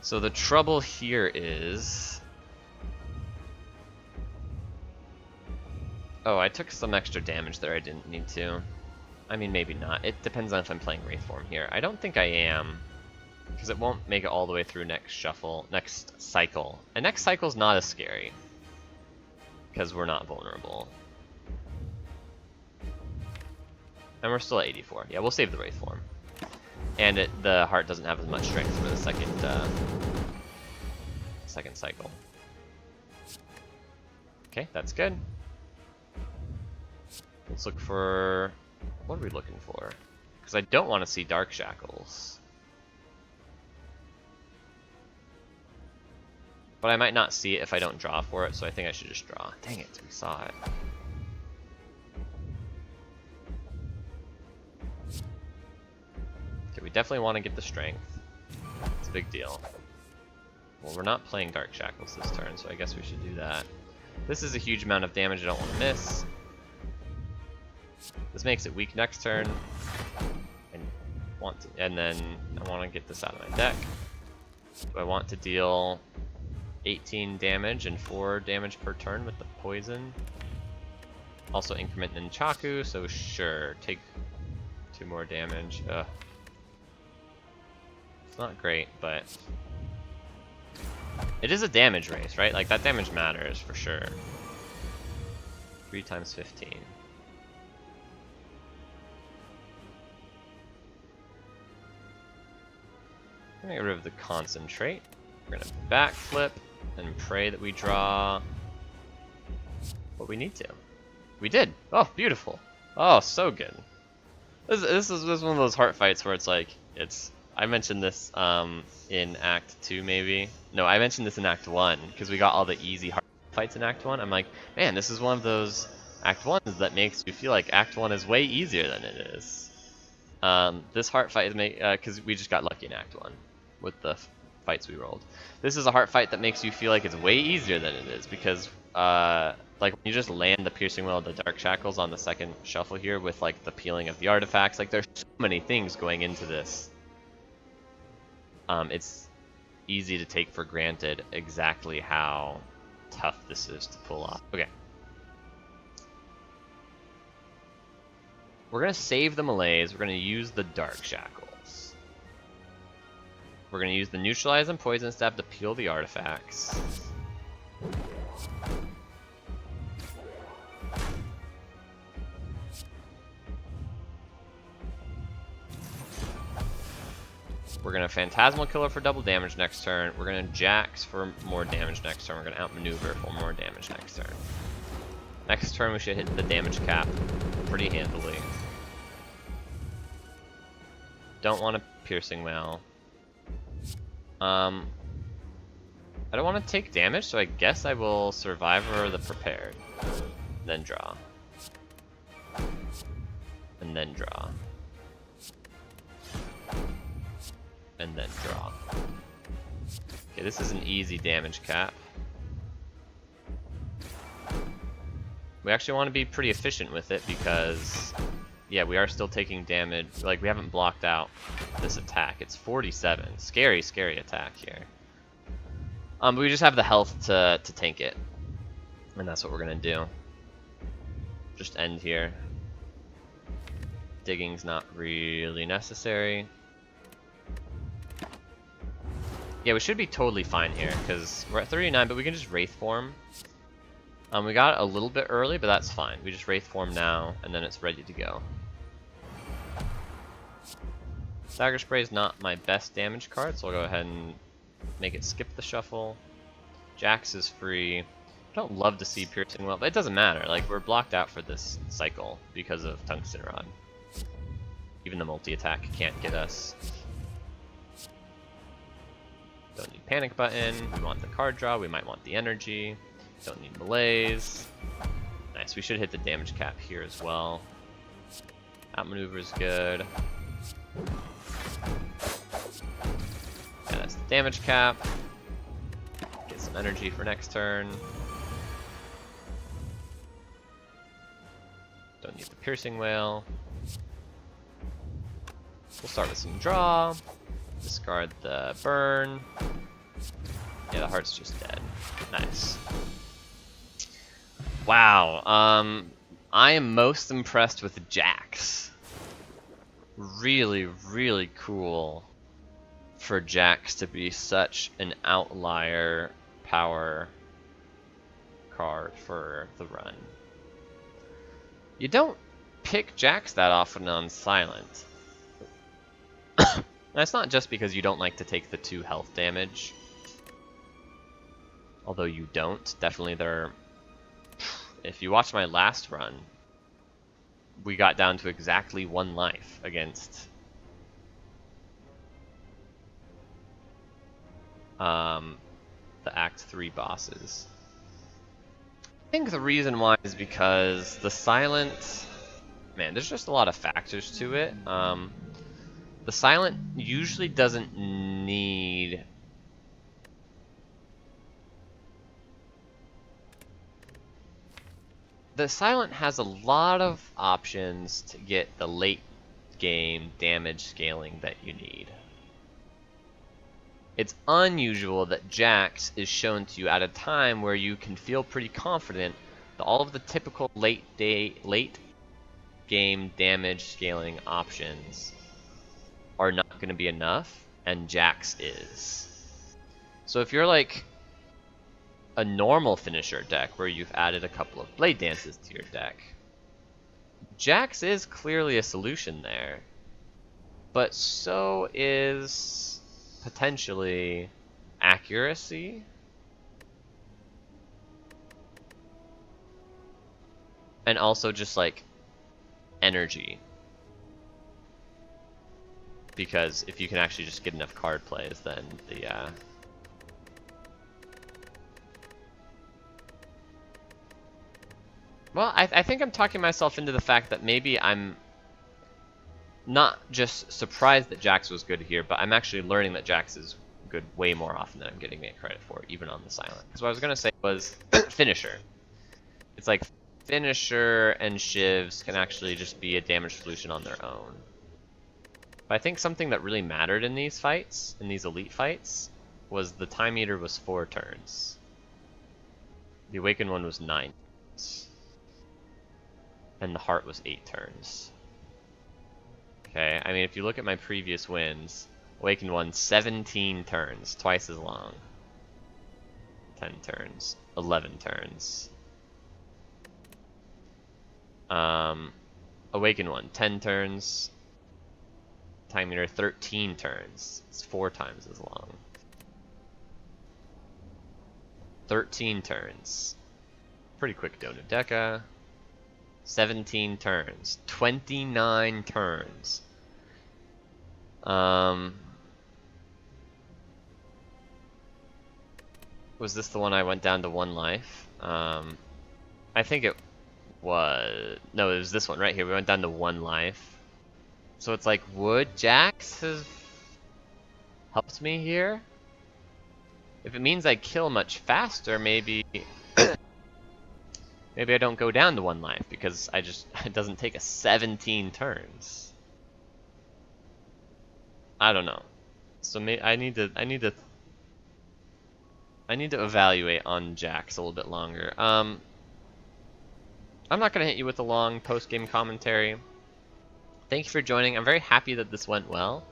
So the trouble here is... Oh, I took some extra damage there I didn't need to. I mean, maybe not. It depends on if I'm playing Wraith Form here. I don't think I am, because it won't make it all the way through next cycle. And next cycle's not as scary, because we're not vulnerable. And we're still at 84. Yeah, we'll save the Wraith Form. And the heart doesn't have as much strength for the second cycle. Okay, that's good. Let's look for... What are we looking for? Because I don't want to see Dark Shackles. But I might not see it if I don't draw for it, so I think I should just draw. Dang it, we saw it. Okay, we definitely want to get the strength. It's a big deal. Well, we're not playing Dark Shackles this turn, so I guess we should do that. This is a huge amount of damage I don't want to miss. This makes it weak next turn, and then I want to get this out of my deck. So I want to deal 18 damage and 4 damage per turn with the poison. Also increment Nunchaku, so sure, take 2 more damage. Ugh. It's not great, but it is a damage race, right? Like, that damage matters for sure. 3 times 15. I'm gonna get rid of the concentrate. We're gonna backflip and pray that we draw what we need to. We did! Oh, beautiful! Oh, so good. This is one of those heart fights where it's like, I mentioned this in Act 2 maybe. No, I mentioned this in Act 1, because we got all the easy heart fights in Act 1. I'm like, man, this is one of those Act 1s that makes you feel like Act 1 is way easier than it is. This heart fight is because we just got lucky in Act 1 with the fights we rolled. This is a heart fight that makes you feel like it's way easier than it is, because like when you just land the Piercing Whale of the Dark Shackles on the second shuffle here with like the peeling of the artifacts, like there's so many things going into this. It's easy to take for granted exactly how tough this is to pull off. Okay. We're gonna save the Malaise, we're gonna use the Dark Shackles. We're going to use the Neutralize and Poison Stab to peel the artifacts. We're going to Phantasmal Killer for double damage next turn. We're going to Jax for more damage next turn. We're going to outmaneuver for more damage next turn. Next turn we should hit the damage cap pretty handily. Don't want a Piercing Wail. I don't want to take damage, so I guess I will Survivor the Prepared. Then draw. And then draw. And then draw. Okay, this is an easy damage cap. We actually want to be pretty efficient with it because, yeah, we are still taking damage. Like, we haven't blocked out this attack. It's 47. Scary, scary attack here. But we just have the health to tank it. And that's what we're going to do. Just end here. Digging's not really necessary. Yeah, we should be totally fine here, because we're at 39, but we can just Wraith Form. We got it a little bit early, but that's fine. We just Wraith Form now, and then it's ready to go. Dagger Spray is not my best damage card, so I'll go ahead and make it skip the shuffle. Jax is free. I don't love to see Piercing Wail, but it doesn't matter. Like, we're blocked out for this cycle because of Tungsten Rod. Even the multi-attack can't get us. Don't need Panic Button. We want the card draw. We might want the energy. Don't need Malaise. Nice. We should hit the damage cap here as well. Outmaneuver is good. Yeah, that's the damage cap. Get some energy for next turn. Don't need the Piercing Wail. We'll start with some draw. Discard the burn. Yeah, the heart's just dead. Nice. Wow. I am most impressed with Jax. Really, really cool for Jax to be such an outlier power card for the run. You don't pick Jax that often on Silent. That's not just because you don't like to take the 2 health damage. Although you don't. Definitely there. If you watch my last run, we got down to exactly 1 life against the Act 3 bosses. I think the reason why is because the Silent... Man, there's just a lot of factors to it. The Silent usually doesn't need... The Silent has a lot of options to get the late game damage scaling that you need. It's unusual that Jax is shown to you at a time where you can feel pretty confident that all of the typical late game damage scaling options are not going to be enough, and Jax is. So if you're like a normal finisher deck where you've added a couple of Blade Dances to your deck, Jax is clearly a solution there, but so is potentially accuracy. And also just like energy. Because if you can actually just get enough card plays, then the well, I think I'm talking myself into the fact that maybe I'm not just surprised that Jax was good here, but I'm actually learning that Jax is good way more often than I'm getting it credit for, even on the Silent. Because what I was going to say was Finisher. It's like Finisher and Shivs can actually just be a damage solution on their own. But I think something that really mattered in these fights, in these elite fights, was the Time Eater was 4 turns. The Awakened one was 9 turns. And the Heart was 8 turns. Okay, I mean, if you look at my previous wins, Awakened one, 17 turns, twice as long. 10 turns, 11 turns. Awakened one, 10 turns. Time meter, 13 turns. It's 4 times as long. 13 turns. Pretty quick Donodeka. 17 turns. 29 turns. Was this the one I went down to 1 life? I think it was... No, it was this one right here. We went down to 1 life. So it's like, would Jax have helped me here? If it means I kill much faster, maybe... maybe I don't go down to 1 life, because it doesn't take us 17 turns. I don't know. So I need to evaluate on Jax a little bit longer. I'm not gonna hit you with a long post-game commentary. Thank you for joining. I'm very happy that this went well.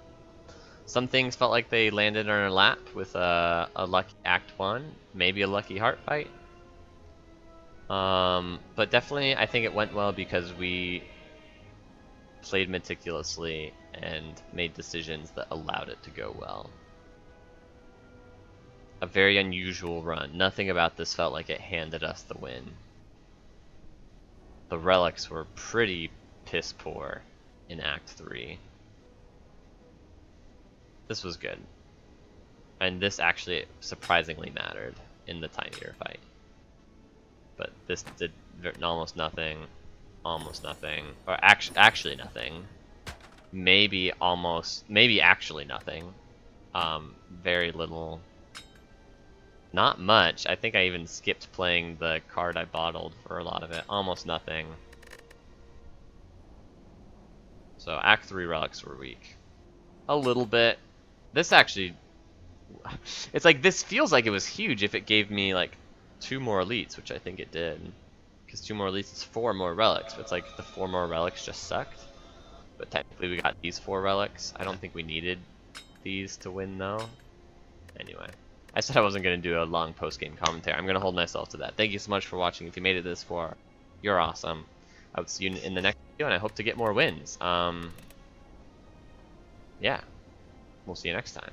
Some things felt like they landed on our lap with a lucky Act 1, maybe a lucky heart fight. But definitely I think it went well because we played meticulously and made decisions that allowed it to go well. A very unusual run. Nothing about this felt like it handed us the win. The relics were pretty piss poor in Act 3. This was good. And this actually surprisingly mattered in the tinier fight. But this did almost nothing, or actually nothing. Maybe actually nothing. Very little. Not much. I think I even skipped playing the card I bottled for a lot of it. Almost nothing. So Act 3 relics were weak. A little bit. This actually... It's like, this feels like it was huge if it gave me, like, 2 more elites, which I think it did. Because 2 more elites is 4 more relics, but it's like the 4 more relics just sucked. But technically we got these 4 relics. I don't think we needed these to win, though. Anyway. I said I wasn't going to do a long post-game commentary. I'm going to hold myself to that. Thank you so much for watching. If you made it this far, you're awesome. I would see you in the next video, and I hope to get more wins. Yeah. We'll see you next time.